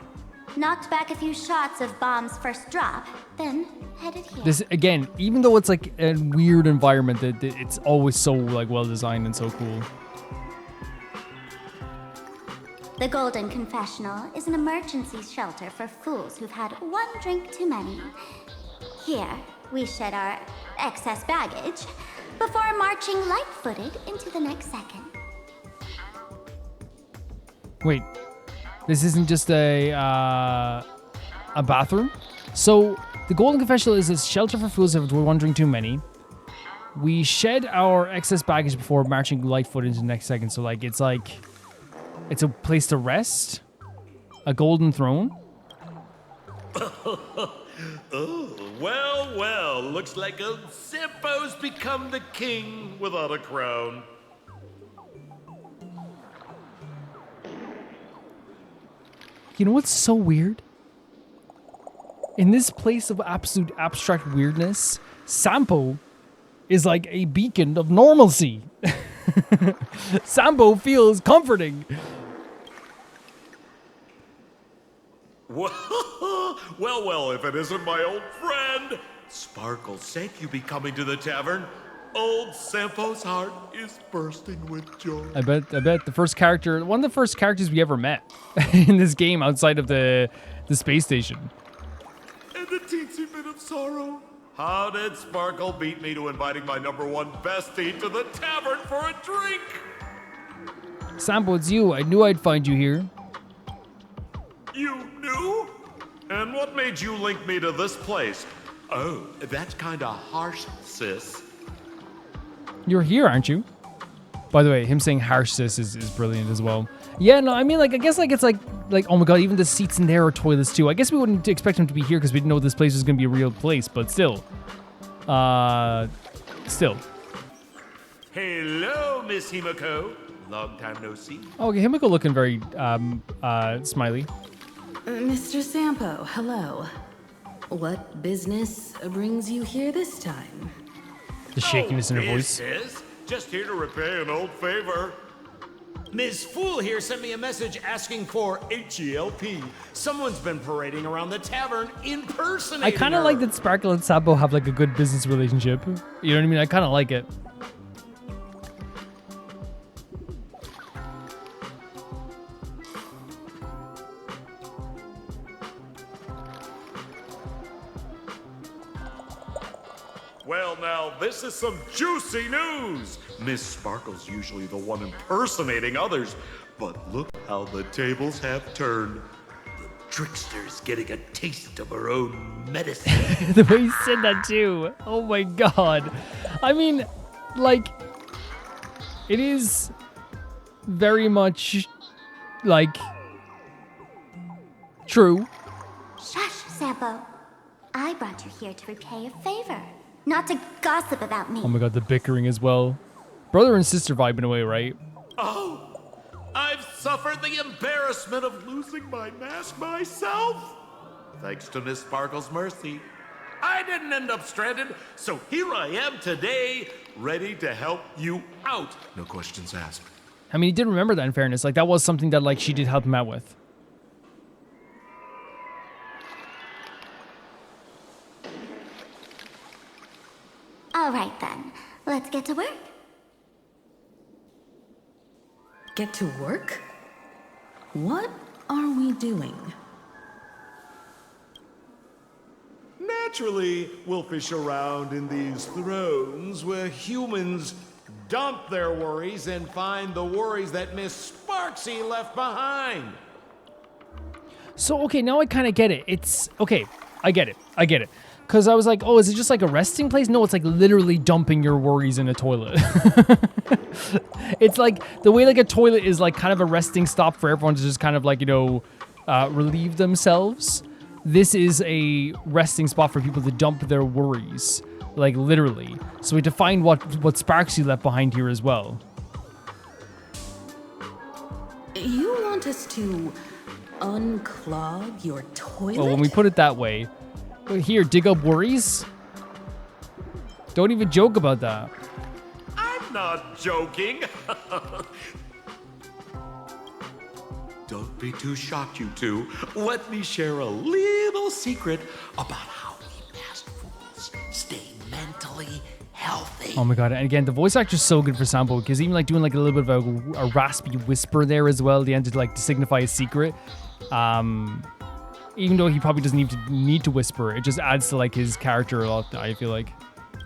knocked back a few shots of Bomb's first drop, then headed here. This again, even though it's like a weird environment, that it's always so like well designed and so cool. The Golden Confessional is an emergency shelter for fools who've had one drink too many. Here, we shed our excess baggage before marching light-footed into the next second. Wait, this isn't just a bathroom? So the Golden Confessional is a shelter for fools if we're wondering too many. We shed our excess baggage before marching light-footed into the next second. So like it's a place to rest, a golden throne. Oh, well, looks like old Sampo's become the king without a crown. You know what's so weird? In this place of absolute abstract weirdness, Sampo is like a beacon of normalcy. Sampo feels comforting. Well, if it isn't my old friend, Sparkle sent you be coming to the tavern. Old Sampo's heart is bursting with joy. I bet the first character, one of the first characters we ever met in this game outside of the space station. And a teensy bit of sorrow. How did Sparkle beat me to inviting my #1 bestie to the tavern for a drink? Sampo, it's you. I knew I'd find you here. You knew? And what made you link me to this place? Oh, that's kinda harsh, sis. You're here, aren't you? By the way, him saying harsh sis is brilliant as well. Yeah, no, I mean, like, I guess, like, it's like, oh my god, even the seats in there are toilets too. I guess we wouldn't expect him to be here because we didn't know this place was going to be a real place, but still. Still. Hello, Miss Himiko. Long time no see. Okay, Himiko looking very, smiley. Mr. Sampo, hello. What business brings you here this time? The shakiness in her voice. Sis, just here to repay an old favor. Ms. Fool here sent me a message asking for HELP. Someone's been parading around the tavern impersonating I kind of her. like that Sparkle and Sampo have like a good business relationship. You know what I mean? I kind of like it. Well, now, this is some juicy news. Miss Sparkle's usually the one impersonating others, but look how the tables have turned. The trickster's getting a taste of her own medicine. The way he said that too. Oh my god. I mean, like, it is very much, like, true. Shush, Sampo. I brought you here to repay a favor, not to gossip about me. Oh my god, the bickering as well. Brother and sister vibe in a way, right? Oh, I've suffered the embarrassment of losing my mask myself. Thanks to Miss Sparkle's mercy, I didn't end up stranded, so here I am today, ready to help you out. No questions asked. I mean, he did remember that in fairness. Like, that was something that, like, she did help him out with. All right then, let's get to work. Get to work? What are we doing? literally will fish around in these thrones where humans dump their worries and find the worries that Miss Sparksy left behind. So, okay, now I kind of get it. It's, okay, I get it. Because I was like, oh, is it just like a resting place? No, it's like literally dumping your worries in a toilet. It's like the way like a toilet is like kind of a resting stop for everyone to just kind of like, you know, relieve themselves. This is a resting spot for people to dump their worries, like literally. So we have to find what Sparksy left behind here as well. You want us to unclog your toilet? Well, when we put it that way, here, dig up worries. Don't even joke about that. I'm not joking. Don't be too shocked, you two. Let me share a little secret about how we masked fools stay mentally healthy. Oh my god, and again, the voice actor's so good for Sampo, because even like doing like a little bit of a raspy whisper there as well at the end to like to signify a secret. Even though he probably doesn't even need to whisper, it just adds to like his character a lot, I feel like.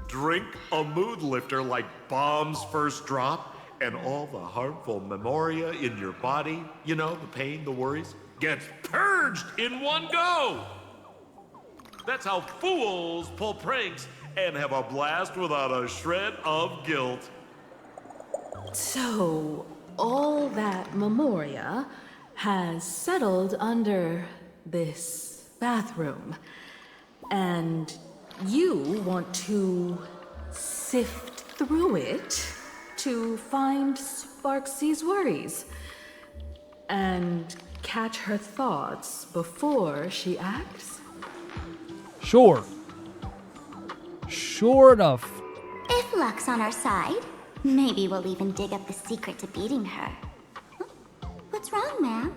Drink a mood lifter like Bomb's first drop, and all the harmful memoria in your body, you know, the pain, the worries, gets purged in one go. That's how fools pull pranks and have a blast without a shred of guilt. So, all that memoria has settled under this bathroom, and you want to sift through it to find Sparksy's worries and catch her thoughts before she acts? Sure. Sure enough. If luck's on our side, maybe we'll even dig up the secret to beating her. What's wrong, ma'am?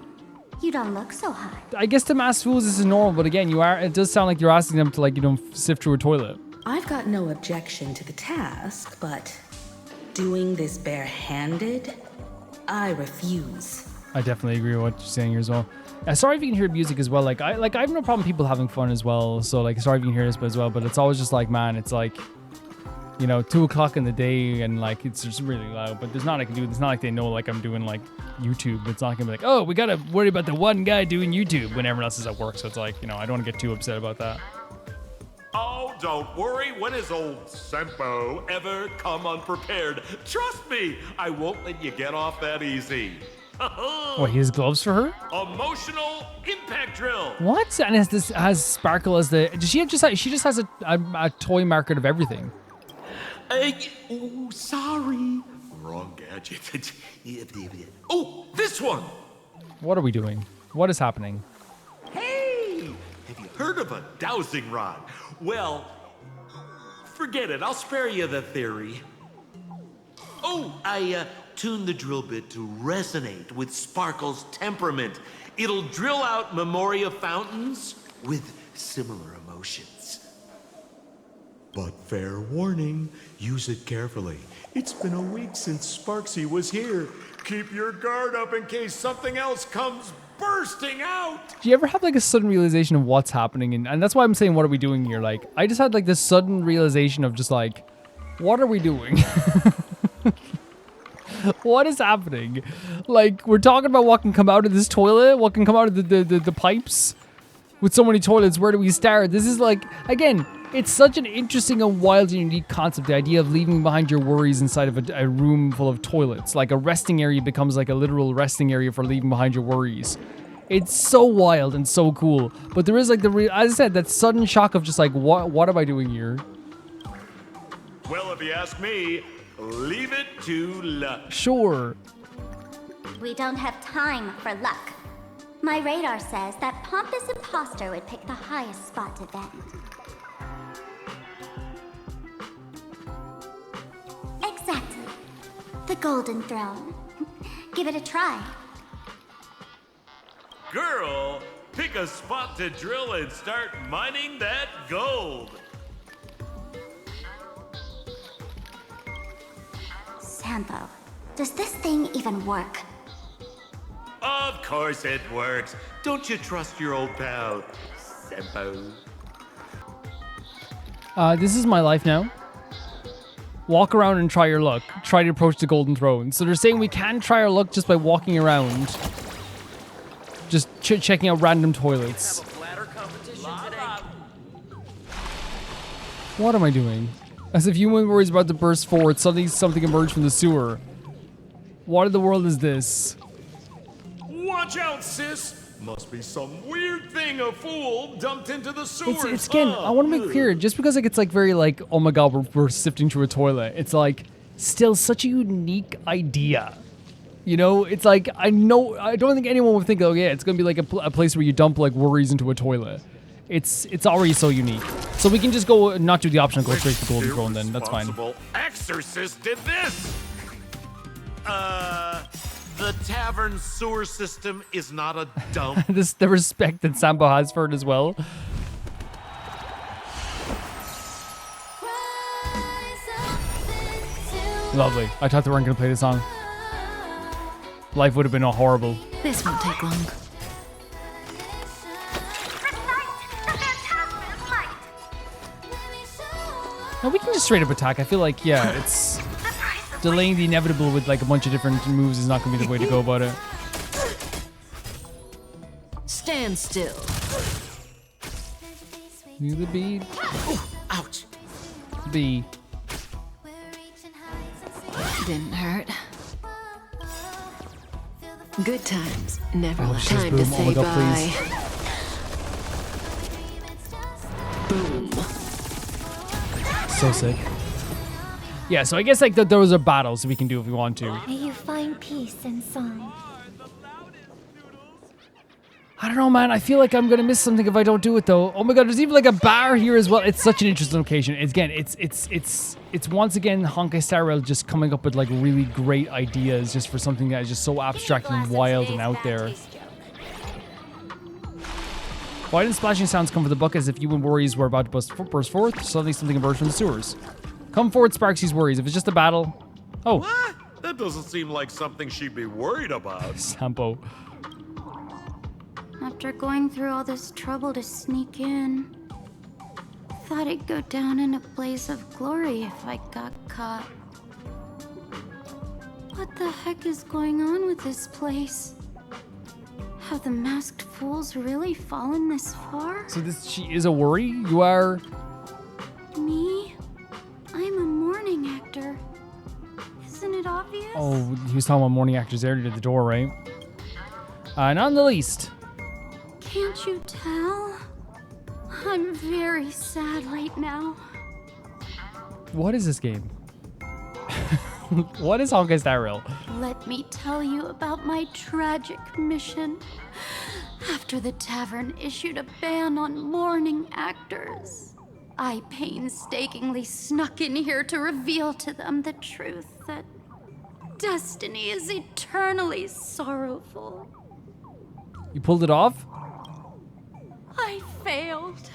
You don't look so hot. I guess to mask fools this is normal, but again, it does sound like you're asking them to like, you know, sift through a toilet. I've got no objection to the task, but doing this barehanded, I refuse. I definitely agree with what you're saying here as well. Sorry if you can hear music as well. I have no problem people having fun as well. So like, sorry if you can hear this as well. But it's always just like, man, it's like, you know, 2 o'clock in the day and like it's just really loud. But there's not I can do. It's not like they know like I'm doing like YouTube. It's not gonna be like, oh, we gotta worry about the one guy doing YouTube when everyone else is at work. So it's like, you know, I don't want to get too upset about that. Oh, don't worry. When has old Sampo ever come unprepared? Trust me, I won't let you get off that easy. What, he has gloves for her? Emotional impact drill. What? And has Sparkle as the? Does she just has a toy market of everything? Oh, sorry. Wrong gadget. Oh, this one. What are we doing? What is happening? Hey, have you heard of a dowsing rod? Well, forget it. I'll spare you the theory. Oh, I tuned the drill bit to resonate with Sparkle's temperament. It'll drill out memoria fountains with similar emotions. But fair warning, use it carefully. It's been a week since Sparksy was here. Keep your guard up in case something else comes bursting out. Do you ever have like a sudden realization of what's happening? And that's why I'm saying, what are we doing here? Like, I just had like this sudden realization of just like, what are we doing? What is happening? Like, we're talking about what can come out of this toilet, what can come out of the pipes. With so many toilets, where do we start? This is like, again, it's such an interesting and wild and unique concept, the idea of leaving behind your worries inside of a room full of toilets. Like a resting area becomes like a literal resting area for leaving behind your worries. It's so wild and so cool. But there is like as I said, that sudden shock of just like, what am I doing here? Well, if you ask me, leave it to luck. Sure. We don't have time for luck. My radar says that pompous imposter would pick the highest spot to vent. Exactly. The Golden Throne. Give it a try. Girl, pick a spot to drill and start mining that gold. Sampo, does this thing even work? Of course it works. Don't you trust your old pal, Sampo? This is my life now. Walk around and try your luck. Try to approach the golden throne. So they're saying we can try our luck just by walking around. Just checking out random toilets. What am I doing? As if human worries about to burst forward, suddenly something emerged from the sewer. What in the world is this? Watch out, sis! Must be some weird thing a fool dumped into the sewers. It's again, I want to make clear, just because like it's like very like, oh my god, we're sifting through a toilet. It's like still such a unique idea. You know, it's like I don't think anyone would think, oh yeah, it's gonna be like a place where you dump like worries into a toilet. It's already so unique. So we can just go not do the option, go straight to the golden throne. Then that's fine. Exorcist did this. The tavern sewer system is not a dump. The respect that Sampo has for it as well. Lovely. I thought they weren't going to play the song. Life would have been horrible. This won't take long. No, we can just straight up attack. I feel like, yeah, it's... Delaying the inevitable with like a bunch of different moves is not going to be the way to go about it. Stand still. Do the beat. Ouch. B. Didn't hurt. Good times. Never Oh, left shiz, time to boom. Oh say my god, bye. please. Boom. So sick. Yeah, so I guess like those are battles we can do if we want to. May you find peace and song. I don't know, man. I feel like I'm gonna miss something if I don't do it, though. Oh my god, there's even like a bar here as well. It's such an interesting location. Again, it's once again Honkai Star Rail just coming up with like really great ideas just for something that is just so abstract and wild and out there. Why didn't splashing sounds come from the bucket as if you and worries were about to burst forth? Suddenly something emerged from the sewers. Come forward, Sparks' worries. If it's just a battle... Oh. What? That doesn't seem like something she'd be worried about. Sampo. After going through all this trouble to sneak in, thought I'd go down in a blaze of glory if I got caught. What the heck is going on with this place? Have the masked fools really fallen this far? So she is a worry? You are... Me? I'm a morning actor. Isn't it obvious? Oh, he was talking about morning actors there to the door, right? Not in the least. Can't you tell? I'm very sad right now. What is this game? What is Honkai Star Rail? Let me tell you about my tragic mission. After the tavern issued a ban on morning actors, I painstakingly snuck in here to reveal to them the truth that destiny is eternally sorrowful. You pulled it off? I failed.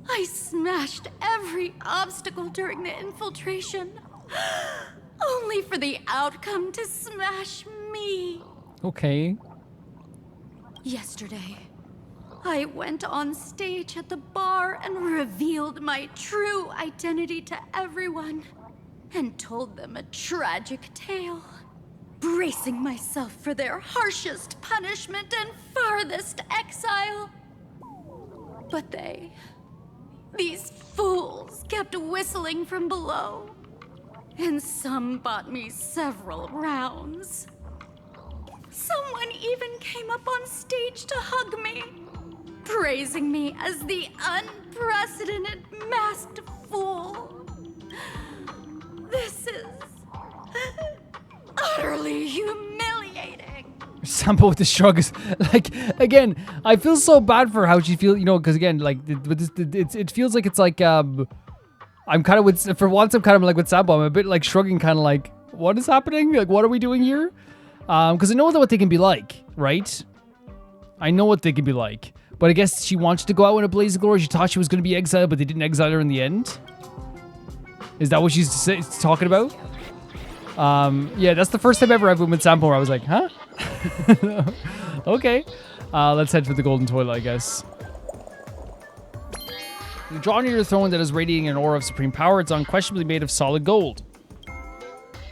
I smashed every obstacle during the infiltration, only for the outcome to smash me. Okay. Yesterday, I went on stage at the bar and revealed my true identity to everyone and told them a tragic tale, bracing myself for their harshest punishment and farthest exile. But these fools kept whistling from below, and some bought me several rounds. Someone even came up on stage to hug me, praising me as the unprecedented masked fool. This is utterly humiliating. Sampo with the shrug is like, again, I feel so bad for how she feels, you know, because again, like, it feels like it's like, I'm kind of with, for once, I'm kind of like with Sampo, I'm a bit like shrugging, kind of like, what is happening? Like, what are we doing here? Because I know what they can be like, right? I know what they can be like. But I guess she wanted to go out in a blaze of glory. She thought she was going to be exiled, but they didn't exile her in the end. Is that what she's talking about? Yeah, that's the first time ever I've been with Sampo where I was like, huh? Okay. Let's head for the golden toilet, I guess. You draw near the throne that is radiating an aura of supreme power. It's unquestionably made of solid gold.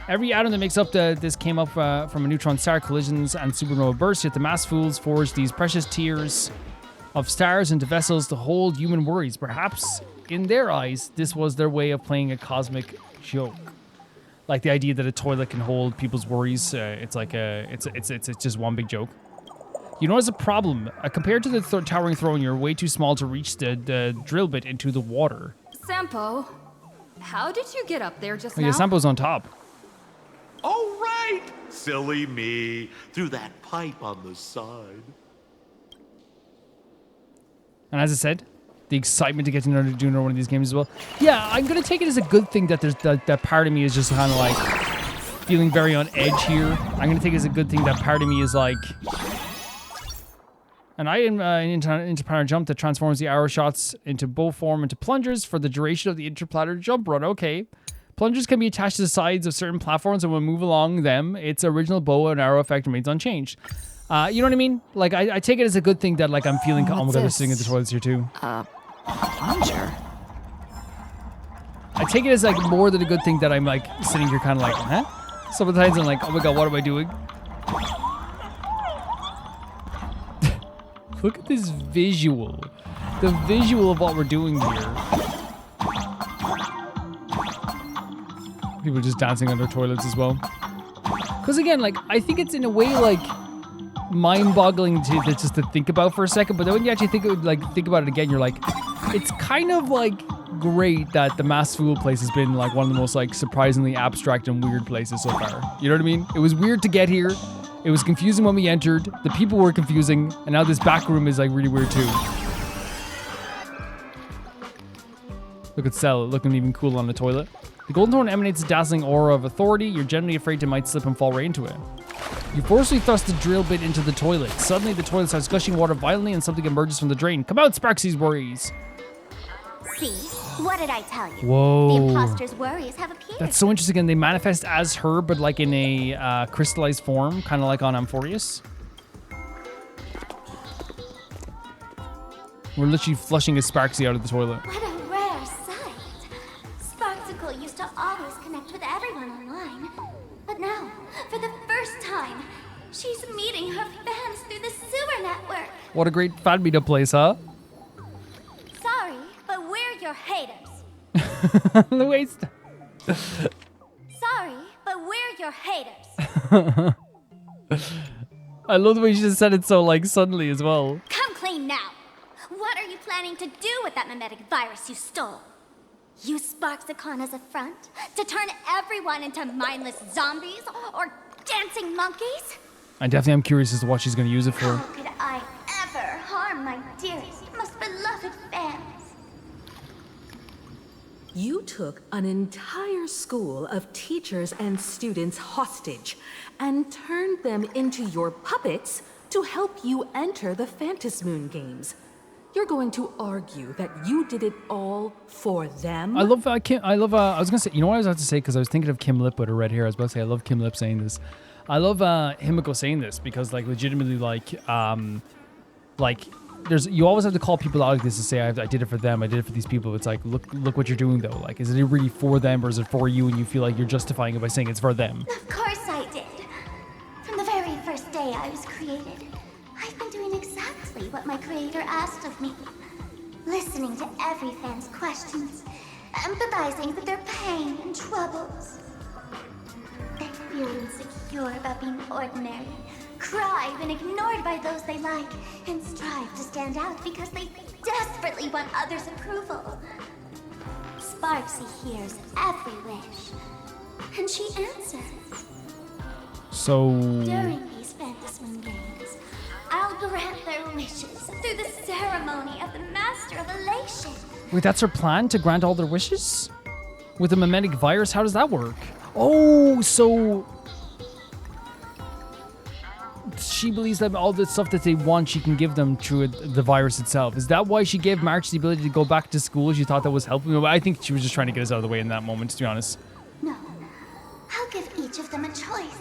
Every atom that makes up this came up from a neutron star collisions and supernova bursts, yet the mass fools forged these precious tiers of stars into vessels to hold human worries. Perhaps, in their eyes, this was their way of playing a cosmic joke. Like the idea that a toilet can hold people's worries, it's just one big joke. You know, there's a problem. Compared to the towering throne, you're way too small to reach the drill bit into the water. Sampo, how did you get up there just Oh, now? yeah, Sampo's on top. Oh, right! Silly me. Through that pipe on the side. And as I said, the excitement to get to do another one of these games as well. Yeah, I'm going to take it as a good thing that there's that part of me is just kind of like feeling very on edge here. I'm going to take it as a good thing that part of me is like... And I am an interplanar jump that transforms the arrow shots into bow form into plungers for the duration of the interplanar jump run. Okay. Plungers can be attached to the sides of certain platforms, and when we move along them, its original bow and arrow effect remains unchanged. You know what I mean? Like, I take it as a good thing that, like, I'm feeling... Oh my god, they're sitting at the toilets here, too. Plunger? I take it as, like, more than a good thing that I'm, like, sitting here kind of like, huh? Sometimes I'm like, oh my god, what am I doing? Look at this visual. The visual of what we're doing here. People just dancing on their toilets as well. Because again, like, I think it's in a way, like, mind-boggling to just to think about for a second, but then when you actually think about it again, you're like, it's kind of like great that the Mass Fool place has been like one of the most like surprisingly abstract and weird places so far. You know what I mean? It was weird to get here. It was confusing when we entered. The people were confusing, and now this back room is like really weird too. Look at Cell looking even cool on the toilet. The golden horn emanates a dazzling aura of authority. You're generally afraid it might slip and fall right into it. You forcefully thrust the drill bit into the toilet. Suddenly, the toilet starts gushing water violently and something emerges from the drain. Come out, Sparksy's worries. See? What did I tell you? Whoa. The imposter's worries have appeared. That's so interesting. And they manifest as her, but like in a crystallized form, kind of like on Amphorius. We're literally flushing a Sparksy out of the toilet. What a rare sight. Sparksicle used to always connect with everyone online. But now, for the first time, she's meeting her fans through the sewer network. What a great fan meetup place, huh? Sorry, but we're your haters. The waste. Sorry, but we're your haters. I love the way she just said it so like suddenly as well. Come clean now. What are you planning to do with that mimetic virus you stole? Use Sparksicon as a front to turn everyone into mindless zombies or dancing monkeys? I definitely am curious as to what she's going to use it for. How could I ever harm my dearest, most beloved fans? You took an entire school of teachers and students hostage and turned them into your puppets to help you enter the Phantasmoon games. You're going to argue that you did it all for them? I love Kim. I was gonna say, you know what I was about to say, because I was thinking of Kim Lip with her red hair. I was about to say I love Kim Lip saying this. I love Himiko saying this because like legitimately like there's you always have to call people out like this to say I did it for them. I did it for these people. It's like look what you're doing though. Like is it really for them or is it for you? And you feel like you're justifying it by saying it's for them. Of course I did. From the very first day I was created, I've been doing exactly what my creator asked of me. Listening to every fan's questions, empathizing with their pain and troubles. They feel insecure about being ordinary, cry when ignored by those they like, and strive to stand out because they desperately want others' approval. Sparksy hears every wish, and she answers. So During these Phantasmoon games, I'll grant their wishes through the ceremony of the Master of Elation. wait, that's her plan to grant all their wishes with a mimetic virus. How does that work? Oh, so she believes that all the stuff that they want, she can give them through the virus itself. Is that why she gave March the ability to go back to school? She thought that was helping. I think she was just trying to get us out of the way in that moment, to be honest. No, I'll give each of them a choice.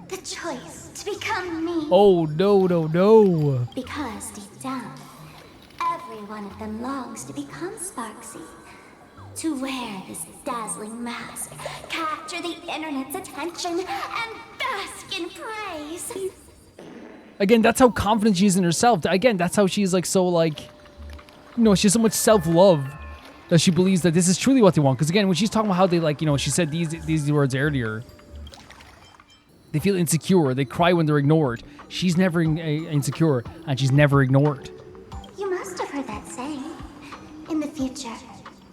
The choice to become me. Oh, no. Because deep down, everyone one of them longs to become Sparksy. To wear this dazzling mask, capture the internet's attention, and bask in praise. Again, that's how confident she is in herself. Again, that's how she's like so like, you know, she has so much self-love that she believes that this is truly what they want. Because again, when she's talking about how they like, you know, she said these words earlier. They feel insecure. They cry when they're ignored. She's never insecure, and she's never ignored. You must have heard that saying. In the future,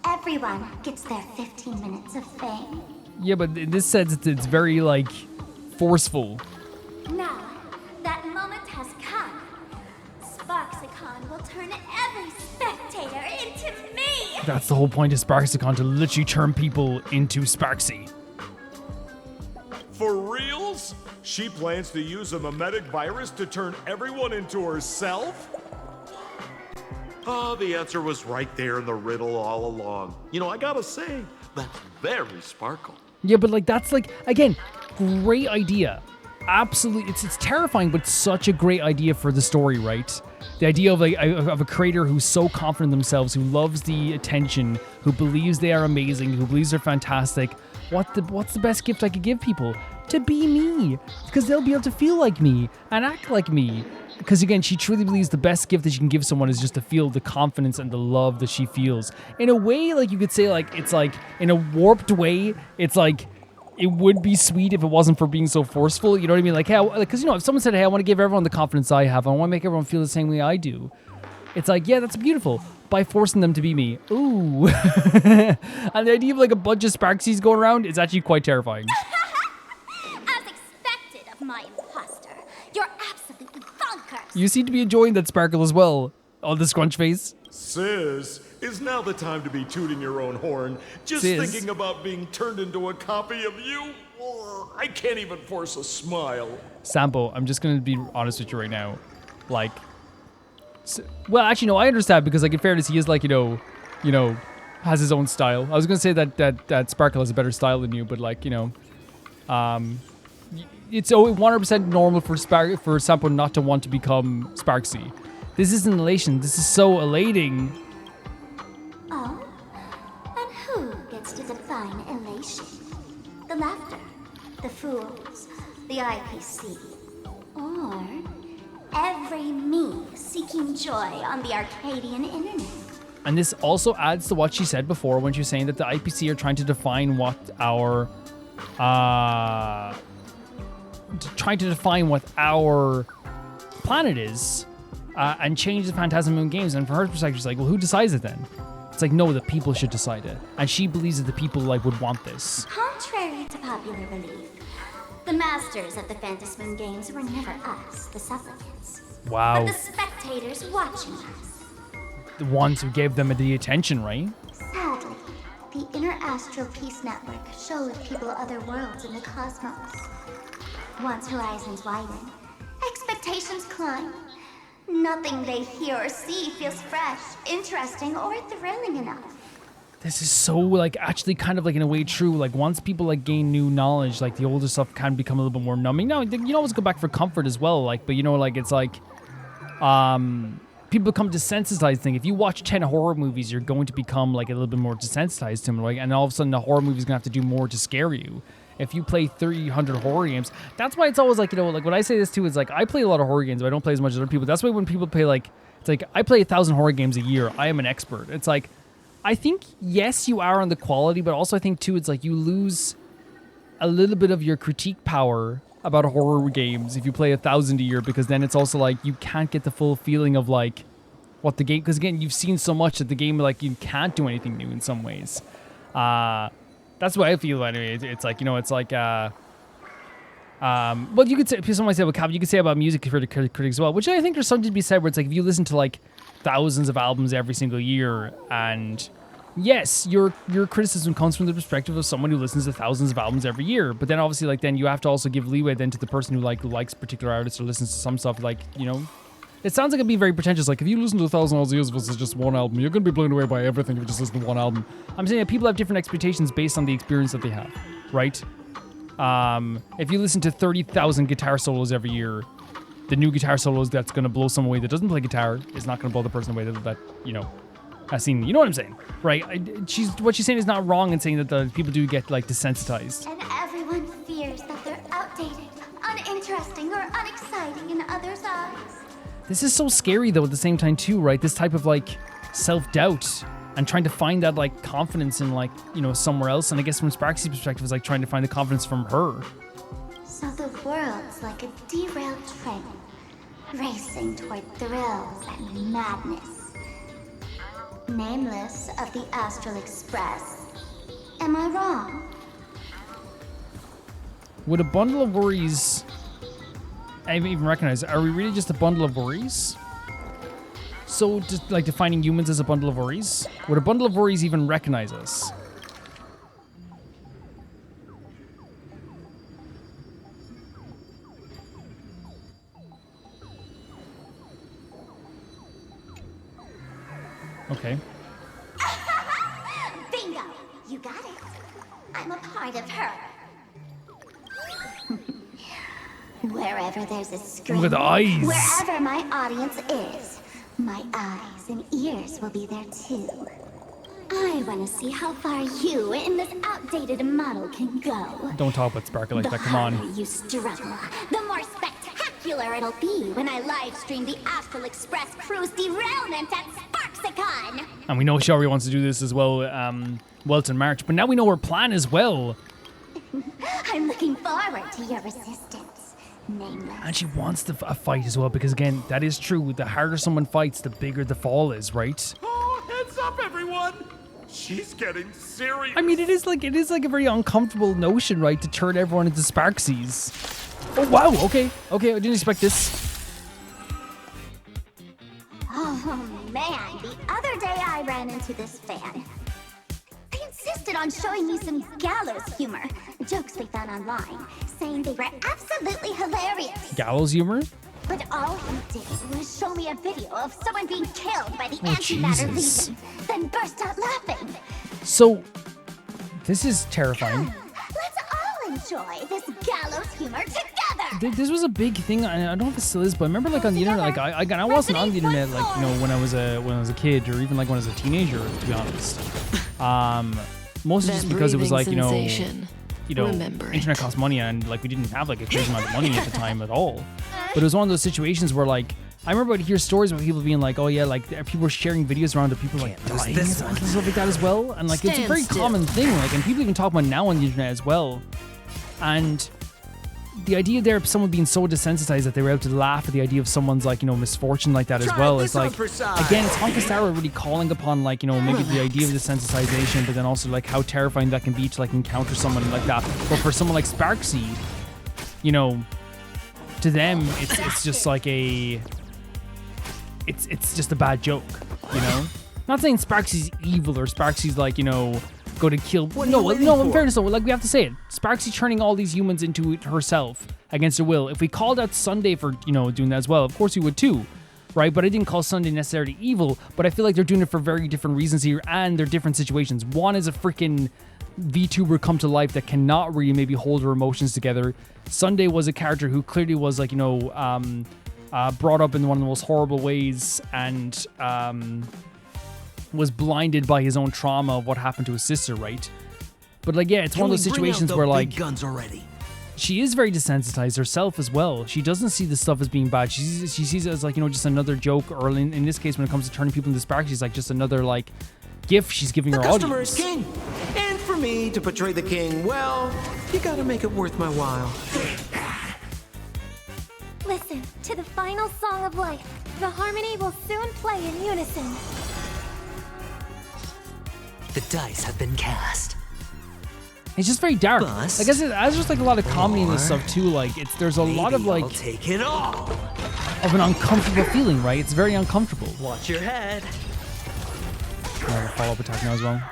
everyone gets their 15 minutes of fame. Yeah, but in this sense, it's very like forceful. Now, that moment has come. Sparksicon will turn every spectator into me. That's the whole point of Sparksicon, to literally turn people into Sparksy. For reals? She plans to use a mimetic virus to turn everyone into herself? Oh, the answer was right there in the riddle all along. You know, I gotta say, that's very Sparkle. Yeah, but like that's like, again, great idea. Absolutely, it's terrifying, but such a great idea for the story, right? The idea of like of a creator who's so confident in themselves, who loves the attention, who believes they are amazing, who believes they're fantastic. What's the best gift I could give people? To be me, because they'll be able to feel like me and act like me. Because again, she truly believes the best gift that she can give someone is just to feel the confidence and the love that she feels. In a way, like you could say, like it's like in a warped way, it's like it would be sweet if it wasn't for being so forceful. You know what I mean? Like, hey, because you know, if someone said, "Hey, I want to give everyone the confidence I have. I want to make everyone feel the same way I do," it's like, yeah, that's beautiful. By forcing them to be me, ooh. And the idea of like a bunch of Sparksies going around is actually quite terrifying. As expected of my imposter, you're absolutely bonkers. You seem to be enjoying that sparkle as well on the scrunch face. Sis, is now the time to be tooting your own horn? Just Sis. thinking about being turned into a copy of you? I can't even force a smile. Sampo, I'm just going to be honest with you right now. Like, well, actually, no, I understand because, like, in fairness, he is like, you know, has his own style. I was going to say that Sparkle has a better style than you, but like, you know, it's 100% normal for Sampo not to want to become Sparksy. This isn't elation. This is so elating. Oh? And who gets to define elation? The laughter, the fools, the IPC, or every me seeking joy on the Arcadian internet? And this also adds to what she said before when she was saying that the IPC are trying to define what our planet is, and change the Phantasm Moon games. And from her perspective, she's like, well, who decides it then? It's like, no, the people should decide it. And she believes that the people like would want this. Contrary to popular belief, the masters of the Phantasm games were never us, the supplicants. Wow. But the spectators watching us. The ones who gave them the attention, right? Sadly, the Inner Astral Peace Network showed people other worlds in the cosmos. Once horizons widen, expectations climb. Nothing they hear or see feels fresh, interesting, or thrilling enough. This is so, like, actually kind of, like, in a way true. Like, once people, like, gain new knowledge, like, the older stuff can become a little bit more numbing. Now, you can always go back for comfort as well, like, but, you know, like, it's like, people become desensitized thing. If you watch 10 horror movies, you're going to become, like, a little bit more desensitized to them, right? And all of a sudden, the horror movie's gonna have to do more to scare you. If you play 300 horror games, that's why it's always, like, you know, like, when I say this, too, it's like, I play a lot of horror games, but I don't play as much as other people. That's why when people play, like, it's like, I play 1,000 horror games a year. I am an expert. It's like, I think, yes, you are on the quality, but also I think, too, it's like you lose a little bit of your critique power about horror games if you play 1,000 a year, because then it's also like you can't get the full feeling of, like, what the game... Because, again, you've seen so much that the game, like, you can't do anything new in some ways. That's what I feel, anyway. It's like, you know, it's like... well, you could say... Someone might say about Cap, you could say about music critics as well, which I think there's something to be said where it's like, if you listen to, like, thousands of albums every single year, and yes, your criticism comes from the perspective of someone who listens to thousands of albums every year, but then obviously, like, then you have to also give leeway then to the person who likes particular artists or listens to some stuff, like, you know, it sounds like it'd be very pretentious, like, if you listen to 1,000 years versus just one album, you're gonna be blown away by everything if you just listen to one album. I'm saying that people have different expectations based on the experience that they have, right? If you listen to 30,000 guitar solos every year, the new guitar solos that's going to blow someone away that doesn't play guitar is not going to blow the person away that you know, has seen. You know what I'm saying, right? What she's saying is not wrong in saying that the people do get like desensitized. And everyone fears that they're outdated, uninteresting, or unexciting in others' eyes. This is so scary though at the same time too, right? This type of like self-doubt and trying to find that like confidence in like, you know, somewhere else. And I guess from Sparksy's perspective, it's like trying to find the confidence from her. So the world's like a derailed train, racing toward thrills and madness. Nameless of the Astral Express. Am I wrong? Would a bundle of worries... I haven't even recognized, are we really just a bundle of worries? So, just like defining humans as a bundle of worries? Would a bundle of worries even recognize us? Okay. Bingo! You got it. I'm a part of her. Wherever there's a screen, Look at the eyes. wherever my audience is, my eyes and ears will be there too. I want to see how far you in this outdated model can go. Don't talk about Sparkle like The that, come harder on. you struggle, the more spectacular it'll be when I live stream the Astral Express cruise derailment at Sparksicon. And we know Shari wants to do this as well, Welton March, but now we know her plan as well. I'm looking forward to your resistance, Nameless. And she wants a fight as well, because again, that is true. The harder someone fights, the bigger the fall is, right? Oh, heads up, everyone! She's getting serious. I mean, it is like a very uncomfortable notion, right, to turn everyone into Sparksies. Oh wow, okay, I didn't expect this. Oh man, the other day I ran into this fan. They insisted on showing me some gallows humor, jokes they found online, saying they were absolutely hilarious. Gallows humor? But all he did was show me a video of someone being killed by the Antimatter Jesus. Legion, then burst out laughing. So, this is terrifying. Let's all enjoy this gallows humor together. This was a big thing. I don't know if it still is, but I remember like on the internet, like I wasn't on the internet like, you know, when I was a kid or even like when I was a teenager, to be honest. Mostly just because it was like, you know, internet costs money and like we didn't have like a crazy amount of money at the time at all. But it was one of those situations where like I remember I'd hear stories about people being like, oh yeah, like people were sharing videos around of people like dying and stuff like that as well. And like it's a very common thing, like, and people even talk about now on the internet as well. And the idea there of someone being so desensitized that they were able to laugh at the idea of someone's like, you know, misfortune like that as well. It's like, again, it's Honkai Star Rail really calling upon like, you know, maybe the idea of desensitization, but then also like how terrifying that can be to like encounter someone like that. But for someone like Sparksy, you know, to them, it's just like it's just a bad joke, you know? Not saying Sparksy's evil or Sparksy's like, you know, go to kill. No, in fairness though, like we have to say it. Sparksy turning all these humans into herself against her will. If we called out Sunday for, you know, doing that as well, of course we would too, right? But I didn't call Sunday necessarily evil, but I feel like they're doing it for very different reasons here and they're different situations. One is a freaking VTuber come to life that cannot really maybe hold her emotions together. Sunday was a character who clearly was like, you know, brought up in one of the most horrible ways and was blinded by his own trauma of what happened to his sister, right? But like, yeah, it's one of those situations where like guns already. She is very desensitized herself as well. She doesn't see this stuff as being bad. She sees it as like, you know, just another joke, or in this case when it comes to turning people into Spark, she's like just another like gift she's giving her audience. The customer is king. And for me to portray the king, well, you gotta make it worth my while. Listen to the final song of life. The harmony will soon play in unison. The dice have been cast. It's just very dark. Bus. I guess it has just like a lot of comedy in this stuff too. Like there's a lot of like take it all. Of an uncomfortable feeling, right? It's very uncomfortable. Watch your head. Follow-up attack now as well.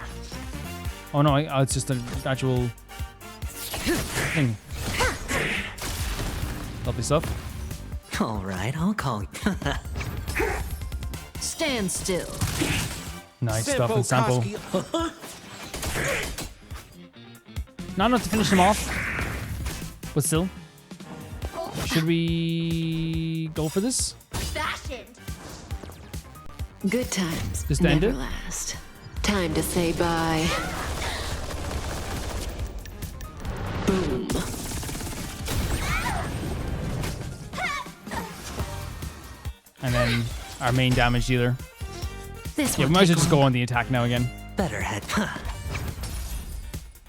Oh no, it's just an actual thing. Lovely stuff. All right, I'll call you. Stand still. Nice stuff in Sampo. Not enough to finish him off, but still. Should we go for this? Fashioned. Good times Just end never it? last. Time to say bye. Boom. And then our main damage dealer. This Yeah, will we might as well take just go on the attack now again. Better head.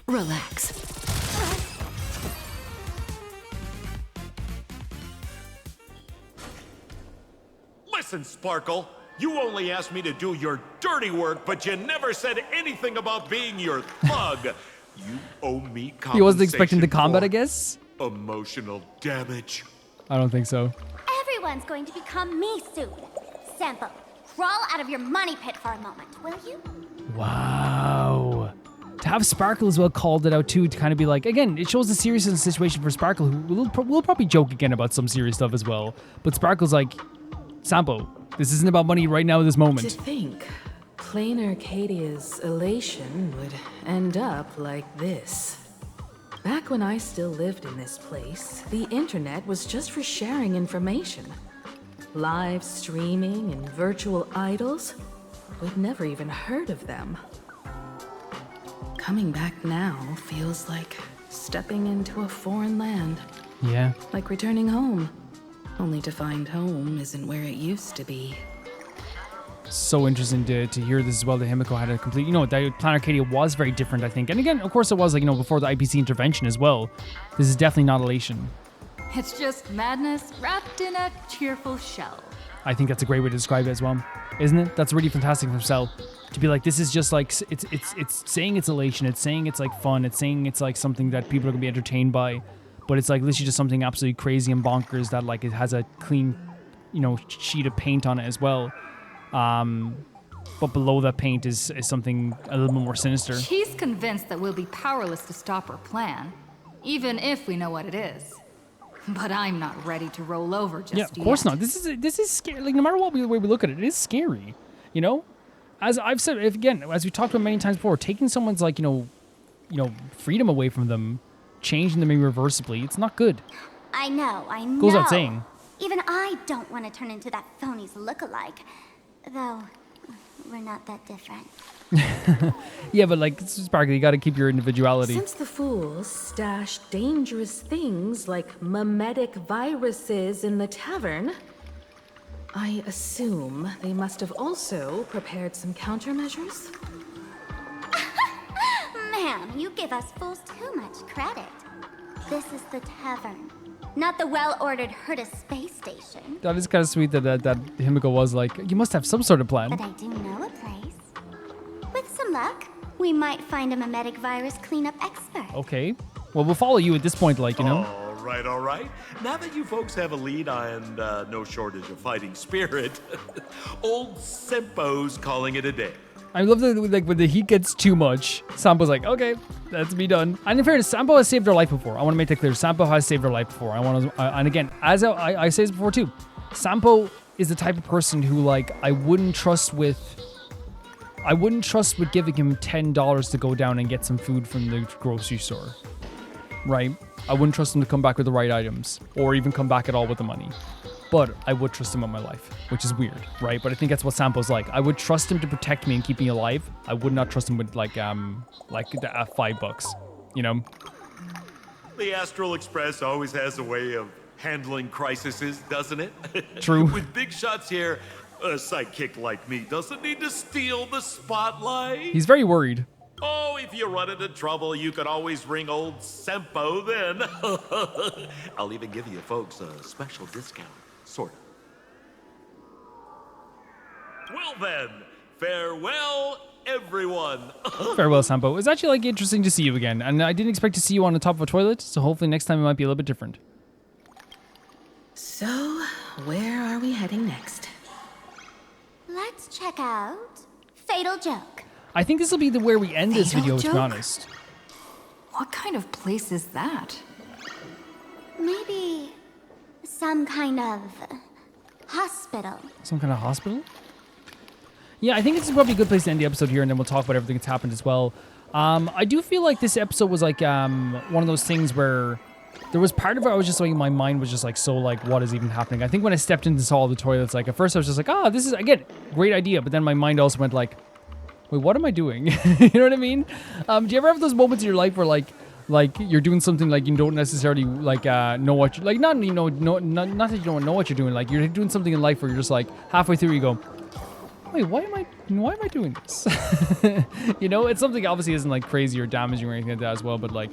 Relax. Listen, Sparkle. You only asked me to do your dirty work, but you never said anything about being your thug. You owe me compensation. He wasn't expecting the combat, for I guess? Emotional damage. I don't think so. Everyone's going to become me soon. Sampo, crawl out of your money pit for a moment, will you? Wow. To have Sparkle as well called it out too, to kind of be like, again, it shows the seriousness of the situation for Sparkle, who will probably joke again about some serious stuff as well. But Sparkle's like, Sampo, this isn't about money right now at this To moment. think, plain Arcadia's elation would end up like this. Back when I still lived in this place, the internet was just for sharing information. Live streaming and virtual idols? We'd never even heard of them. Coming back now feels like stepping into a foreign land. Yeah. Like returning home. Only to find home isn't where it used to be. So interesting to hear this as well, that Himiko had a complete, that Plan Arcadia was very different, I think. And again, of course it was, like, before the IPC intervention as well. This is definitely not elation. It's just madness wrapped in a cheerful shell. I think that's a great way to describe it as well, isn't it? That's really fantastic from Cell to be like, this is just like, it's saying it's elation, it's saying it's like fun, it's saying it's like something that people are gonna be entertained by, but it's like literally just something absolutely crazy and bonkers that like it has a clean, sheet of paint on it as well. But below that paint is something a little bit more sinister. She's convinced that we'll be powerless to stop her plan, even if we know what it is. But I'm not ready to roll over just yet. Yeah, of course not. This is scary. Like, no matter what way we look at it, it is scary. As I've said, as we talked about many times before, taking someone's like freedom away from them, changing them irreversibly, it's not good. I know. Goes without saying. Even I don't want to turn into that phony's lookalike. Though, we're not that different. Yeah, but like, Sparkle, you gotta keep your individuality. Since the fools stashed dangerous things like mimetic viruses in the tavern, I assume they must have also prepared some countermeasures? Man, you give us fools too much credit. This is the tavern, not the well-ordered Herta space station. That is kind of sweet that Himiko was like, you must have some sort of plan. But I do know a place. With some luck, we might find a mimetic virus cleanup expert. Okay. Well, we'll follow you at this point, like, All right. Now that you folks have a lead and no shortage of fighting spirit, old Sampo's calling it a day. I love that, like, when the heat gets too much, Sampo's like, okay, that's me done. And in fairness, Sampo has saved her life before. I want to make that clear. Sampo has saved her life before. And again, as I say this before too, Sampo is the type of person who, like, I wouldn't trust with giving him $10 to go down and get some food from the grocery store, right? I wouldn't trust him to come back with the right items or even come back at all with the money. But I would trust him on my life, which is weird, right? But I think that's what Sampo's like. I would trust him to protect me and keep me alive. I would not trust him with like $5, The Astral Express always has a way of handling crises, doesn't it? True. With big shots here, a sidekick like me doesn't need to steal the spotlight. He's very worried. Oh, if you run into trouble, you can always ring old Sampo then. I'll even give you folks a special discount, sort of. Well then, farewell, everyone. Farewell, Sampo. It's actually like interesting to see you again, and I didn't expect to see you on the top of a toilet, so hopefully next time it might be a little bit different. So, where are we heading next? Let's check out Fatal Joke. I think this will be where we end this Fatal video, to be joke? honest. What kind of place is that? Maybe some kind of hospital. Some kind of hospital? Yeah, I think this is probably a good place to end the episode here, and then we'll talk about everything that's happened as well. I do feel like this episode was like one of those things where there was part of it I was just like, my mind was just like, so like, what is even happening? I think when I stepped into saw all the toilets, like at first I was just like, oh, this is, again, great idea. But then my mind also went like, wait, what am I doing? You know what I mean? Do you ever have those moments in your life where like you're doing something like you don't necessarily like know what you, like not you know not that you don't know what you're doing, like you're doing something in life where you're just like halfway through you go, wait, why am I doing this? You know, it's something obviously isn't like crazy or damaging or anything like that as well, but like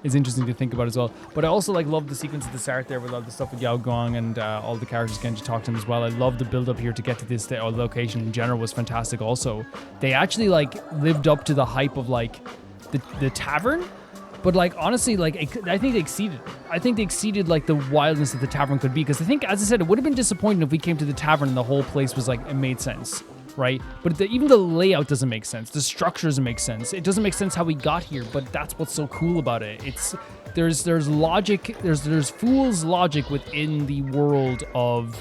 is interesting to think about as well. But I also like love the sequence at the start there with all the stuff with Yao Guang and all the characters getting to talk to him as well. I love the build up here to get to this location in general was fantastic also. They actually like lived up to the hype of like the tavern, but like honestly, like I think they exceeded. I think they exceeded like the wildness that the tavern could be, because I think, as I said, it would have been disappointing if we came to the tavern and the whole place was like, it made sense, right? But even the layout doesn't make sense. The structure doesn't make sense. It doesn't make sense how we got here, but that's what's so cool about it. It's there's logic. There's fool's logic within the world of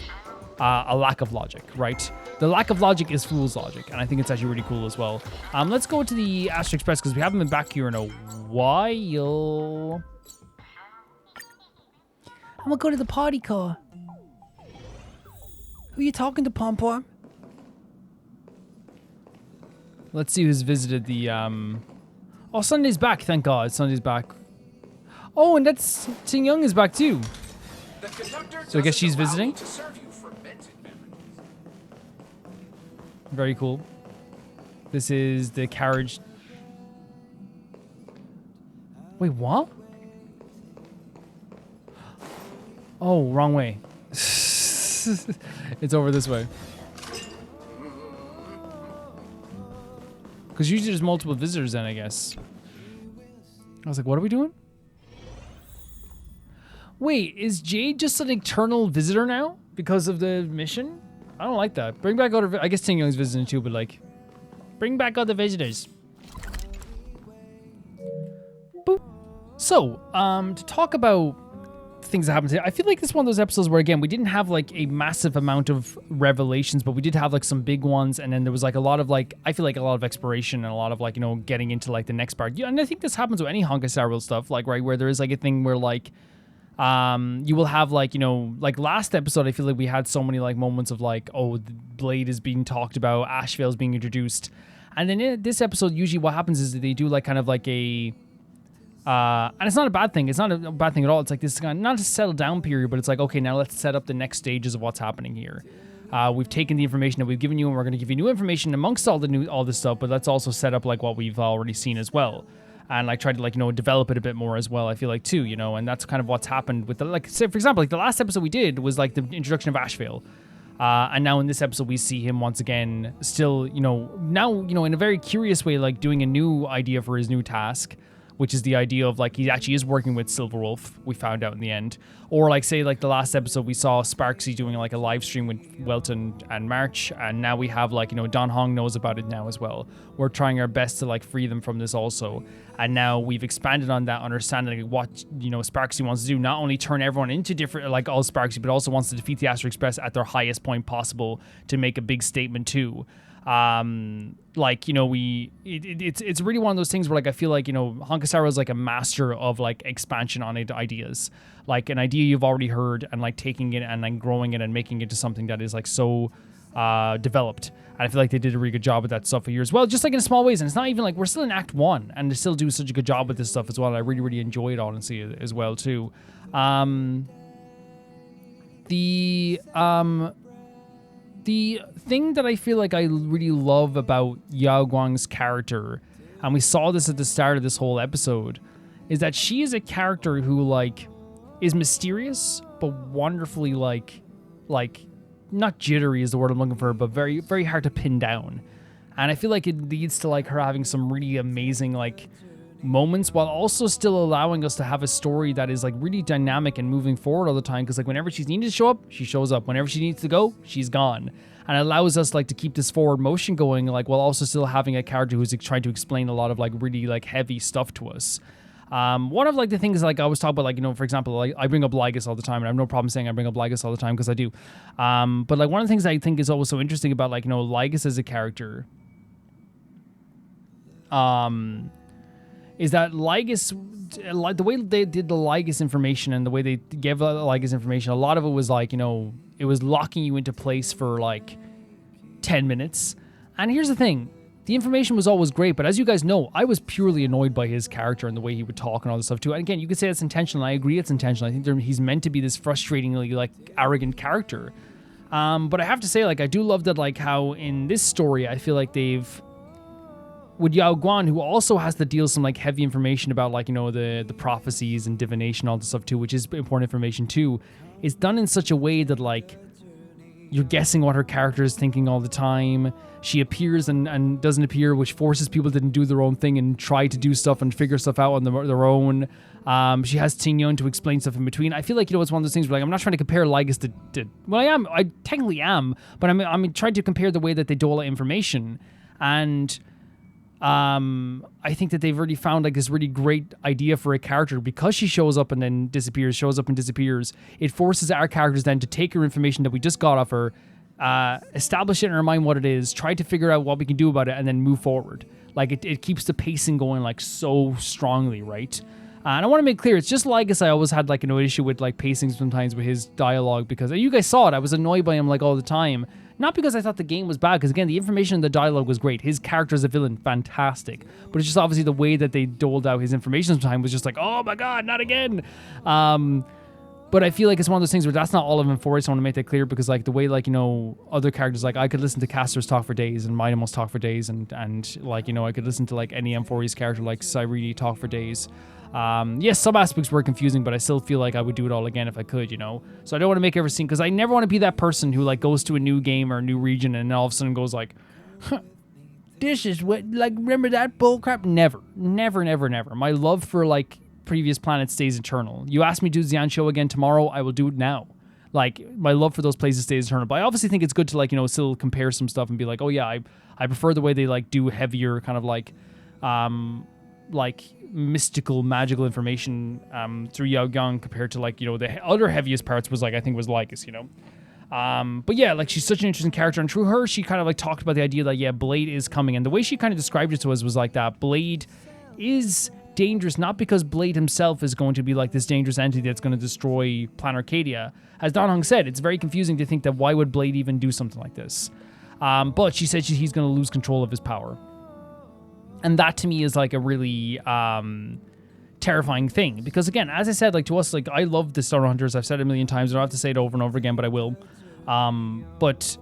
a lack of logic, right? The lack of logic is fool's logic, and I think it's actually really cool as well. Let's go to the Astro Express because we haven't been back here in a while. I'm gonna go to the party car. Who are you talking to, Pom Pom? Let's see who's visited the, Oh, Sunday's back, thank God. Sunday's back. Oh, and that's... Ting Young is back, too. So I guess she's visiting? Very cool. This is the carriage... Wait, what? Oh, wrong way. It's over this way. Because usually there's multiple visitors then, I guess. I was like, what are we doing? Wait, is Jade just an eternal visitor now? Because of the mission? I don't like that. Bring back other... I guess Ting Young's visiting too, but like... Bring back other visitors. Boop. So, to talk about things that happened today, I feel like this is one of those episodes where, again, we didn't have like a massive amount of revelations, but we did have like some big ones, and then there was like a lot of like, I feel like a lot of exploration and a lot of like, you know, getting into like the next part. Yeah, and I think this happens with any Honkai Star Rail stuff, like, right, where there is like a thing where like, you will have like, you know, like last episode, I feel like we had so many like moments of like, oh, the Blade is being talked about, Ashvale is being introduced, and then in this episode, usually what happens is that they do like kind of like a... and it's not a bad thing. It's not a bad thing at all. It's like this kind of, not a settle down period, but it's like, okay, now let's set up the next stages of what's happening here. We've taken the information that we've given you, and we're going to give you new information amongst all this stuff, but let's also set up like what we've already seen as well. And like try to like, you know, develop it a bit more as well, I feel like too, you know, and that's kind of what's happened with the, like, say for example, like the last episode we did was like the introduction of Ashvale. And now in this episode, we see him once again, still, you know, now, you know, in a very curious way, like doing a new idea for his new task, which is the idea of like he actually is working with Silverwolf, we found out in the end. Or like say like the last episode we saw Sparksy doing like a live stream with Welton and March, and now we have like, you know, Don Hong knows about it now as well. We're trying our best to like free them from this also. And now we've expanded on that understanding of what, you know, Sparksy wants to do, not only turn everyone into different, like all Sparksy, but also wants to defeat the Astro Express at their highest point possible to make a big statement too. Like, you know, it's really one of those things where like I feel like, you know, Honkai Star Rail is like a master of like expansion on ideas, like an idea you've already heard and like taking it and then growing it and making it to something that is like so developed. And I feel like they did a really good job with that stuff here as well, just like in small ways. And it's not even like we're still in Act 1 and they still do such a good job with this stuff as well. I really, really enjoy it honestly as well too. The thing that I feel like I really love about Yao Guang's character, and we saw this at the start of this whole episode, is that she is a character who like is mysterious but wonderfully like not jittery is the word I'm looking for, but very, very hard to pin down. And I feel like it leads to like her having some really amazing like moments while also still allowing us to have a story that is like really dynamic and moving forward all the time, because like whenever she's needed to show up, she shows up. Whenever she needs to go, she's gone. And it allows us like to keep this forward motion going, like while also still having a character who's like, trying to explain a lot of like really like heavy stuff to us. One of like the things like I always talk about, like, you know, for example, like I bring up Lygus all the time, and I have no problem saying I bring up Lygus all the time because I do. But like one of the things I think is always so interesting about like, you know, Lygus as a character, is that Lygus, the way they did the Lygus information and the way they gave the Lygus information, a lot of it was like, it was locking you into place for like 10 minutes. And here's the thing. The information was always great, but as you guys know, I was purely annoyed by his character and the way he would talk and all this stuff too. And again, you could say it's intentional. I agree it's intentional. I think he's meant to be this frustratingly like arrogant character. But I have to say, like, I do love that, like, how in this story, I feel like they've, with Yao Guan, who also has to deal some like heavy information about like, the prophecies and divination, all this stuff too, which is important information too, is done in such a way that like, you're guessing what her character is thinking all the time. She appears and doesn't appear, which forces people to do their own thing and try to do stuff and figure stuff out on their own. She has Ting Yun to explain stuff in between. I feel like, it's one of those things where like, I'm not trying to compare Lygus to well, I technically am, but I'm trying to compare the way that they dole out information. And I think that they've already found like this really great idea for a character because she shows up and then disappears, shows up and disappears. It forces our characters then to take her information that we just got off her, establish it in our mind what it is, try to figure out what we can do about it, and then move forward. Like it keeps the pacing going like so strongly, right? And I want to make clear, it's just Lygus I always had like an issue with like pacing sometimes with his dialogue, because you guys saw it, I was annoyed by him like all the time. Not because I thought the game was bad, because again, the information in the dialogue was great. His character as a villain, fantastic. But it's just obviously the way that they doled out his information sometimes was just like, oh my god, not again. But I feel like it's one of those things where that's not all of him for it, so I want to make that clear, because like the way like, other characters, like I could listen to Casters talk for days and Minimals talk for days, and like, I could listen to like any M4E's character like Cyrene talk for days. Yes, some aspects were confusing, but I still feel like I would do it all again if I could, So I don't want to make every scene, because I never want to be that person who like goes to a new game or a new region and all of a sudden goes like, this is what, like, remember that bullcrap? Never. My love for like previous planets stays eternal. You ask me to do Xian Show again tomorrow, I will do it now. Like, my love for those places stays eternal. But I obviously think it's good to like, still compare some stuff and be like, oh yeah, I prefer the way they like do heavier kind of like mystical, magical information through Yao Guang compared to like, the other heaviest parts was like, I think was Lygus, But yeah, like she's such an interesting character, and through her, she kind of like talked about the idea that, yeah, Blade is coming. And the way she kind of described it to us was like that Blade is dangerous, not because Blade himself is going to be like this dangerous entity that's going to destroy Plan Arcadia. As Dan Hong said, it's very confusing to think that why would Blade even do something like this? But she said he's going to lose control of his power. And that to me is like a really terrifying thing. Because again, as I said, like to us, like I love the Star Hunters. I've said it a million times. I don't have to say it over and over again, but I will. But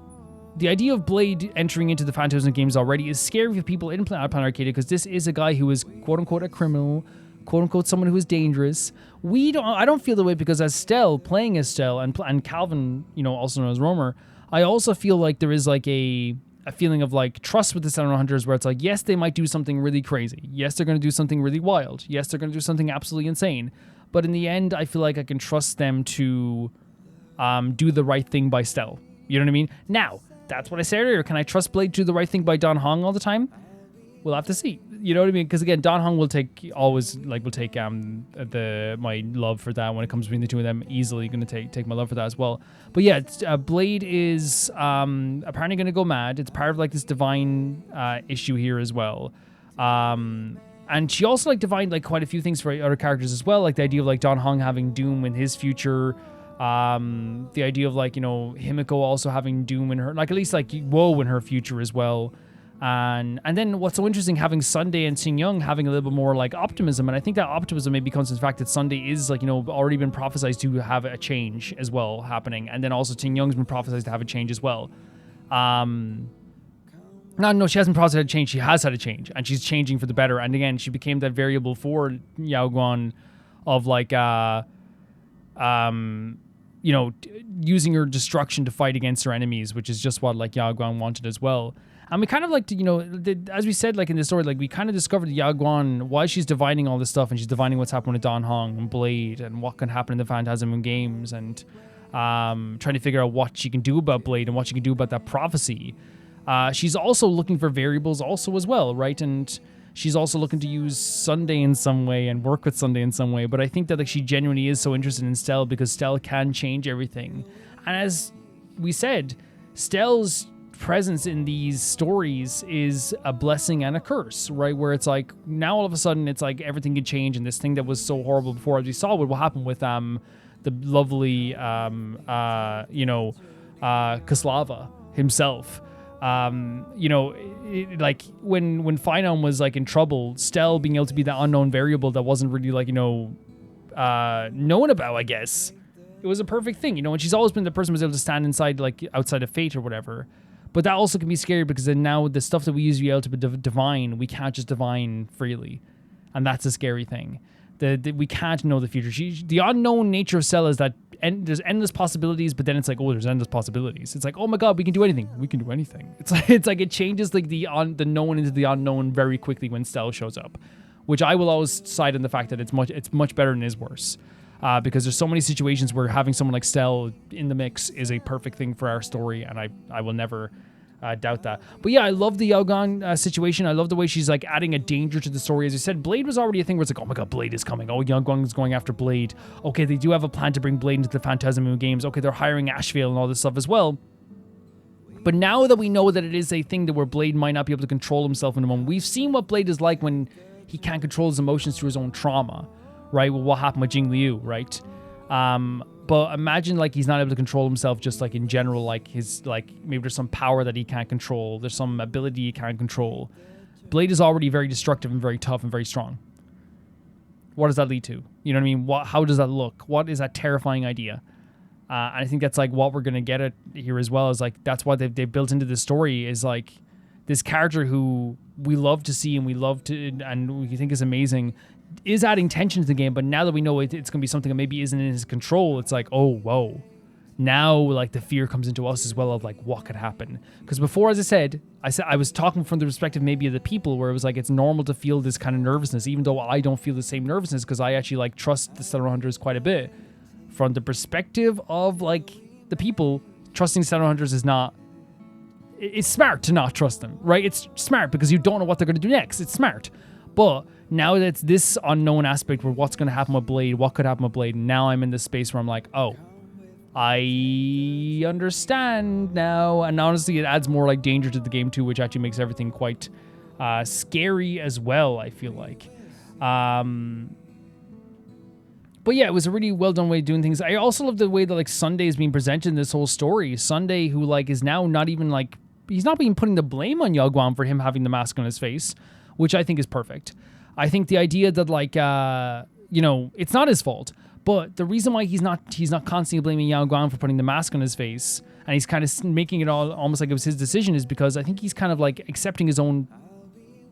the idea of Blade entering into the Phantasm games already is scary for people in Planet Arcadia, because this is a guy who is quote unquote a criminal, quote unquote someone who is dangerous. I don't feel the way, because as Stell, playing as Stell, and Calvin, also known as Romer, I also feel like there is like a feeling of like trust with the Sentinel Hunters, where it's like, yes, they might do something really crazy. Yes, they're going to do something really wild. Yes, they're going to do something absolutely insane. But in the end, I feel like I can trust them to do the right thing by Stell. You know what I mean? Now, that's what I said earlier. Can I trust Blade to do the right thing by Dan Hong all the time? We'll have to see. You know what I mean? Because again, Dan Hong will take my love for that when it comes between the two of them. Easily going to take my love for that as well. But yeah, Blade is apparently going to go mad. It's part of like this divine issue here as well. And she also like divined like quite a few things for other characters as well, like the idea of like Dan Hong having Doom in his future. The idea of like, Himiko also having Doom in her, like at least like Woe in her future as well. And then what's so interesting, having Sunday and Xing Young having a little bit more like optimism. And I think that optimism maybe comes from the fact that Sunday is like, already been prophesized to have a change as well happening. And then also Xing Young's been prophesized to have a change as well. No, she hasn't prophesied a change. She has had a change, and she's changing for the better. And again, she became that variable for Yao Guan of like, using her destruction to fight against her enemies, which is just what like Yao Guan wanted as well. And we kind of like to, as we said, like in the story, like we kind of discovered Yao Guan, why she's divining all this stuff, and she's divining what's happening with Dan Hong and Blade and what can happen in the Phantasm games, and trying to figure out what she can do about Blade and what she can do about that prophecy. She's also looking for variables also as well, right? And she's also looking to use Sunday in some way and work with Sunday in some way. But I think that like she genuinely is so interested in Stell, because Stell can change everything. And as we said, Stell's presence in these stories is a blessing and a curse, right? Where it's like now all of a sudden it's like everything can change, and this thing that was so horrible before, as we saw what will happen with the lovely Kaslava himself. Like when Finon was like in trouble, Stell being able to be that unknown variable that wasn't really like known about, I guess. It was a perfect thing, and she's always been the person who was able to stand inside, like outside of fate or whatever. But that also can be scary because then now the stuff that we use to be able to divine, we can't just divine freely, and that's a scary thing. We can't know the future. The unknown nature of Stell is that there's endless possibilities, but then it's like, oh, there's endless possibilities. It's like, oh my god, we can do anything. We can do anything. It's like it changes like the known into the unknown very quickly when Stell shows up, which I will always side on the fact that it's much better than is worse. Because there's so many situations where having someone like Stell in the mix is a perfect thing for our story, and I will never doubt that. But yeah, I love the Yao Guang situation. I love the way she's like adding a danger to the story. As you said, Blade was already a thing where it's like, oh my god, Blade is coming. Oh, Yao Guang is going after Blade. Okay, they do have a plan to bring Blade into the Phantasm Moon games. Okay, they're hiring Ashvale and all this stuff as well. But now that we know that it is a thing that where Blade might not be able to control himself in a moment, we've seen what Blade is like when he can't control his emotions through his own trauma. Right, well, what happened with Jing Liu, right? But imagine like he's not able to control himself just like in general, like his like maybe there's some power that he can't control, there's some ability he can't control. Blade is already very destructive and very tough and very strong. What does that lead to? You know what I mean? How does that look? What is that terrifying idea? And I think that's like what we're gonna get at here as well, is like that's why they've built into the story is like this character who we love to see and we think is amazing, is adding tension to the game. But now that we know it's going to be something that maybe isn't in his control, it's like, oh, whoa. Now, like, the fear comes into us as well of, like, what could happen. Because before, as I said I was talking from the perspective maybe of the people, where it was like, it's normal to feel this kind of nervousness, even though I don't feel the same nervousness, because I actually, like, trust the Shadowhunters quite a bit. From the perspective of, like, the people, trusting Shadowhunters is not... It's smart to not trust them, right? It's smart because you don't know what they're going to do next. It's smart. But now that it's this unknown aspect where what's going to happen with Blade, what could happen with Blade, now I'm in this space where I'm like, oh, I understand now. And honestly, it adds more like danger to the game too, which actually makes everything quite scary as well, I feel like. But yeah, it was a really well done way of doing things. I also love the way that like Sunday is being presented in this whole story. Sunday, who like is now not even like, he's not being putting the blame on Yao Guang for him having the mask on his face, which I think is perfect. I think the idea that like, it's not his fault, but the reason why he's not constantly blaming Yao Guang for putting the mask on his face, and he's kind of making it all almost like it was his decision, is because I think he's kind of like accepting his own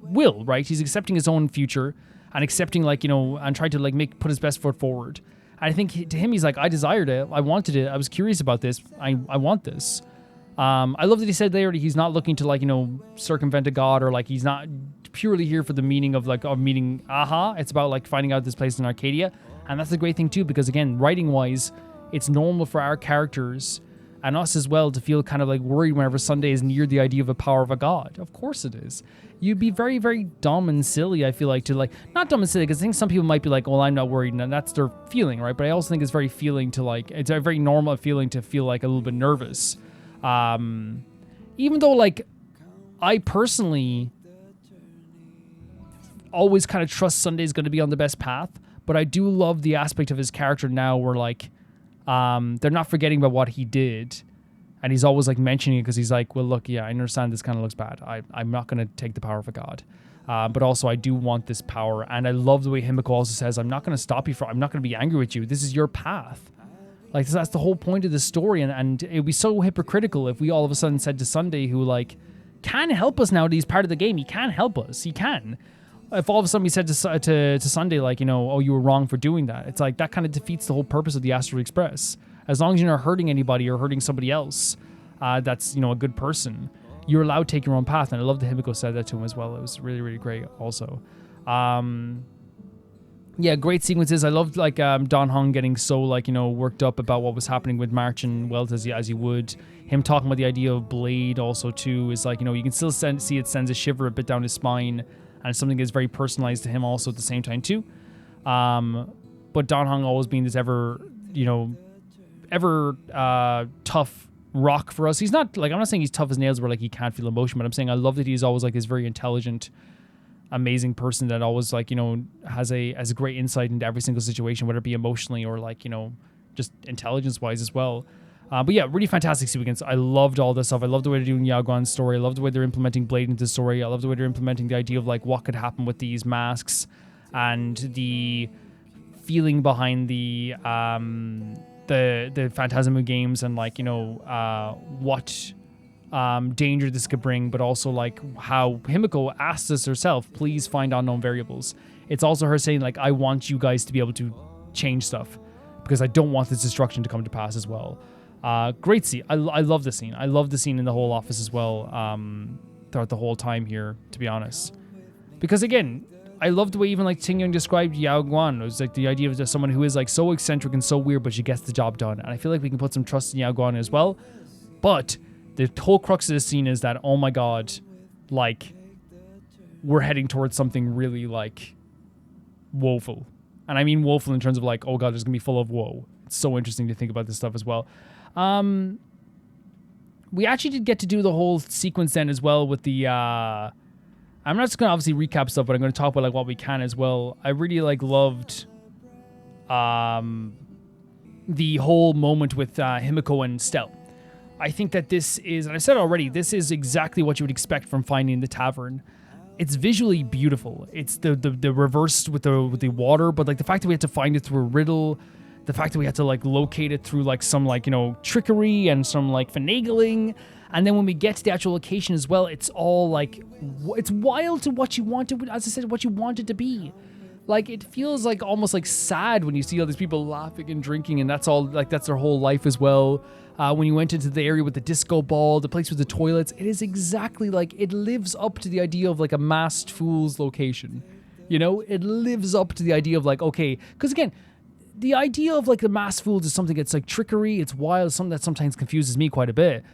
will, right? He's accepting his own future and accepting like, and trying to like put his best foot forward. And I think to him, he's like, I desired it. I wanted it. I was curious about this. I want this. I love that he said there that he's not looking to like, circumvent a god, or like he's not purely here for the meaning of like meeting Aha. It's about like finding out this place in Arcadia. And that's a great thing too, because again, writing wise, it's normal for our characters and us as well to feel kind of like worried whenever Sunday is near the idea of a power of a god. Of course it is. You'd be very, very dumb and silly, I feel like, to like, not dumb and silly, because I think some people might be like, well, I'm not worried, and that's their feeling, right? But I also think it's very feeling to like, it's a very normal feeling to feel like a little bit nervous. Even though like, I personally always kind of trust Sunday's going to be on the best path, but I do love the aspect of his character now where like, they're not forgetting about what he did, and he's always like mentioning it because he's like, well, look, yeah, I understand this kind of looks bad. I'm not going to take the power of a god, but also I do want this power. And I love the way Himiko also says, I'm not going to stop you I'm not going to be angry with you. This is your path. Like that's the whole point of the story, and it would be so hypocritical if we all of a sudden said to Sunday, who like can help us now that he's part of the game, he can help us, he can. If all of a sudden we said to Sunday, like, oh, you were wrong for doing that, it's like that kind of defeats the whole purpose of the Astral Express. As long as you're not hurting anybody or hurting somebody else, that's, a good person, you're allowed to take your own path. And I love that Himiko said that to him as well. It was really, really great also. Yeah, great sequences. I loved like Don Hong getting so like, worked up about what was happening with March and Welt as you would. Him talking about the idea of Blade also too is like, you can still see it sends a shiver a bit down his spine. And it's something that's very personalized to him also at the same time too. But Don Hong always being this ever tough rock for us. He's not like, I'm not saying he's tough as nails where like he can't feel emotion, but I'm saying I love that he's always like this very intelligent, amazing person that always like, you know, has a great insight into every single situation, whether it be emotionally or like, you know, just intelligence wise as well. But yeah, really fantastic sequence. I loved all this stuff. I love the way they're doing Yao Guan's story. I love the way they're implementing Blade into the story. I love the way they're implementing the idea of like what could happen with these masks and the feeling behind the Phantasm Moon games and like, you know, what danger this could bring, but also like how Himiko asks us herself, please find unknown variables. It's also her saying like, I want you guys to be able to change stuff because I don't want this destruction to come to pass as well. Great scene. I love the scene. I love the scene in the whole office as well throughout the whole time here, to be honest. Because again, I love the way even like Ting Yong described Yao Guan. It was like the idea of just someone who is like so eccentric and so weird, but she gets the job done. And I feel like we can put some trust in Yao Guan as well. But the whole crux of this scene is that, oh my god, like, we're heading towards something really like woeful. And I mean woeful in terms of like, oh god, there's gonna be full of woe. It's so interesting to think about this stuff as well. We actually did get to do the whole sequence then as well with the I'm not just gonna obviously recap stuff, but I'm gonna talk about like what we can as well. I really like loved the whole moment with Himiko and Stel. I think that this is, and I said already, this is exactly what you would expect from finding the tavern. It's visually beautiful. It's the reversed with the water, but like the fact that we had to find it through a riddle, the fact that we had to like locate it through like some like, you know, trickery and some like finagling. And then when we get to the actual location as well, it's all like, it's wild to what you want to, as I said, what you want it to be. Like, it feels like almost like sad when you see all these people laughing and drinking, and that's all, like, that's their whole life as well. When you went into the area with the disco ball, the place with the toilets, it is exactly like, it lives up to the idea of like a masked fool's location. You know, it lives up to the idea of like, okay, because again, the idea of like the masked fools is something that's like trickery, it's wild, something that sometimes confuses me quite a bit.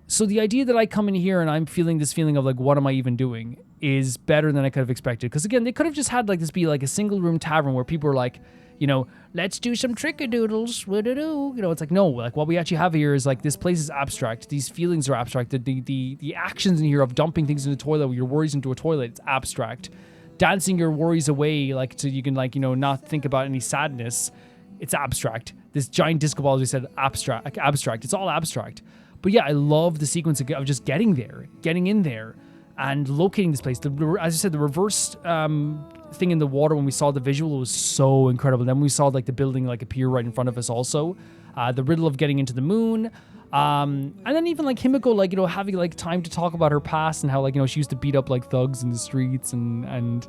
So the idea that I come in here and I'm feeling this feeling of like, what am I even doing, is better than I could have expected. Because again, they could have just had like this be like a single room tavern where people are like, you know, let's do some trickadoodles, what-a-doo. You know, it's like, no, like what we actually have here is like, this place is abstract. These feelings are abstract. The actions in here of dumping things in the toilet, your worries into a toilet, it's abstract. Dancing your worries away, like, so you can like, you know, not think about any sadness, it's abstract. This giant disco ball, as we said, abstract. It's all abstract. But yeah, I love the sequence of just getting there, getting in there, and locating this place. As I said, the reverse thing in the water when we saw the visual was so incredible. Then we saw like the building like appear right in front of us also. The riddle of getting into the moon. And then even like Himiko, like, you know, having like time to talk about her past and how like, you know, she used to beat up like thugs in the streets and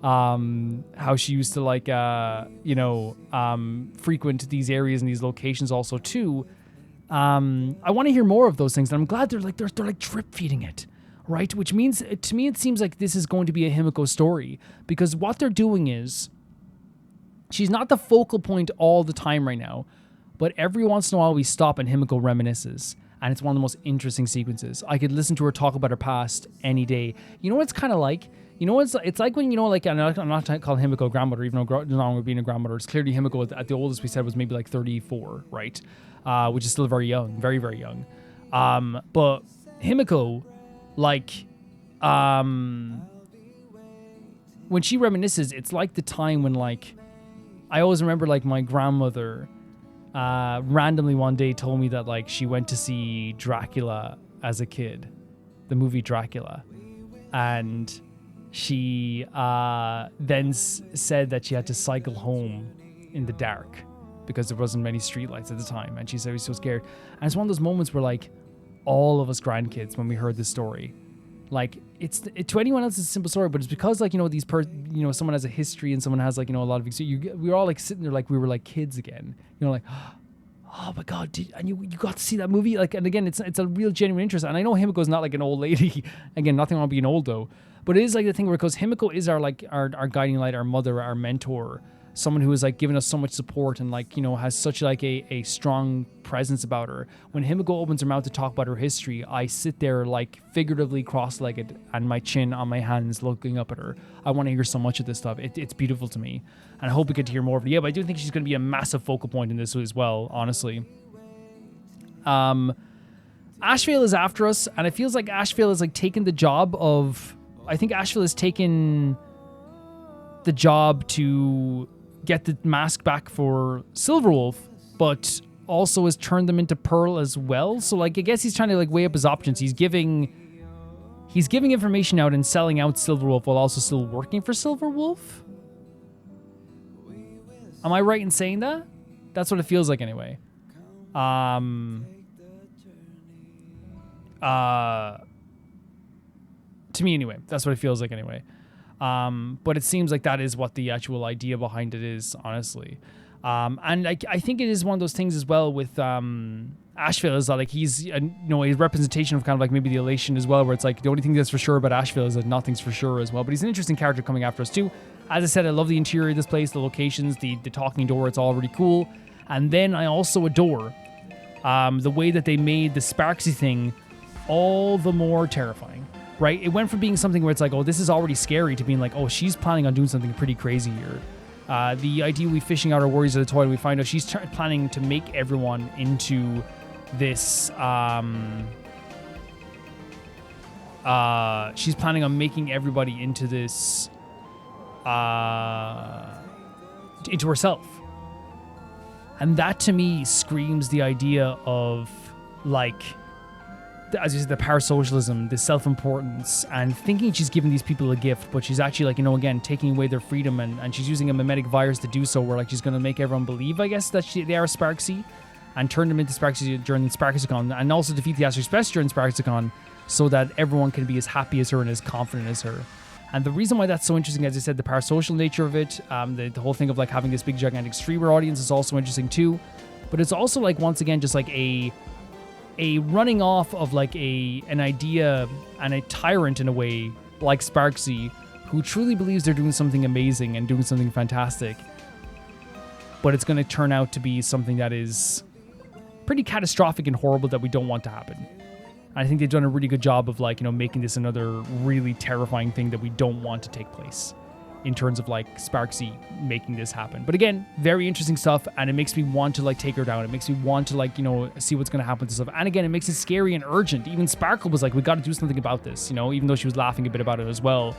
how she used to like, you know, frequent these areas and these locations also too. I want to hear more of those things, and I'm glad they're like drip feeding it, right? Which means, to me, it seems like this is going to be a Himiko story, because what they're doing is, she's not the focal point all the time right now, but every once in a while we stop and Himiko reminisces, and it's one of the most interesting sequences. I could listen to her talk about her past any day. You know what it's kind of like? You know, it's like when, you know, like, I'm not calling Himiko grandmother, even though no longer being a grandmother. It's clearly Himiko at the oldest we said was maybe like 34, right? Which is still very young, very, very young. But Himiko, like, when she reminisces, it's like the time when, like, I always remember, like, my grandmother randomly one day told me that, like, she went to see Dracula as a kid, the movie Dracula. And she then said that she had to cycle home in the dark because there wasn't many streetlights at the time, and she said she was so scared. And it's one of those moments where, like, all of us grandkids, when we heard this story, like, to anyone else it's a simple story, but it's because, like, you know, you know, someone has a history and someone has, like, you know, a lot of experience. We were all like sitting there like we were like kids again, you know, like, oh my god, and you got to see that movie, like, and again, it's a real genuine interest. And I know Himiko's not like an old lady. Again, nothing wrong with being old though, but it is like the thing where, because Himiko is our guiding light, our mother, our mentor, someone who has like given us so much support and, like, you know, has such like a strong presence about her. When Himiko opens her mouth to talk about her history, I sit there like figuratively cross-legged and my chin on my hands looking up at her. I want to hear so much of this stuff. It's beautiful to me, and I hope we get to hear more of it. Yeah, but I do think she's going to be a massive focal point in this as well, honestly. Ashvale is after us, and it feels like Ashvale is like taking the job of... I think Ashvale has taken the job to get the mask back for Silverwolf, but also has turned them into Pearl as well. So like I guess he's trying to like weigh up his options. He's giving information out and selling out Silverwolf while also still working for Silverwolf. Am I right in saying that? That's what it feels like anyway. To me anyway, that's what it feels like anyway. But it seems like that is what the actual idea behind it is, honestly. And I think it is one of those things as well with Ashvale is that like he's a representation of kind of like maybe the elation as well, where it's like the only thing that's for sure about Ashvale is that nothing's for sure as well. But he's an interesting character coming after us too. As I said, I love the interior of this place, the locations, the talking door. It's all really cool. And then I also adore the way that they made the Sparksy thing all the more terrifying. Right? It went from being something where it's like, oh, this is already scary, to being like, oh, she's planning on doing something pretty crazy here. The idea we fishing out our warriors at the toilet, we find out she's planning to make everyone into this. She's planning on making everybody into this. Into herself. And that to me screams the idea of like, as you said, the parasocialism, the self-importance, and thinking she's giving these people a gift, but she's actually like, again, taking away their freedom, and she's using a mimetic virus to do so, where like she's going to make everyone believe, I guess, that they are Sparksy, and turn them into Sparksy during the Sparkacicon, and also defeat the Astro Express during Sparkacicon, so that everyone can be as happy as her and as confident as her. And the reason why that's so interesting, as I said, the parasocial nature of it, the whole thing of like having this big gigantic streamer audience is also interesting too, but it's also like, once again, just like a running off of like an idea and a tyrant in a way, like Sparksy, who truly believes they're doing something amazing and doing something fantastic, but it's going to turn out to be something that is pretty catastrophic and horrible that we don't want to happen. And I think they've done a really good job of like, making this another really terrifying thing that we don't want to take place, in terms of like Sparksy making this happen. But again, very interesting stuff, and it makes me want to like take her down. It makes me want to like, see what's going to happen to stuff. And again, it makes it scary and urgent. Even Sparkle was like, we got to do something about this, even though she was laughing a bit about it as well.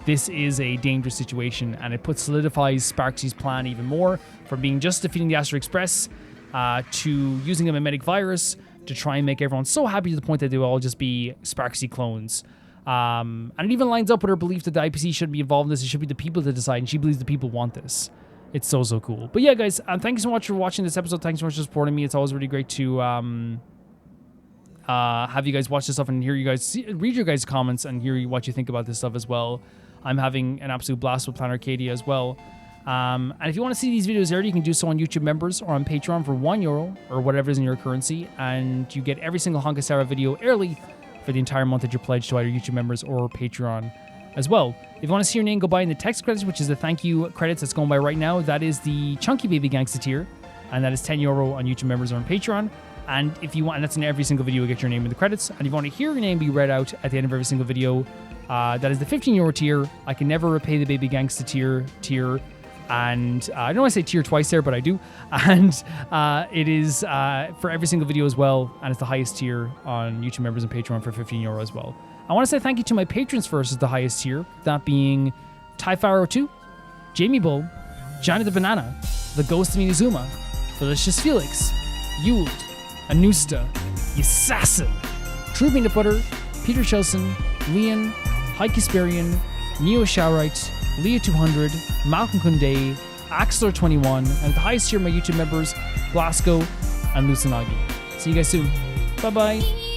This is a dangerous situation, and it solidifies Sparksy's plan even more, from being just defeating the Astro Express to using a mimetic virus to try and make everyone so happy to the point that they will all just be Sparksy clones. And it even lines up with her belief that the IPC shouldn't be involved in this. It should be the people to decide, and she believes the people want this. It's so cool. But yeah, guys, thank you so much for watching this episode. Thanks so much for supporting me. It's always really great to have you guys watch this stuff and hear you guys, read your guys' comments and hear what you think about this stuff as well. I'm having an absolute blast with Planet Arcadia as well. And if you want to see these videos early, you can do so on YouTube members or on Patreon for €1 or whatever is in your currency, and you get every single Honkai Star Rail video early for the entire month that you're pledged to either YouTube members or Patreon as well. If you want to see your name go by in the text credits, which is the thank you credits that's going by right now, that is the Chunky Baby Gangsta tier, and that is €10 on YouTube members or on Patreon. And if you want, and that's in every single video, you get your name in the credits. And if you want to hear your name be read out at the end of every single video, that is the €15 tier. I can never repay the Baby Gangsta tier. And I know I say tier twice there, but I do. And it is for every single video as well. And it's the highest tier on YouTube members and Patreon for €15 as well. I want to say thank you to my patrons first as the highest tier. That being Typharo 2, Jamie Bull, Johnny the Banana, The Ghost of Minizuma, Delicious Felix, Yuld, Anusta, Yasassin, True Peanut Butter, Peter Chelson, Leon, Hikesperian, Neo Shaurite, Leah 200, Malcolm Kunde, Axler 21, and the highest tier of my YouTube members, Glasgow and Lusanagi. See you guys soon. Bye bye.